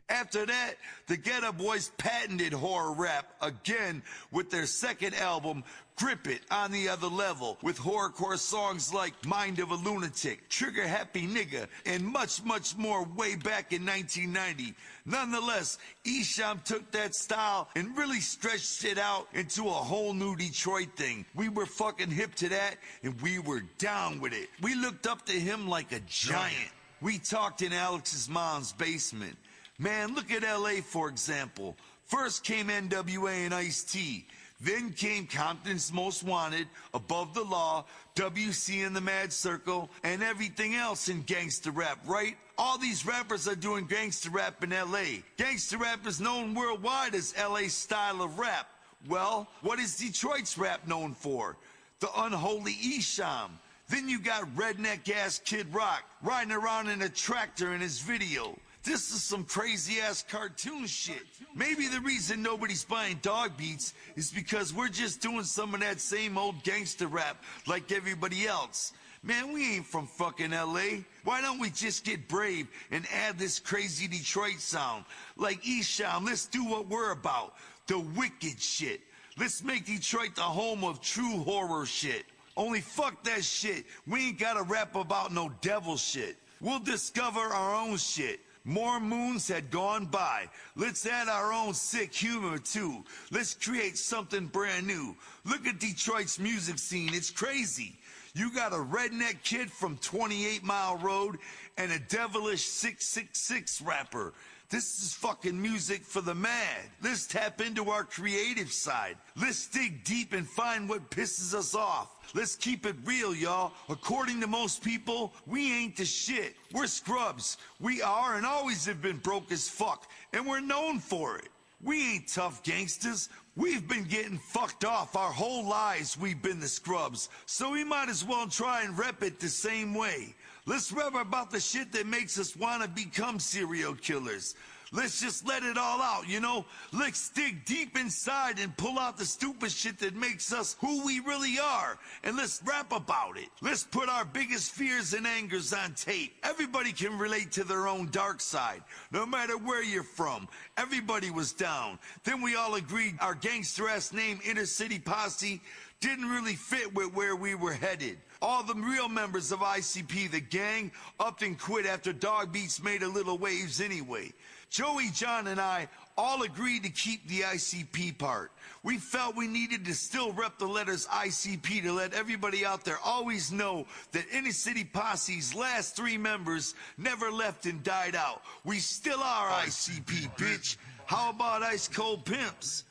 After that, the Ghetto Boys patented horror rap again with their second album, Grip It, on the other level, with horrorcore songs like Mind of a Lunatic, Trigger Happy Nigga, and much, much more way back in 1990. Nonetheless, Esham took that style and really stretched it out into a whole new Detroit thing. We were fucking hip to that, and we were down with it. We looked up to him like a giant. We talked in Alex's mom's basement. Man, look at LA, for example. First came NWA and Ice-T. Then came Compton's Most Wanted, Above the Law, WC and the Mad Circle, and everything else in gangster rap, right? All these rappers are doing gangster rap in LA. Gangster rap is known worldwide as LA's style of rap. Well, what is Detroit's rap known for? The Unholy Esham. Then you got redneck-ass Kid Rock riding around in a tractor in his video. This is some crazy-ass cartoon shit. Maybe the reason nobody's buying dog beats is because we're just doing some of that same old gangster rap like everybody else. Man, we ain't from fucking LA. Why don't we just get brave and add this crazy Detroit sound? Like Esham, let's do what we're about. The wicked shit. Let's make Detroit the home of true horror shit. Only fuck that shit. We ain't gotta rap about no devil shit. We'll discover our own shit. More moons had gone by. Let's add our own sick humor too. Let's create something brand new. Look at Detroit's music scene. It's crazy. You got a redneck kid from 28 Mile Road and a devilish 666 rapper. This is fucking music for the mad. Let's tap into our creative side. Let's dig deep and find what pisses us off. Let's keep it real, y'all. According to most people, we ain't the shit. We're scrubs. We are and always have been broke as fuck, and we're known for it. We ain't tough gangsters. We've been getting fucked off our whole lives. We've been the scrubs, so we might as well try and rep it the same way. Let's rap about the shit that makes us want to become serial killers. Let's just let it all out, you know? Let's dig deep inside and pull out the stupid shit that makes us who we really are, and let's rap about it. Let's put our biggest fears and angers on tape. Everybody can relate to their own dark side, no matter where you're from. Everybody was down. Then we all agreed our gangster-ass name, Inner City Posse, didn't really fit with where we were headed. All the real members of ICP, the gang, upped and quit after Dog Beats made a little waves anyway. Joey, John, and I all agreed to keep the ICP part. We felt we needed to still rep the letters ICP to let everybody out there always know that Inner City Posse's last 3 members never left and died out. We still are ICP, bitch. How about Ice Cold Pimps?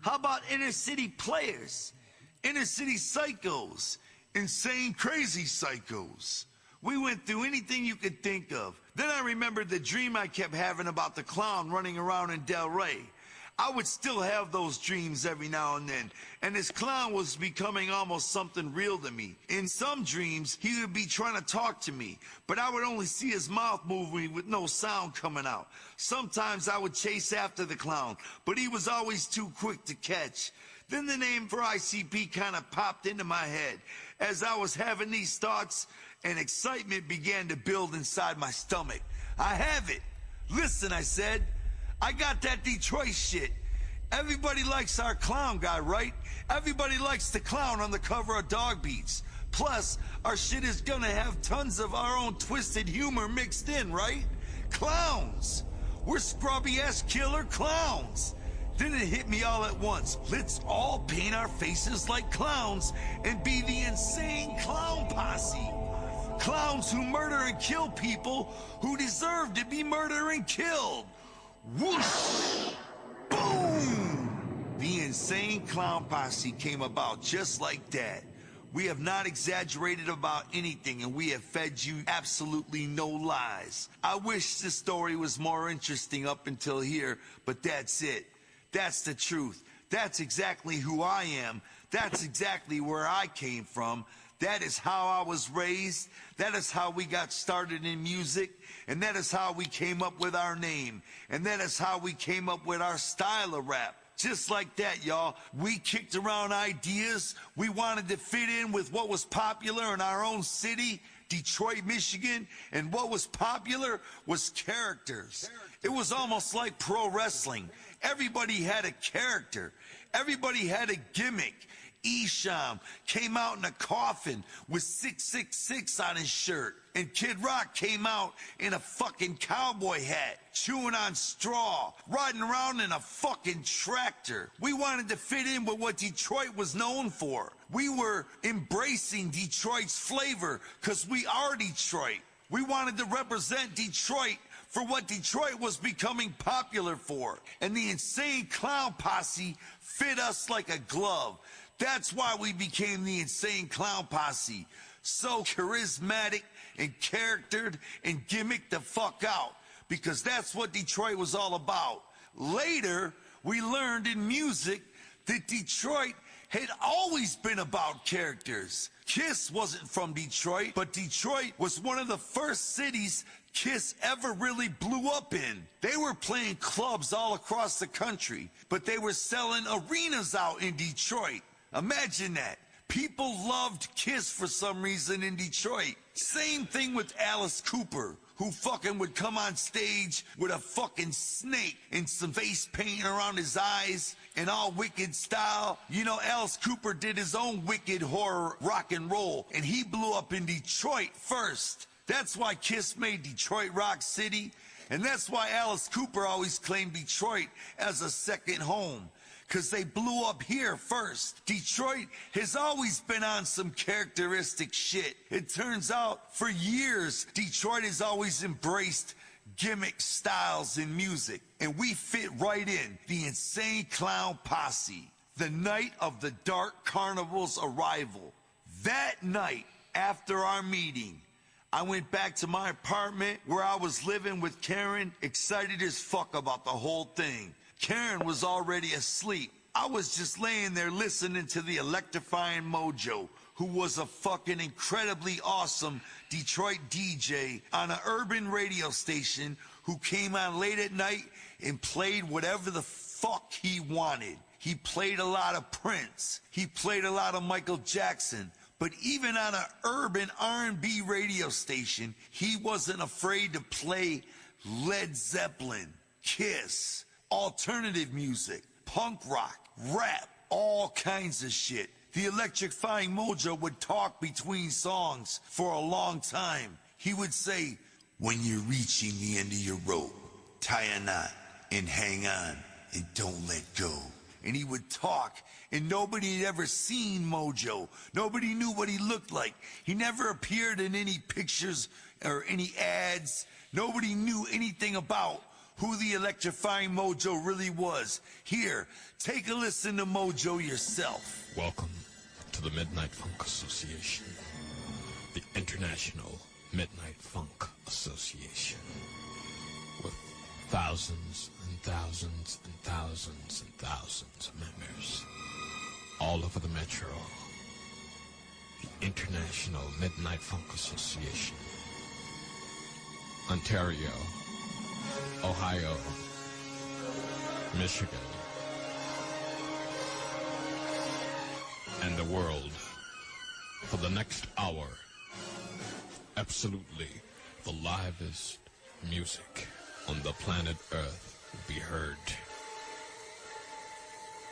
How about Inner City Players? Inner City Psychos? Insane Crazy Psychos? We went through anything you could think of. Then I remembered the dream I kept having about the clown running around in Del Rey. I would still have those dreams every now and then, and this clown was becoming almost something real to me. In some dreams, he would be trying to talk to me, but I would only see his mouth moving with no sound coming out. Sometimes I would chase after the clown, but he was always too quick to catch. Then the name for ICP kind of popped into my head. As I was having these thoughts, and excitement began to build inside my stomach. I have it. Listen, I said. I got that Detroit shit. Everybody likes our clown guy, right? Everybody likes the clown on the cover of Dog Beats. Plus, our shit is gonna have tons of our own twisted humor mixed in, right? Clowns. We're scrubby-ass killer clowns. Then it hit me all at once. Let's all paint our faces like clowns and be the insane clown posse. Clowns who murder and kill people who deserve to be murdered and killed. Whoosh! Boom! The insane clown posse came about just like that. We have not exaggerated about anything, and we have fed you absolutely no lies. I wish the story was more interesting up until here, but that's it. That's the truth. That's exactly who I am. That's exactly where I came from. That is how I was raised. That is how we got started in music. And that is how we came up with our name. And that is how we came up with our style of rap. Just like that, y'all. We kicked around ideas. We wanted to fit in with what was popular in our own city, Detroit, Michigan. And what was popular was characters. It was almost like pro wrestling. Everybody had a character. Everybody had a gimmick. Esham came out in a coffin with 666 on his shirt. And Kid Rock came out in a fucking cowboy hat, chewing on straw, riding around in a fucking tractor. We wanted to fit in with what Detroit was known for. We were embracing Detroit's flavor because we are Detroit. We wanted to represent Detroit for what Detroit was becoming popular for. And the insane clown posse fit us like a glove. That's why we became the insane clown posse. So charismatic and charactered and gimmicked the fuck out. Because that's what Detroit was all about. Later, we learned in music that Detroit had always been about characters. Kiss wasn't from Detroit, but Detroit was one of the first cities Kiss ever really blew up in. They were playing clubs all across the country, but they were selling arenas out in Detroit. Imagine that. People loved Kiss for some reason in Detroit. Same thing with Alice Cooper, who fucking would come on stage with a fucking snake and some face paint around his eyes and all wicked style. You know, Alice Cooper did his own wicked horror rock and roll, and he blew up in Detroit first. That's why Kiss made Detroit Rock City, and that's why Alice Cooper always claimed Detroit as a second home, because they blew up here first. Detroit has always been on some characteristic shit. It turns out, for years, Detroit has always embraced gimmick styles in music, and we fit right in. The Insane Clown Posse, the night of the Dark Carnival's arrival. That night, after our meeting, I went back to my apartment where I was living with Karen, excited as fuck about the whole thing. Karen was already asleep. I was just laying there listening to the electrifying Mojo, who was a fucking incredibly awesome Detroit DJ on an urban radio station who came on late at night and played whatever the fuck he wanted. He played a lot of Prince. He played a lot of Michael Jackson. But even on an urban R&B radio station, he wasn't afraid to play Led Zeppelin, Kiss, alternative music, punk rock, rap, all kinds of shit. The electrifying Mojo would talk between songs for a long time. He would say, when you're reaching the end of your rope, tie a knot and hang on and don't let go. And he would talk, and nobody had ever seen Mojo. Nobody knew what he looked like. He never appeared in any pictures or any ads. Nobody knew anything about who the electrifying Mojo really was. Here, take a listen to Mojo yourself. Welcome to the Midnight Funk Association, the International Midnight Funk Association, with thousands and thousands and thousands and thousands of members all over the metro. The International Midnight Funk Association, Ontario, Ohio, Michigan, and the world. For the next hour, absolutely the livest music on the planet Earth will be heard.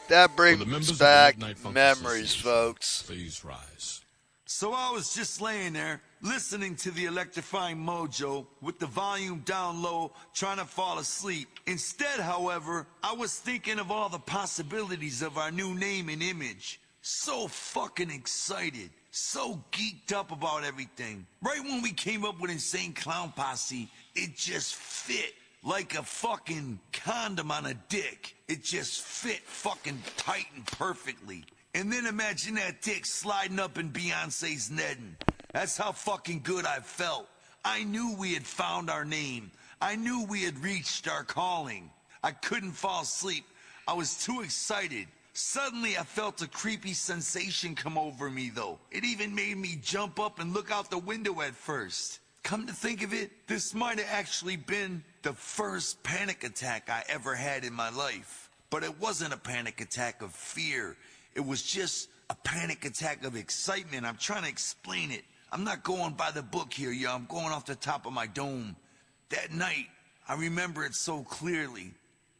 That brings back memories, folks. Please rise. So I was just laying there, listening to the electrifying Mojo with the volume down low, trying to fall asleep. Instead, however, I was thinking of all the possibilities of our new name and image. So fucking excited, so geeked up about everything. Right when we came up with Insane Clown Posse, it just fit like a fucking condom on a dick. It just fit fucking tight and perfectly. And then imagine that dick sliding up in Beyonce's netting. That's how fucking good I felt. I knew we had found our name. I knew we had reached our calling. I couldn't fall asleep. I was too excited. Suddenly I felt a creepy sensation come over me though. It even made me jump up and look out the window at first. Come to think of it, this might have actually been the first panic attack I ever had in my life. But it wasn't a panic attack of fear. It was just a panic attack of excitement. I'm trying to explain it. I'm not going by the book here, yo. I'm going off the top of my dome. That night, I remember it so clearly.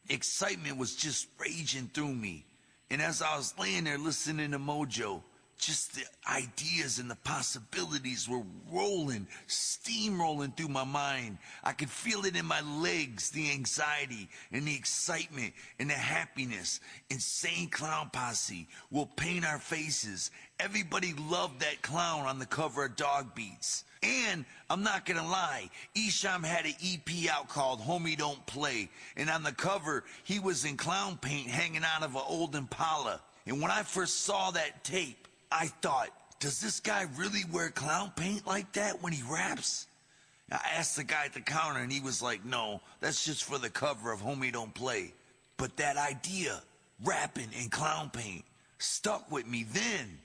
Excitement was just raging through me. And as I was laying there listening to Mojo, just the ideas and the possibilities were rolling, steamrolling through my mind. I could feel it in my legs, the anxiety and the excitement and the happiness. Insane Clown Posse will paint our faces. Everybody loved that clown on the cover of Dog Beats. And I'm not gonna lie, Esham had an EP out called Homie Don't Play. And on the cover, he was in clown paint hanging out of an old Impala. And when I first saw that tape, I thought, does this guy really wear clown paint like that when he raps? I asked the guy at the counter and he was like, no, that's just for the cover of Homie Don't Play. But that idea, rapping in clown paint, stuck with me then.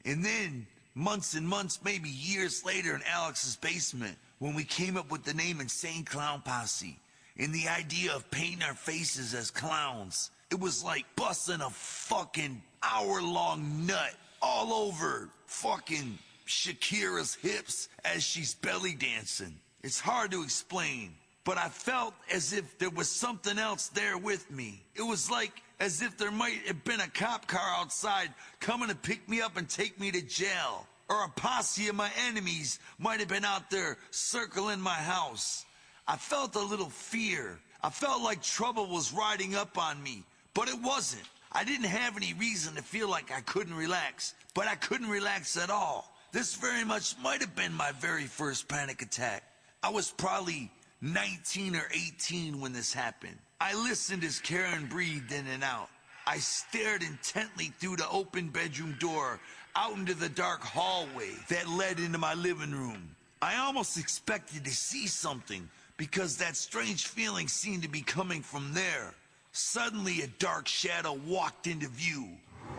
And then, months and months, maybe years later in Alex's basement, when we came up with the name Insane Clown Posse, and the idea of painting our faces as clowns, it was like busting a fucking hour-long nut all over fucking Shakira's hips as she's belly dancing. It's hard to explain, but I felt as if there was something else there with me. It was like as if there might have been a cop car outside coming to pick me up and take me to jail. Or a posse of my enemies might have been out there circling my house. I felt a little fear. I felt like trouble was riding up on me, but it wasn't. I didn't have any reason to feel like I couldn't relax, but I couldn't relax at all. This very much might have been my very first panic attack. I was probably 19 or 18 when this happened. I listened as Karen breathed in and out. I stared intently through the open bedroom door out into the dark hallway that led into my living room. I almost expected to see something because that strange feeling seemed to be coming from there. Suddenly, a dark shadow walked into view,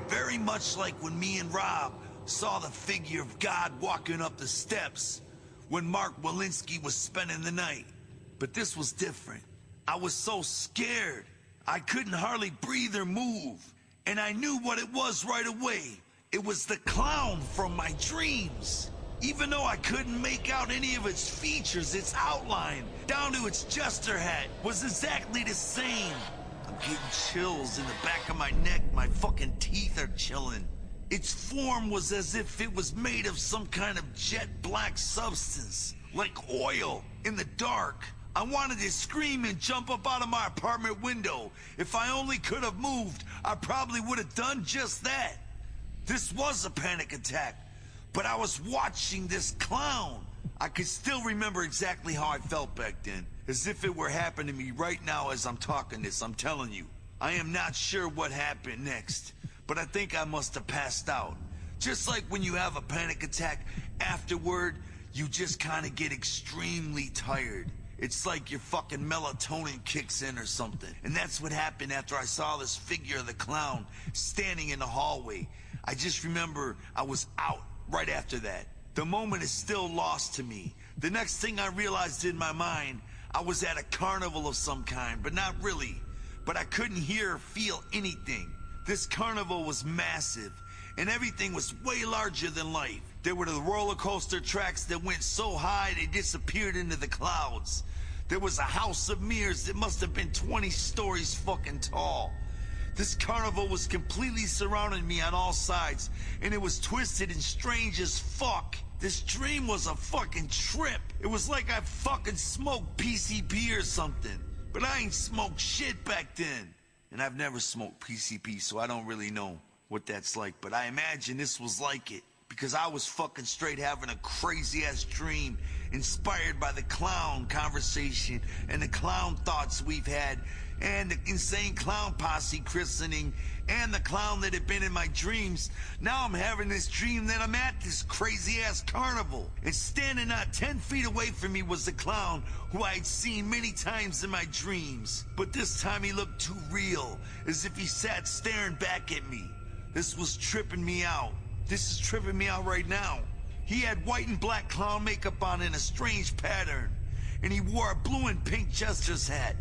very much like when me and Rob saw the figure of God walking up the steps when Mark Walensky was spending the night. But this was different. I was so scared, I couldn't hardly breathe or move. And I knew what it was right away. It was the clown from my dreams. Even though I couldn't make out any of its features, its outline, down to its jester hat, was exactly the same. I'm getting chills in the back of my neck. My fucking teeth are chilling. Its form was as if it was made of some kind of jet black substance, like oil, in the dark. I wanted to scream and jump up out of my apartment window. If I only could have moved, I probably would have done just that. This was a panic attack, but I was watching this clown. I could still remember exactly how I felt back then, as if it were happening to me right now as I'm talking this. I'm telling you, I am not sure what happened next, but I think I must have passed out. Just like when you have a panic attack, afterward, you just kind of get extremely tired. It's like your fucking melatonin kicks in or something. And that's what happened after I saw this figure of the clown standing in the hallway. I just remember I was out right after that. The moment is still lost to me. The next thing I realized in my mind, I was at a carnival of some kind, but not really. But I couldn't hear or feel anything. This carnival was massive, and everything was way larger than life. There were the roller coaster tracks that went so high they disappeared into the clouds. There was a house of mirrors that must have been 20 stories fucking tall. This carnival was completely surrounding me on all sides, and it was twisted and strange as fuck. This dream was a fucking trip. It was like I fucking smoked PCP or something. But I ain't smoked shit back then. And I've never smoked PCP, so I don't really know what that's like. But I imagine this was like it, because I was fucking straight having a crazy-ass dream inspired by the clown conversation and the clown thoughts we've had and the insane clown posse christening and the clown that had been in my dreams. Now I'm having this dream that I'm at this crazy-ass carnival, and standing not 10 feet away from me was the clown who I had seen many times in my dreams. But this time he looked too real, as if he sat staring back at me. This was tripping me out. This is tripping me out right now. He had white and black clown makeup on in a strange pattern, and he wore a blue and pink jester's hat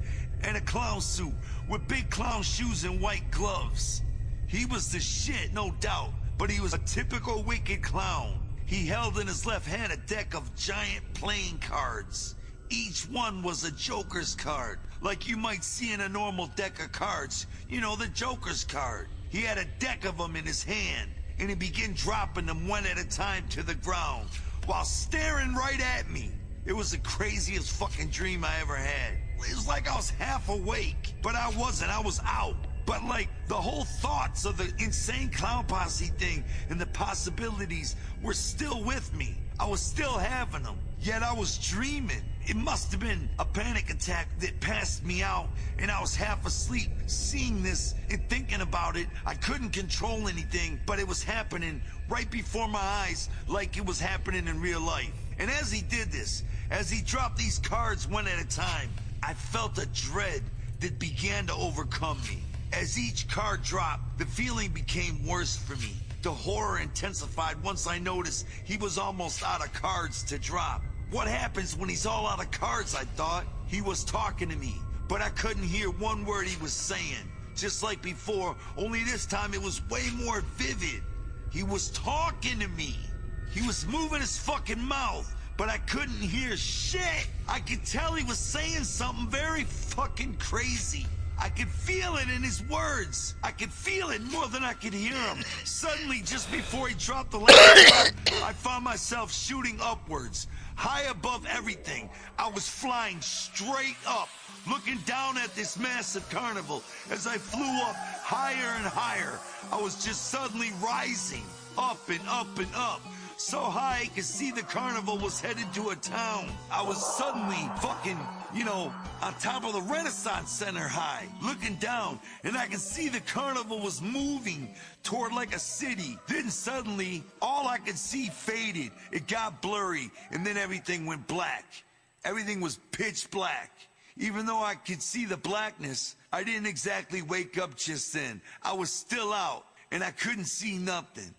and a clown suit with big clown shoes and white gloves. He was the shit, no doubt, but he was a typical wicked clown. He held in his left hand a deck of giant playing cards. Each one was a Joker's card, like you might see in a normal deck of cards. You know, the Joker's card. He had a deck of them in his hand, and he began dropping them one at a time to the ground while staring right at me. It was the craziest fucking dream I ever had. It was like I was half awake, but I wasn't. I was out. But like the whole thoughts of the insane clown posse thing and the possibilities were still with me. I was still having them, yet I was dreaming. It must have been a panic attack that passed me out, and I was half asleep seeing this and thinking about it. I couldn't control anything, but it was happening right before my eyes like it was happening in real life. And as he did this, as he dropped these cards one at a time, I felt a dread that began to overcome me. As each card dropped, the feeling became worse for me. The horror intensified once I noticed he was almost out of cards to drop. What happens when he's all out of cards, I thought? He was talking to me, but I couldn't hear one word he was saying. Just like before, only this time it was way more vivid. He was talking to me. He was moving his fucking mouth, but but I couldn't hear shit. I could tell he was saying something very fucking crazy. I could feel it in his words. I could feel it more than I could hear him. Suddenly, just before he dropped the last word, I found myself shooting upwards, high above everything. I was flying straight up, looking down at this massive carnival. As I flew up higher and higher, I was just suddenly rising, up and up and up. So high I could see the carnival was headed to a town. I was suddenly fucking, on top of the Renaissance Center high, looking down, and I could see the carnival was moving toward like a city. Then suddenly, all I could see faded. It got blurry, and then everything went black. Everything was pitch black. Even though I could see the blackness, I didn't exactly wake up just then. I was still out, and I couldn't see nothing.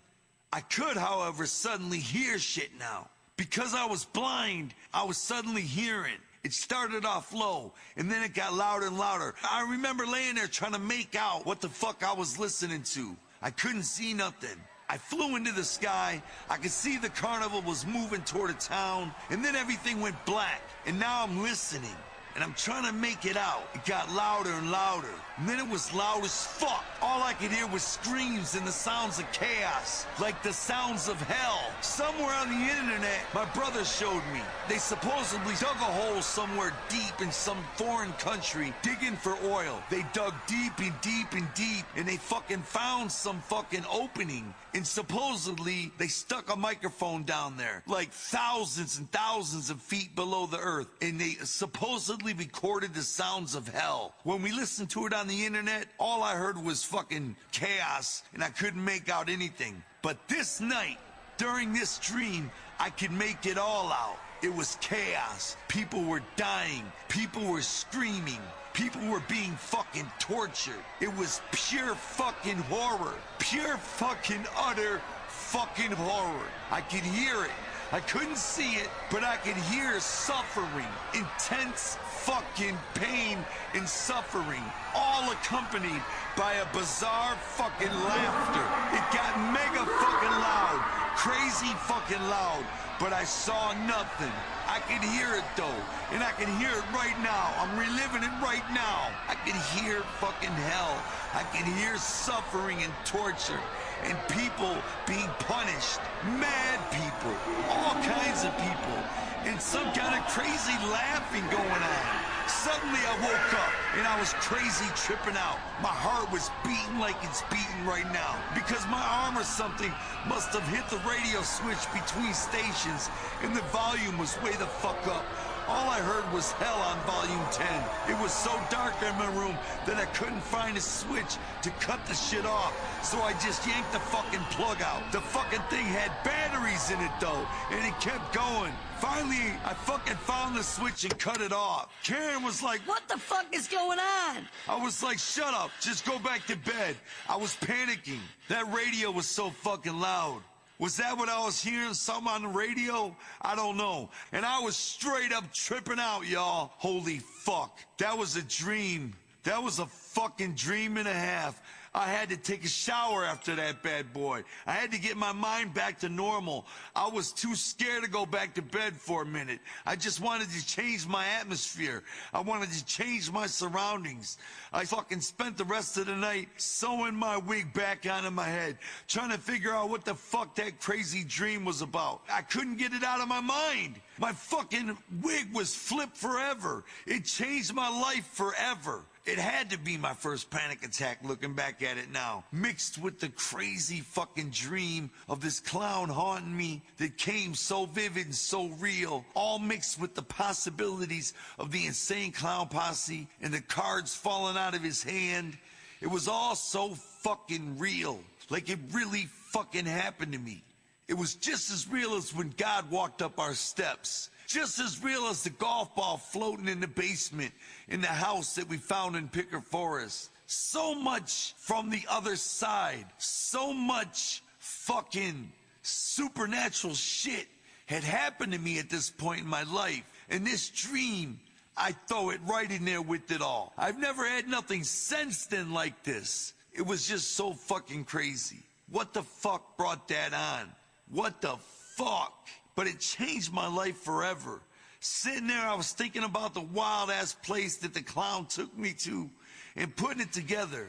I could, however, suddenly hear shit now. Because I was blind, I was suddenly hearing. It started off low, and then it got louder and louder. I remember laying there trying to make out what the fuck I was listening to. I couldn't see nothing. I flew into the sky. I could see the carnival was moving toward a town, and then everything went black. And now I'm listening, and I'm trying to make it out. It got louder and louder, and then it was loud as fuck. All I could hear was screams and the sounds of chaos, like the sounds of hell. Somewhere on the internet, my brother showed me. They supposedly dug a hole somewhere deep in some foreign country, digging for oil. They dug deep and deep and deep, and they fucking found some fucking opening. And supposedly, they stuck a microphone down there, like thousands and thousands of feet below the earth. And they supposedly recorded the sounds of hell. When we listened to it on the internet, all I heard was fucking chaos, and I couldn't make out anything. But this night, during this dream, I could make it all out. It was chaos. People were dying. People were screaming. People were being fucking tortured. It was pure fucking horror. Pure fucking utter fucking horror. I could hear it. I couldn't see it, but I could hear suffering, intense fucking pain and suffering, all accompanied by a bizarre fucking laughter. It got mega fucking loud, crazy fucking loud, but I saw nothing. I could hear it though, and I can hear it right now. I'm reliving it right now. I can hear fucking hell. I can hear suffering and torture, and people being punished. Mad people, all kinds of people, and some kind of crazy laughing going on. Suddenly I woke up, and I was crazy tripping out. My heart was beating like it's beating right now, because my arm or something must have hit the radio switch between stations, and the volume was way the fuck up. All I heard was hell on volume 10. It was so dark in my room that I couldn't find a switch to cut the shit off. So I just yanked the fucking plug out. The fucking thing had batteries in it though, and it kept going. Finally, I fucking found the switch and cut it off. Karen was like, "What the fuck is going on?" I was like, "Shut up, just go back to bed." I was panicking. That radio was so fucking loud. Was that what I was hearing, something on the radio? I don't know. And I was straight up tripping out, y'all. Holy fuck. That was a dream. That was a fucking dream and a half. I had to take a shower after that bad boy. I had to get my mind back to normal. I was too scared to go back to bed for a minute. I just wanted to change my atmosphere. I wanted to change my surroundings. I fucking spent the rest of the night sewing my wig back onto my head, trying to figure out what the fuck that crazy dream was about. I couldn't get it out of my mind. My fucking wig was flipped forever. It changed my life forever. It had to be my first panic attack looking back at it now, mixed with the crazy fucking dream of this clown haunting me that came so vivid and so real, all mixed with the possibilities of the insane clown posse and the cards falling out of his hand. It was all so fucking real, like it really fucking happened to me. It was just as real as when God walked up our steps. Just as real as the golf ball floating in the basement in the house that we found in Picker Forest. So much from the other side. So much fucking supernatural shit had happened to me at this point in my life. And this dream, I throw it right in there with it all. I've never had nothing since then like this. It was just so fucking crazy. What the fuck brought that on? What the fuck? but it changed my life forever. Sitting there, I was thinking about the wild-ass place that the clown took me to and putting it together.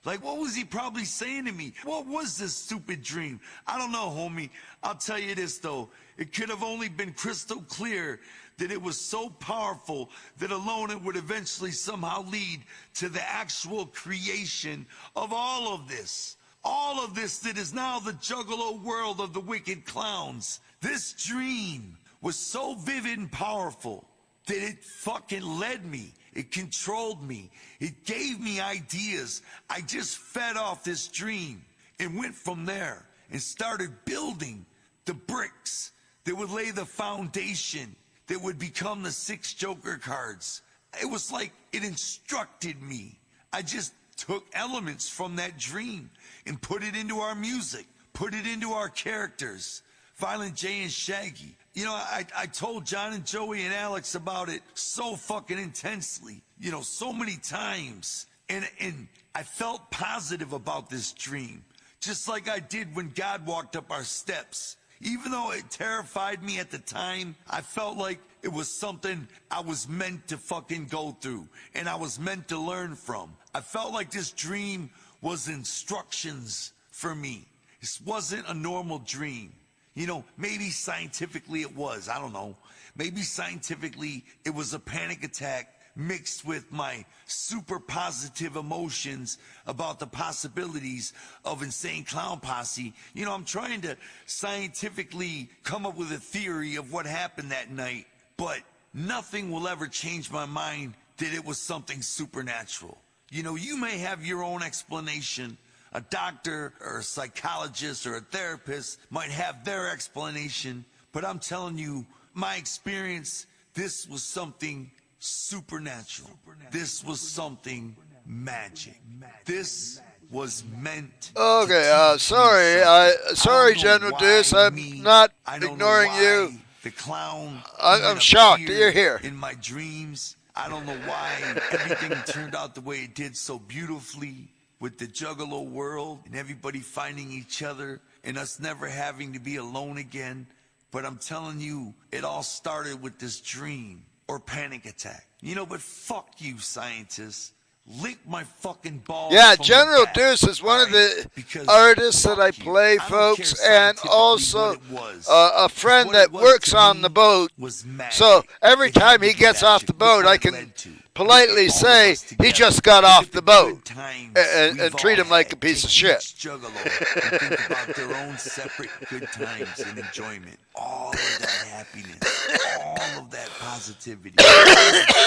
Like, what was he probably saying to me? What was this stupid dream? I don't know, homie. I'll tell you this, though. It could have only been crystal clear that it was so powerful that alone it would eventually somehow lead to the actual creation of all of this. All of this that is now the juggalo world of the wicked clowns. This dream was so vivid and powerful that it fucking led me. It controlled me. It gave me ideas. I just fed off this dream and went from there and started building the bricks that would lay the foundation that would become the 6 Joker cards. It was like it instructed me. I just took elements from that dream and put it into our music, put it into our characters. Violent J and Shaggy. You know, I told John and Joey and Alex about it so fucking intensely, you know, so many times. And I felt positive about this dream, just like I did when God walked up our steps. Even though it terrified me at the time, I felt like it was something I was meant to fucking go through and I was meant to learn from. I felt like this dream was instructions for me. This wasn't a normal dream. You know, maybe scientifically it was. I don't know. Maybe scientifically it was a panic attack mixed with my super positive emotions about the possibilities of Insane Clown Posse. You know, I'm trying to scientifically come up with a theory of what happened that night, but nothing will ever change my mind that it was something supernatural. You know, you may have your own explanation. A doctor or a psychologist or a therapist might have their explanation, but I'm telling you, my experience, this was something supernatural. This was something magic. This was meant. Okay, sorry, General Deuce. I'm not ignoring you. The clown. I'm shocked that you're here. In my dreams, I don't know why everything turned out the way it did so beautifully. With the juggalo world and everybody finding each other and us never having to be alone again. But I'm telling you, it all started with this dream or panic attack. You know, but fuck you, scientists. Lick my fucking balls. Yeah, from General the back, Deuce is one of the because artists that I play, folks, and also a friend that works on the boat. So every time he gets off the boat, I can politely say he just got off the boat and treat him like a piece of shit. Think about their own separate good times and enjoyment. All of that happiness, all of that positivity,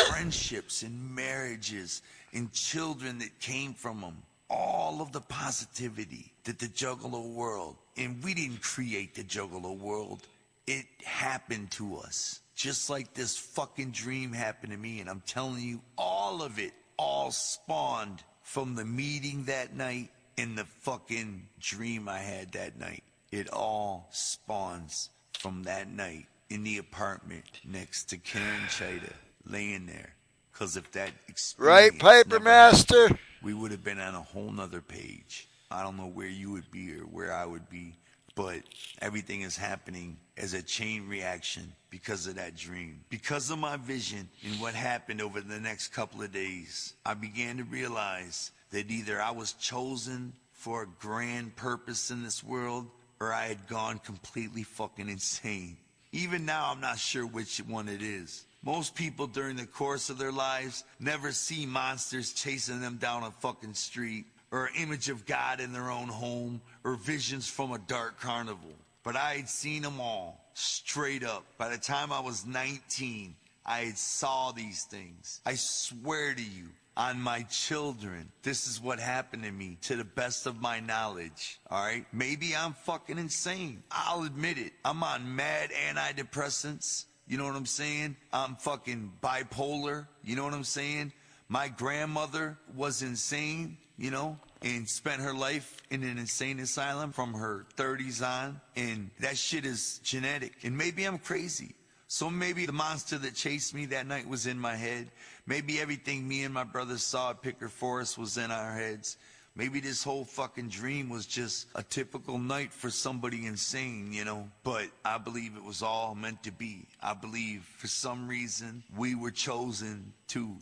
friendships and marriages and children that came from them. All of the positivity that the juggalo world, and we didn't create the juggalo world. It happened to us. Just like this fucking dream happened to me, and I'm telling you, all of it all spawned from the meeting that night and the fucking dream I had that night. It all spawns from that night in the apartment next to Karen Chida, laying there. Because if that experience right, Paper Master? Happened, we would have been on a whole nother page. I don't know where you would be or where I would be, but everything is happening as a chain reaction because of that dream. Because of my vision and what happened over the next couple of days, I began to realize that either I was chosen for a grand purpose in this world or I had gone completely fucking insane. Even now, I'm not sure which one it is. Most people during the course of their lives never see monsters chasing them down a fucking street or an image of God in their own home or visions from a dark carnival. But I had seen them all, straight up. By the time I was 19, I had saw these things. I swear to you, on my children, this is what happened to me to the best of my knowledge, all right? Maybe I'm fucking insane. I'll admit it. I'm on mad antidepressants. You know what I'm saying? I'm fucking bipolar. You know what I'm saying? My grandmother was insane, you know, and spent her life in an insane asylum from her 30s on. And that shit is genetic. And maybe I'm crazy. So maybe the monster that chased me that night was in my head. Maybe everything me and my brother saw at Picker Forest was in our heads. Maybe this whole fucking dream was just a typical night for somebody insane, you know? But I believe it was all meant to be. I believe for some reason we were chosen to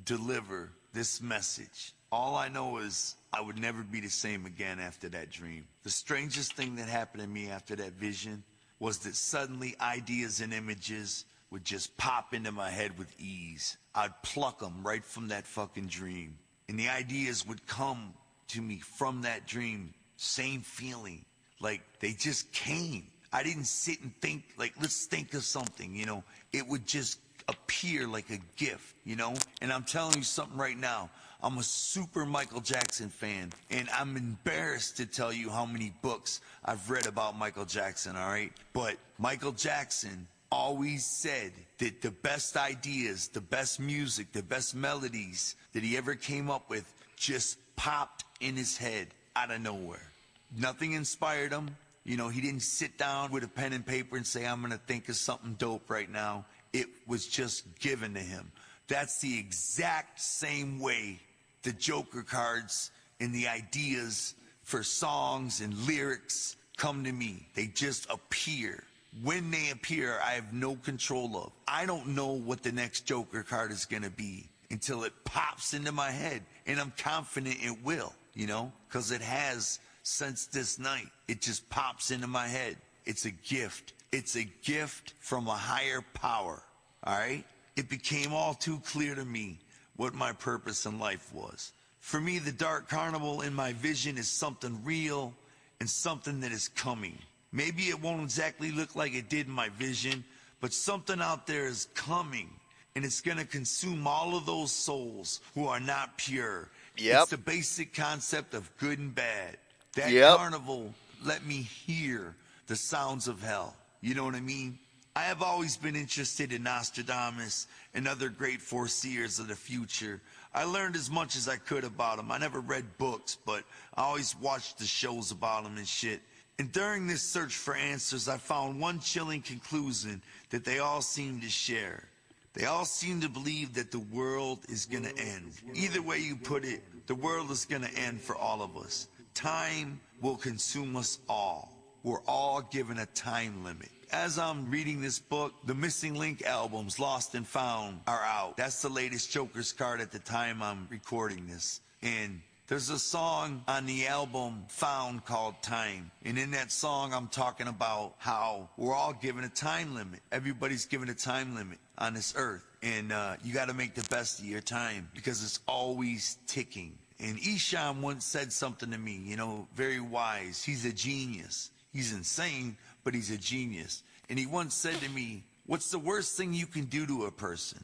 deliver this message. All I know is I would never be the same again after that dream. The strangest thing that happened to me after that vision was that suddenly ideas and images would just pop into my head with ease. I'd pluck them right from that fucking dream. And the ideas would come to me from that dream. Same feeling. Like they just came. I didn't sit and think, like, let's think of something, you know. It would just appear like a gift, you know. And I'm telling you something right now. I'm a super Michael Jackson fan, and I'm embarrassed to tell you how many books I've read about Michael Jackson, all right? But Michael Jackson always said that the best ideas, the best music, the best melodies that he ever came up with just popped in his head out of nowhere. Nothing inspired him. You know, he didn't sit down with a pen and paper and say, I'm going to think of something dope right now. It was just given to him. That's the exact same way the Joker cards and the ideas for songs and lyrics come to me. They just appear. When they appear, I have no control of. I don't know what the next Joker card is going to be until it pops into my head. And I'm confident it will, you know, because it has since this night. It just pops into my head. It's a gift. It's a gift from a higher power, all right? It became all too clear to me what my purpose in life was. For me, the Dark Carnival in my vision is something real and something that is coming. Maybe it won't exactly look like it did in my vision, but something out there is coming, and it's going to consume all of those souls who are not pure. Yep. It's the basic concept of good and bad. That carnival let me hear the sounds of hell. You know what I mean? I have always been interested in Nostradamus and other great foreseers of the future. I learned as much as I could about them. I never read books, but I always watched the shows about them and shit. And during this search for answers, I found one chilling conclusion that they all seem to share. They all seem to believe that the world is going to end. Either way you put it, the world is going to end for all of us. Time will consume us all. We're all given a time limit. As I'm reading this book, the Missing Link albums, Lost and Found, are out. That's the latest Joker's card at the time I'm recording this. And there's a song on the album Found called Time. And in that song, I'm talking about how we're all given a time limit. Everybody's given a time limit on this earth. And you got to make the best of your time because it's always ticking. And Isham once said something to me, you know, very wise. He's a genius. He's insane, but he's a genius. And he once said to me, what's the worst thing you can do to a person?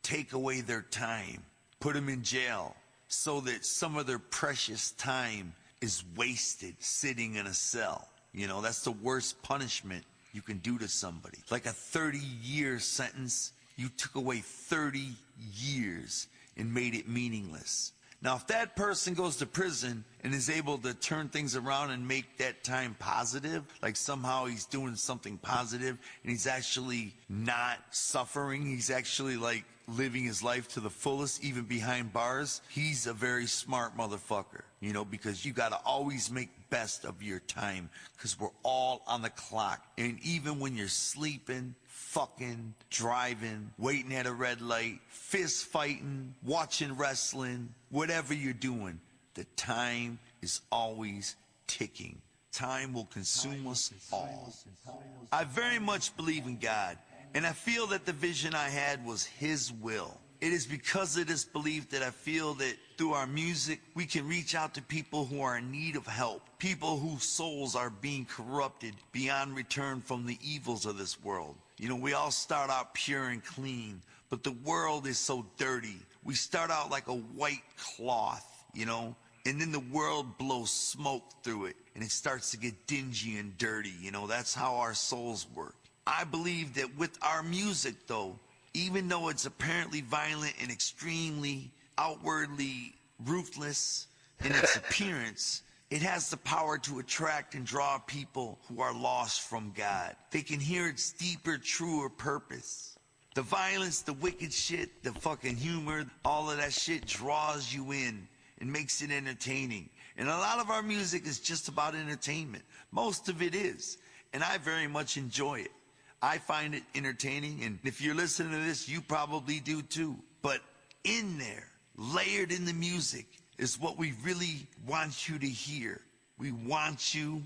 Take away their time. Put them in jail so that some of their precious time is wasted sitting in a cell. You know, that's the worst punishment you can do to somebody. Like a 30-year sentence, you took away 30 years and made it meaningless. Now, if that person goes to prison and is able to turn things around and make that time positive, like somehow he's doing something positive and he's actually not suffering, he's actually like living his life to the fullest, even behind bars, he's a very smart motherfucker, you know, because you got to always make best of your time because we're all on the clock. And even when you're sleeping, fucking, driving, waiting at a red light, fist fighting, watching wrestling, whatever you're doing, the time is always ticking. Time will consume us all. I very much believe in God, and I feel that the vision I had was His will. It is because of this belief that I feel that through our music, we can reach out to people who are in need of help, people whose souls are being corrupted beyond return from the evils of this world. You know, we all start out pure and clean, but the world is so dirty. We start out like a white cloth, you know, and then the world blows smoke through it, and it starts to get dingy and dirty. You know, that's how our souls work. I believe that with our music, though, even though it's apparently violent and extremely outwardly ruthless in its appearance, it has the power to attract and draw people who are lost from God. They can hear its deeper, truer purpose. The violence, the wicked shit, the fucking humor, all of that shit draws you in and makes it entertaining. And a lot of our music is just about entertainment. Most of it is. And I very much enjoy it. I find it entertaining, and if you're listening to this, you probably do too. But in there, layered in the music, is what we really want you to hear. We want you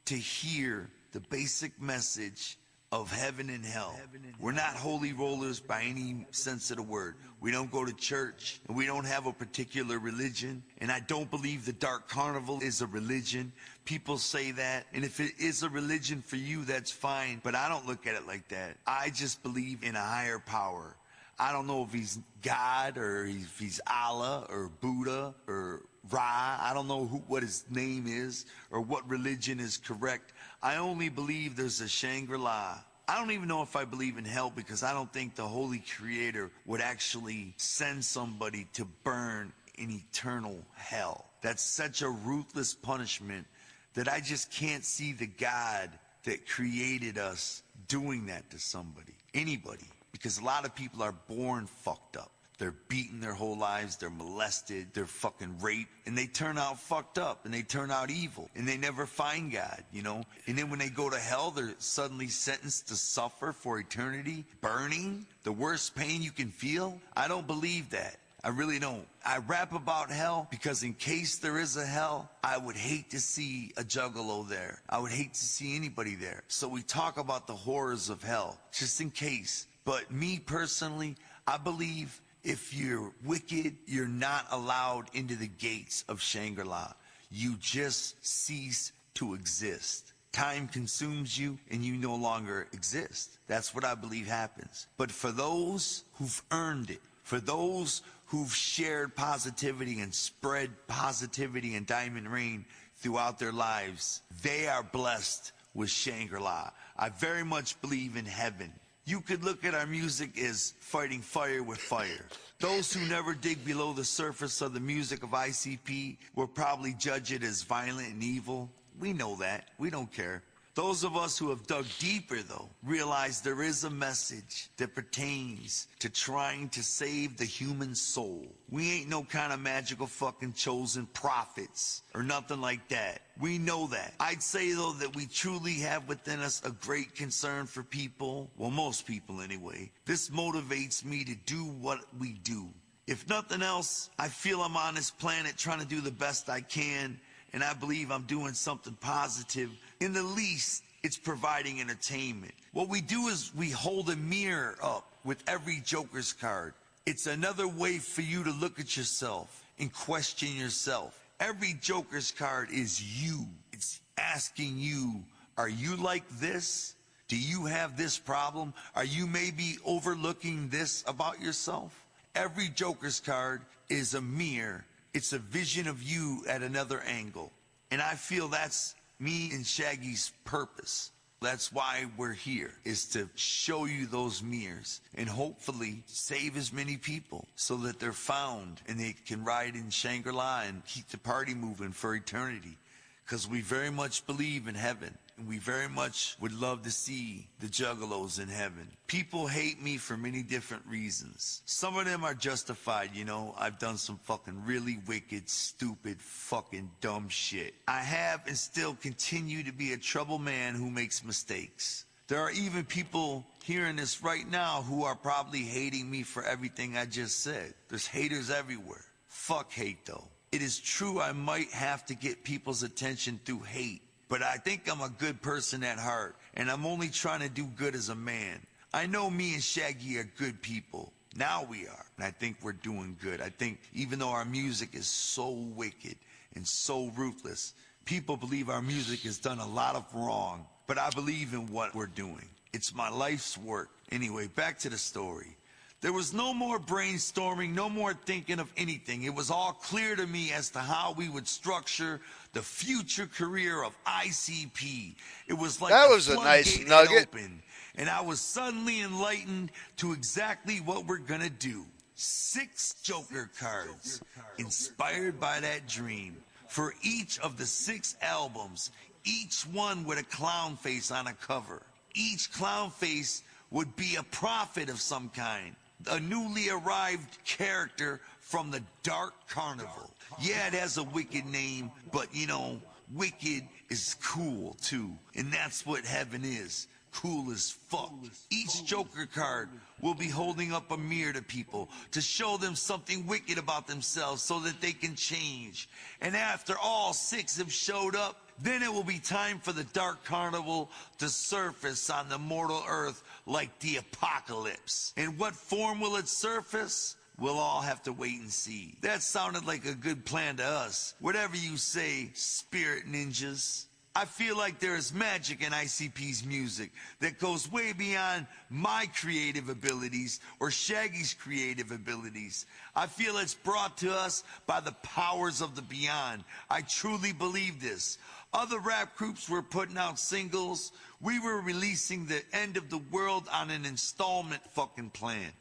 to hear the basic message of heaven and hell. We're not holy rollers by any sense of the word. We don't go to church, and we don't have a particular religion, and I don't believe the Dark Carnival is a religion. People say that, and if it is a religion for you, that's fine, but I don't look at it like that. I just believe in a higher power. I don't know if he's God, or if he's Allah, or Buddha, or Ra. I don't know what his name is, or what religion is correct. I only believe there's a Shangri-La. I don't even know if I believe in hell, because I don't think the Holy Creator would actually send somebody to burn in eternal hell. That's such a ruthless punishment that I just can't see the God that created us doing that to somebody, anybody. Because a lot of people are born fucked up. They're beaten their whole lives, they're molested, they're fucking raped, and they turn out fucked up, and they turn out evil, and they never find God, you know? And then when they go to hell, they're suddenly sentenced to suffer for eternity, burning, the worst pain you can feel. I don't believe that. I really don't. I rap about hell because in case there is a hell, I would hate to see a juggalo there. I would hate to see anybody there. So we talk about the horrors of hell, just in case. But me personally, I believe if you're wicked, you're not allowed into the gates of Shangri-La. You just cease to exist. Time consumes you and you no longer exist. That's what I believe happens. But for those who've earned it, for those who've shared positivity and spread positivity and diamond rain throughout their lives, they are blessed with Shangri-La. I very much believe in heaven. You could look at our music as fighting fire with fire. Those who never dig below the surface of the music of ICP will probably judge it as violent and evil. We know that. We don't care. Those of us who have dug deeper, though, realize there is a message that pertains to trying to save the human soul. We ain't no kind of magical fucking chosen prophets or nothing like that. We know that. I'd say, though, that we truly have within us a great concern for people. Well, most people anyway. This motivates me to do what we do. If nothing else, I feel I'm on this planet trying to do the best I can, and I believe I'm doing something positive. In the least, it's providing entertainment. What we do is we hold a mirror up with every Joker's card. It's another way for you to look at yourself and question yourself. Every Joker's card is you. It's asking you, are you like this? Do you have this problem? Are you maybe overlooking this about yourself? Every Joker's card is a mirror. It's a vision of you at another angle. And I feel that's me and Shaggy's purpose. That's why we're here, is to show you those mirrors and hopefully save as many people so that they're found and they can ride in Shangri-La and keep the party moving for eternity. Because we very much believe in heaven. And we very much would love to see the juggalos in heaven. People hate me for many different reasons. Some of them are justified, you know. I've done some fucking really wicked, stupid, fucking dumb shit. I have and still continue to be a troubled man who makes mistakes. There are even people hearing this right now who are probably hating me for everything I just said. There's haters everywhere. Fuck hate, though. It is true I might have to get people's attention through hate. But I think I'm a good person at heart, and I'm only trying to do good as a man. I know me and Shaggy are good people. Now we are, and I think we're doing good. I think even though our music is so wicked and so ruthless, people believe our music has done a lot of wrong. But I believe in what we're doing. It's my life's work. Anyway, back to the story. There was no more brainstorming, no more thinking of anything. It was all clear to me as to how we would structure the future career of ICP. It was like that was a nice nugget. Opened, and I was suddenly enlightened to exactly what we're gonna do. 6 Joker cards, inspired by that dream. For each of the 6 albums, each one with a clown face on a cover. Each clown face would be a prophet of some kind. A newly arrived character from the Dark Carnival. Yeah, it has a wicked name, but you know, wicked is cool too. And that's what heaven is. Cool as fuck. Each Joker card will be holding up a mirror to people to show them something wicked about themselves so that they can change. And after all 6 have showed up, then it will be time for the Dark Carnival to surface on the mortal earth like the apocalypse. In what form will it surface? We'll all have to wait and see. That sounded like a good plan to us. Whatever you say, spirit ninjas. I feel like there is magic in ICP's music that goes way beyond my creative abilities or Shaggy's creative abilities. I feel it's brought to us by the powers of the beyond. I truly believe this. Other rap groups were putting out singles. We were releasing the end of the world on an installment fucking plan.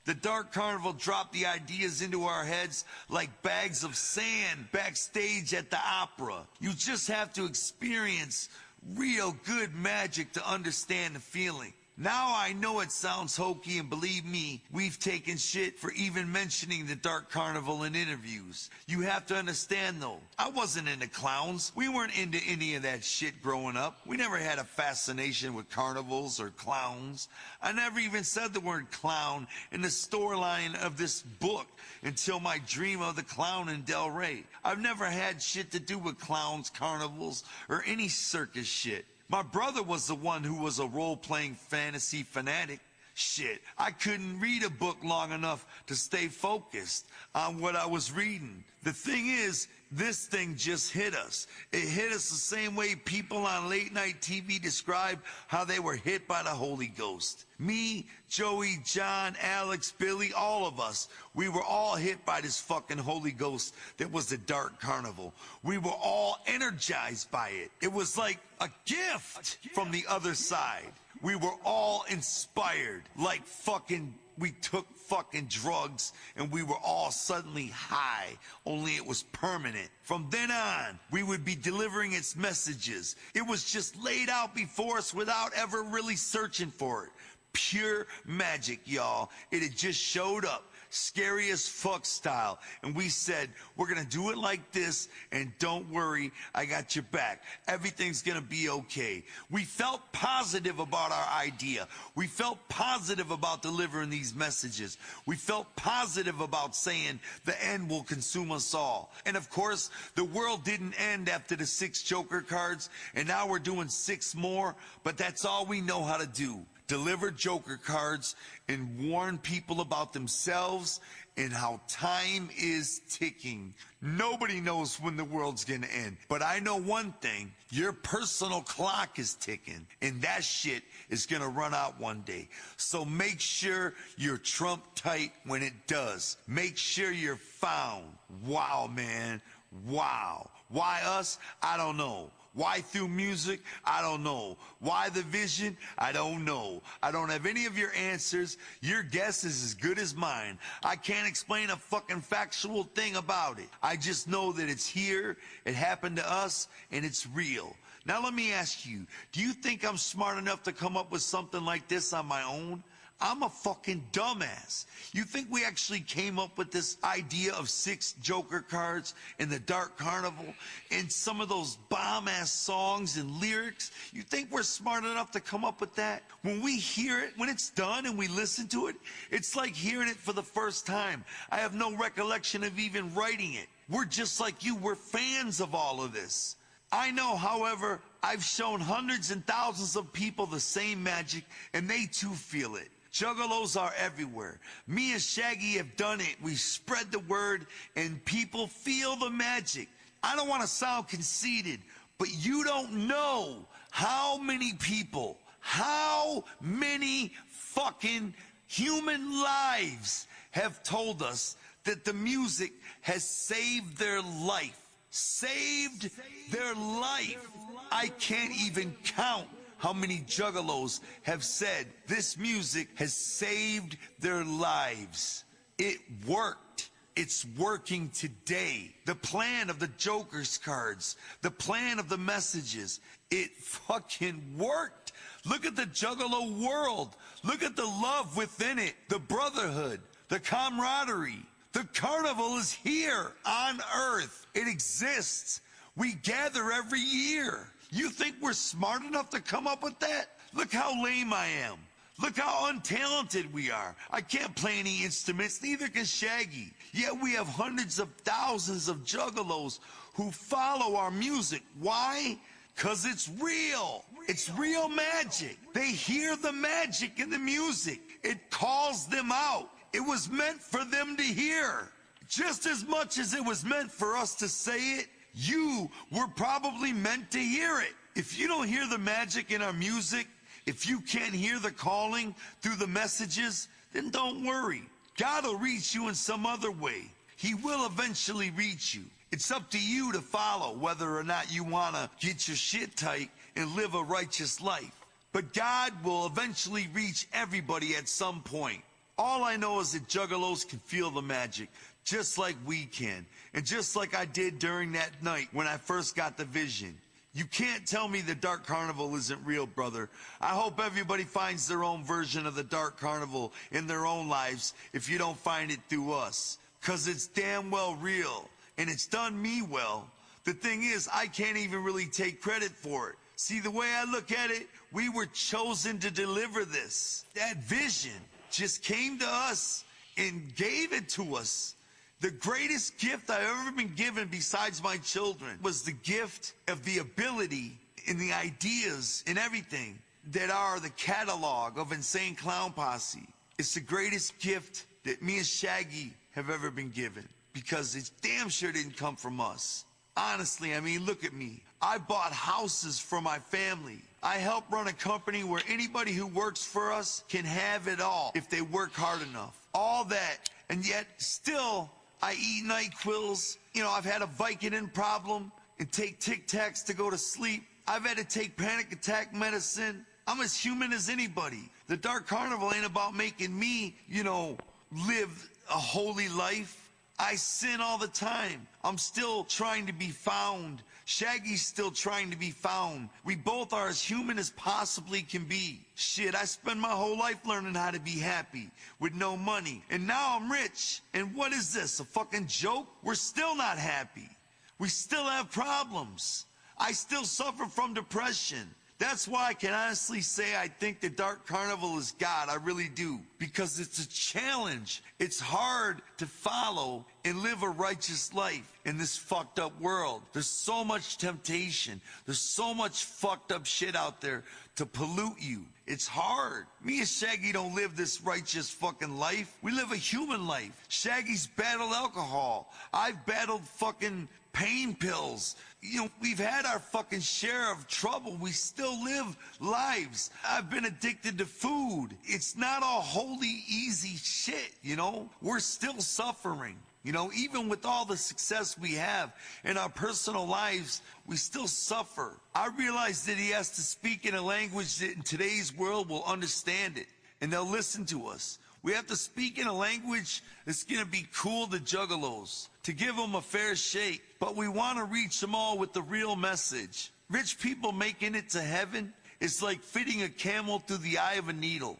The Dark Carnival dropped the ideas into our heads like bags of sand backstage at the opera. You just have to experience real good magic to understand the feeling. Now I know it sounds hokey, and believe me, we've taken shit for even mentioning the Dark Carnival in interviews. You have to understand though, I wasn't into clowns. We weren't into any of that shit growing up. We never had a fascination with carnivals or clowns. I never even said the word clown in the storyline of this book until my dream of the clown in Del Rey. I've never had shit to do with clowns, carnivals, or any circus shit. My brother was the one who was a role-playing fantasy fanatic. Shit, I couldn't read a book long enough to stay focused on what I was reading. The thing is, this thing just hit us. It hit us the same way people on late-night TV describe how they were hit by the Holy Ghost. Me, Joey, John, Alex, Billy, all of us, we were all hit by this fucking Holy Ghost that was the Dark Carnival. We were all energized by it. It was like a gift from the other side. We were all inspired, like fucking, we took fucking drugs and we were all suddenly high, only it was permanent. From then on, we would be delivering its messages. It was just laid out before us without ever really searching for it. Pure magic, y'all. It had just showed up. Scary as fuck style, and we said, we're gonna do it like this, and don't worry, I got your back. Everything's gonna be okay. We felt positive about our idea. We felt positive about delivering these messages. We felt positive about saying the end will consume us all. And of course, the world didn't end after the 6 Joker cards, and now we're doing 6 more, but that's all we know how to do. Deliver Joker cards and warn people about themselves and how time is ticking. Nobody knows when the world's gonna end, but I know one thing, your personal clock is ticking, and that shit is gonna run out one day. So make sure you're Trump tight when it does. Make sure you're found. Wow, man, wow. Why us? I don't know. Why through music? I don't know. Why the vision? I don't know. I don't have any of your answers. Your guess is as good as mine. I can't explain a fucking factual thing about it. I just know that it's here, it happened to us, and it's real. Now let me ask you, do you think I'm smart enough to come up with something like this on my own? I'm a fucking dumbass. You think we actually came up with this idea of 6 Joker cards in the Dark Carnival and some of those bomb-ass songs and lyrics? You think we're smart enough to come up with that? When we hear it, when it's done and we listen to it, it's like hearing it for the first time. I have no recollection of even writing it. We're just like you. We're fans of all of this. I know, however, I've shown hundreds and thousands of people the same magic, and they too feel it. Juggalos are everywhere. Me and Shaggy have done it. We spread the word, and people feel the magic. I don't want to sound conceited, but you don't know how many people, how many fucking human lives have told us that the music has saved their life. Saved their life. I can't even count how many juggalos have said this music has saved their lives. It worked. It's working today. The plan of the Joker's cards, the plan of the messages, it fucking worked. Look at the juggalo world. Look at the love within it, the brotherhood, the camaraderie, The carnival is here on Earth. It exists. We gather every year. You think we're smart enough to come up with that? Look how lame I am. Look how untalented we are. I can't play any instruments, neither can Shaggy. Yet we have hundreds of thousands of juggalos who follow our music. Why? Because it's real. It's real magic. They hear the magic in the music. It calls them out. It was meant for them to hear. Just as much as it was meant for us to say it, you were probably meant to hear it. If you don't hear the magic in our music, if you can't hear the calling through the messages, then don't worry. God will reach you in some other way. He will eventually reach you. It's up to you to follow whether or not you want to get your shit tight and live a righteous life. But God will eventually reach everybody at some point. All I know is that juggalos can feel the magic, just like we can. And just like I did during that night when I first got the vision. You can't tell me the Dark Carnival isn't real, brother. I hope everybody finds their own version of the Dark Carnival in their own lives if you don't find it through us. 'Cause it's damn well real, and it's done me well. The thing is, I can't even really take credit for it. See, the way I look at it, we were chosen to deliver this. That vision just came to us and gave it to us. The greatest gift I've ever been given besides my children was the gift of the ability and the ideas and everything that are the catalog of Insane Clown Posse. It's the greatest gift that me and Shaggy have ever been given because it damn sure didn't come from us. Honestly, I mean, look at me. I bought houses for my family. I help run a company where anybody who works for us can have it all if they work hard enough. All that, and yet still I eat NyQuils. You know, I've had a Vicodin problem and take Tic Tacs to go to sleep. I've had to take panic attack medicine. I'm as human as anybody. The Dark Carnival ain't about making me, you know, live a holy life. I sin all the time. I'm still trying to be found. Shaggy's still trying to be found. We both are as human as possibly can be. Shit, I spent my whole life learning how to be happy with no money. And now I'm rich. And what is this, a fucking joke? We're still not happy. We still have problems. I still suffer from depression. That's why I can honestly say I think the Dark Carnival is God. I really do. Because it's a challenge. It's hard to follow and live a righteous life in this fucked up world. There's so much temptation. There's so much fucked up shit out there to pollute you. It's hard. Me and Shaggy don't live this righteous fucking life. We live a human life. Shaggy's battled alcohol. I've battled fucking pain pills. You know, we've had our fucking share of trouble. We still live lives. I've been addicted to food. It's not all holy, easy shit, you know? We're still suffering. You know, even with all the success we have in our personal lives, we still suffer. I realize that he has to speak in a language that in today's world will understand it, and they'll listen to us. We have to speak in a language that's going to be cool to juggalos, to give them a fair shake, but we want to reach them all with the real message. Rich people making it to heaven is like fitting a camel through the eye of a needle.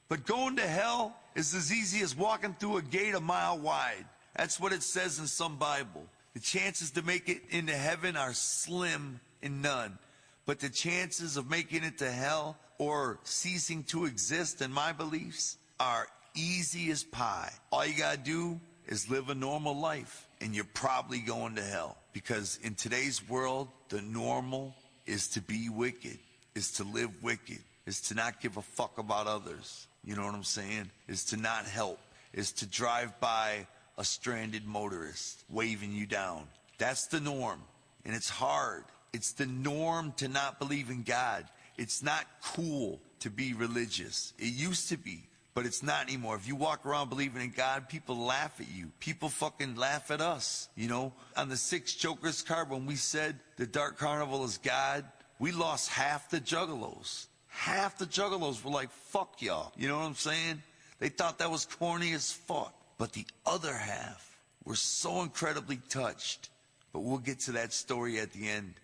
But going to hell is as easy as walking through a gate a mile wide. That's what it says in some Bible. The chances to make it into heaven are slim and none. But the chances of making it to hell or ceasing to exist, in my beliefs, are easy as pie. All you gotta do is live a normal life, and you're probably going to hell. Because in today's world, the normal is to be wicked, is to live wicked, is to not give a fuck about others. You know what I'm saying? Is to not help, is to drive by a stranded motorist waving you down. That's the norm, and it's hard. It's the norm to not believe in God. It's not cool to be religious. It used to be, but it's not anymore. If you walk around believing in God, people laugh at you. People fucking laugh at us, you know? On the 6 Jokers card, when we said the Dark Carnival is God, we lost half the juggalos. Half the juggalos were like, fuck y'all. You know what I'm saying? They thought that was corny as fuck. But the other half were so incredibly touched. But we'll get to that story at the end.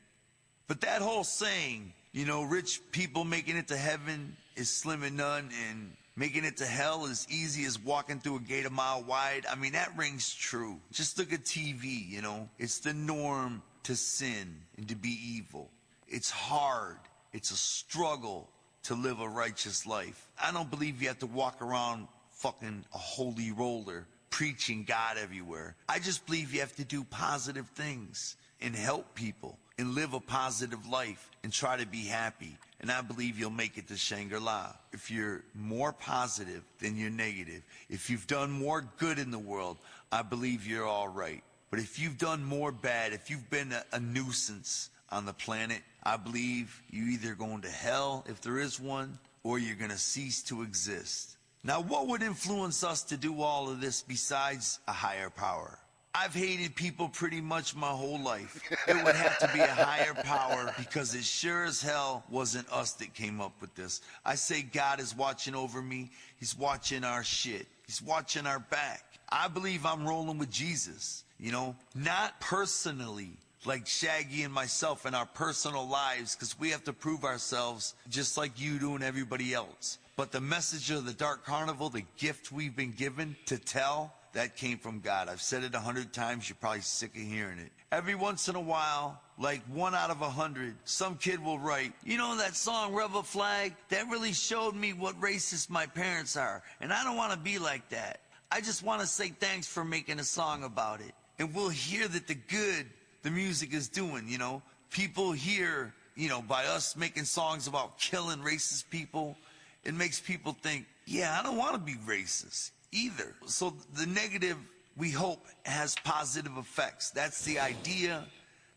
But that whole saying, you know, rich people making it to heaven is slim and none, and Making it to hell as easy as walking through a gate a mile wide. I mean, that rings true. Just look at TV, you know. It's the norm to sin and to be evil. It's hard. It's a struggle to live a righteous life. I don't believe you have to walk around fucking a holy roller preaching God everywhere. I just believe you have to do positive things and help people and live a positive life and try to be happy. And I believe you'll make it to Shangri-La. If you're more positive than you're negative, if you've done more good in the world, I believe you're all right. But if you've done more bad, if you've been a nuisance on the planet, I believe you're either going to hell, if there is one, or you're going to cease to exist. Now, what would influence us to do all of this besides a higher power? I've hated people pretty much my whole life. It would have to be a higher power, because it sure as hell wasn't us that came up with this. I say God is watching over me. He's watching our shit. He's watching our back. I believe I'm rolling with Jesus, you know, not personally like Shaggy and myself in our personal lives, because we have to prove ourselves just like you do and everybody else. But the message of the Dark Carnival, the gift we've been given to tell, that came from God. I've said it 100 times. You're probably sick of hearing it. Every once in a while, like 1 out of 100, some kid will write, you know that song, Rebel Flag? That really showed me what racist my parents are. And I don't want to be like that. I just want to say thanks for making a song about it. And we'll hear that the good the music is doing, you know. People hear, you know, by us making songs about killing racist people, it makes people think, yeah, I don't want to be racist either. So the negative, we hope, has positive effects. That's the idea.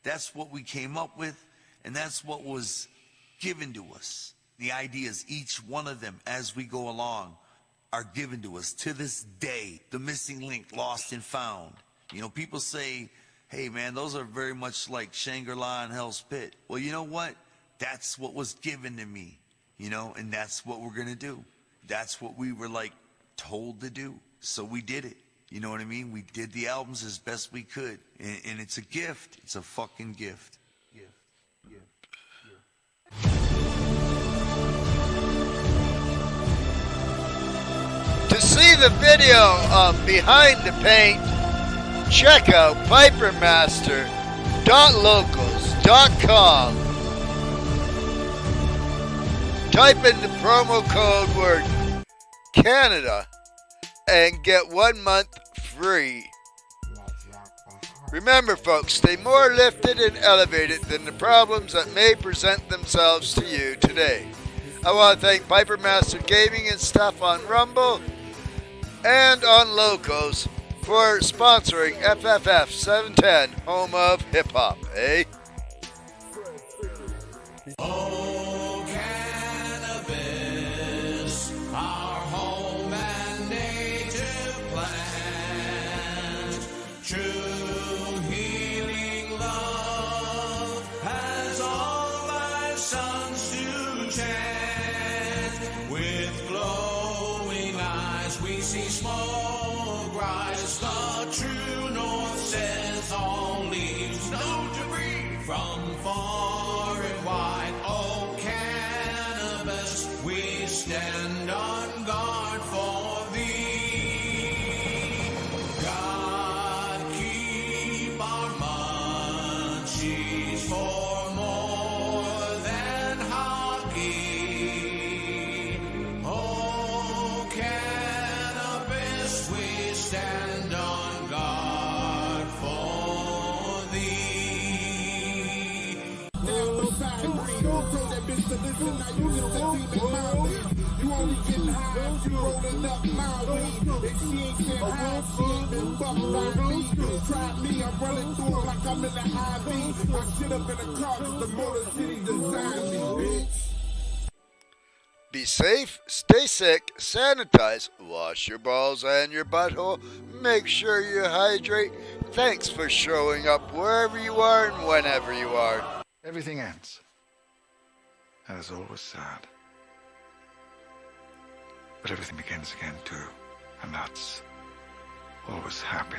That's what we came up with. And that's what was given to us. The ideas, each one of them, as we go along, are given to us. To this day, the missing link, lost and found. You know, people say, hey, man, those are very much like Shangri-La and Hell's Pit. Well, you know what? That's what was given to me, you know, and that's what we're going to do. That's what we were, like, told to do. So we did it. You know what I mean? We did the albums as best we could. And it's a gift. It's a fucking gift. To see the video of Behind the Paint, check out pipermaster.locals.com. Type in the promo code word Canada and get 1 month free. Remember, folks, stay more lifted and elevated than the problems that may present themselves to you today. I want to thank Pipermaster Gaming and stuff on Rumble and on Locals for sponsoring FFF710, home of hip-hop, eh? Oh, cannabis, our home and native plant. True healing love has all thy sons to chant. With glowing eyes we see smoke rise. The true north says all leaves no debris from far and wide. Oh, cannabis, we stand on guard for thee. God, keep our munchies for more than hockey. Oh, cannabis, we stand on guard for thee. You only getting high if you rolling up my weed. If she ain't getting high, she ain't been fucked by me. Try me, I'm running through it like I'm in the IV. I sit up in the car cause the Motor City designed me, bitch. Be safe, stay sick, sanitize, wash your balls and your butthole, make sure you hydrate. Thanks for showing up wherever you are and whenever you are. Everything ends. That is always sad. But everything begins again too. And that's always happy.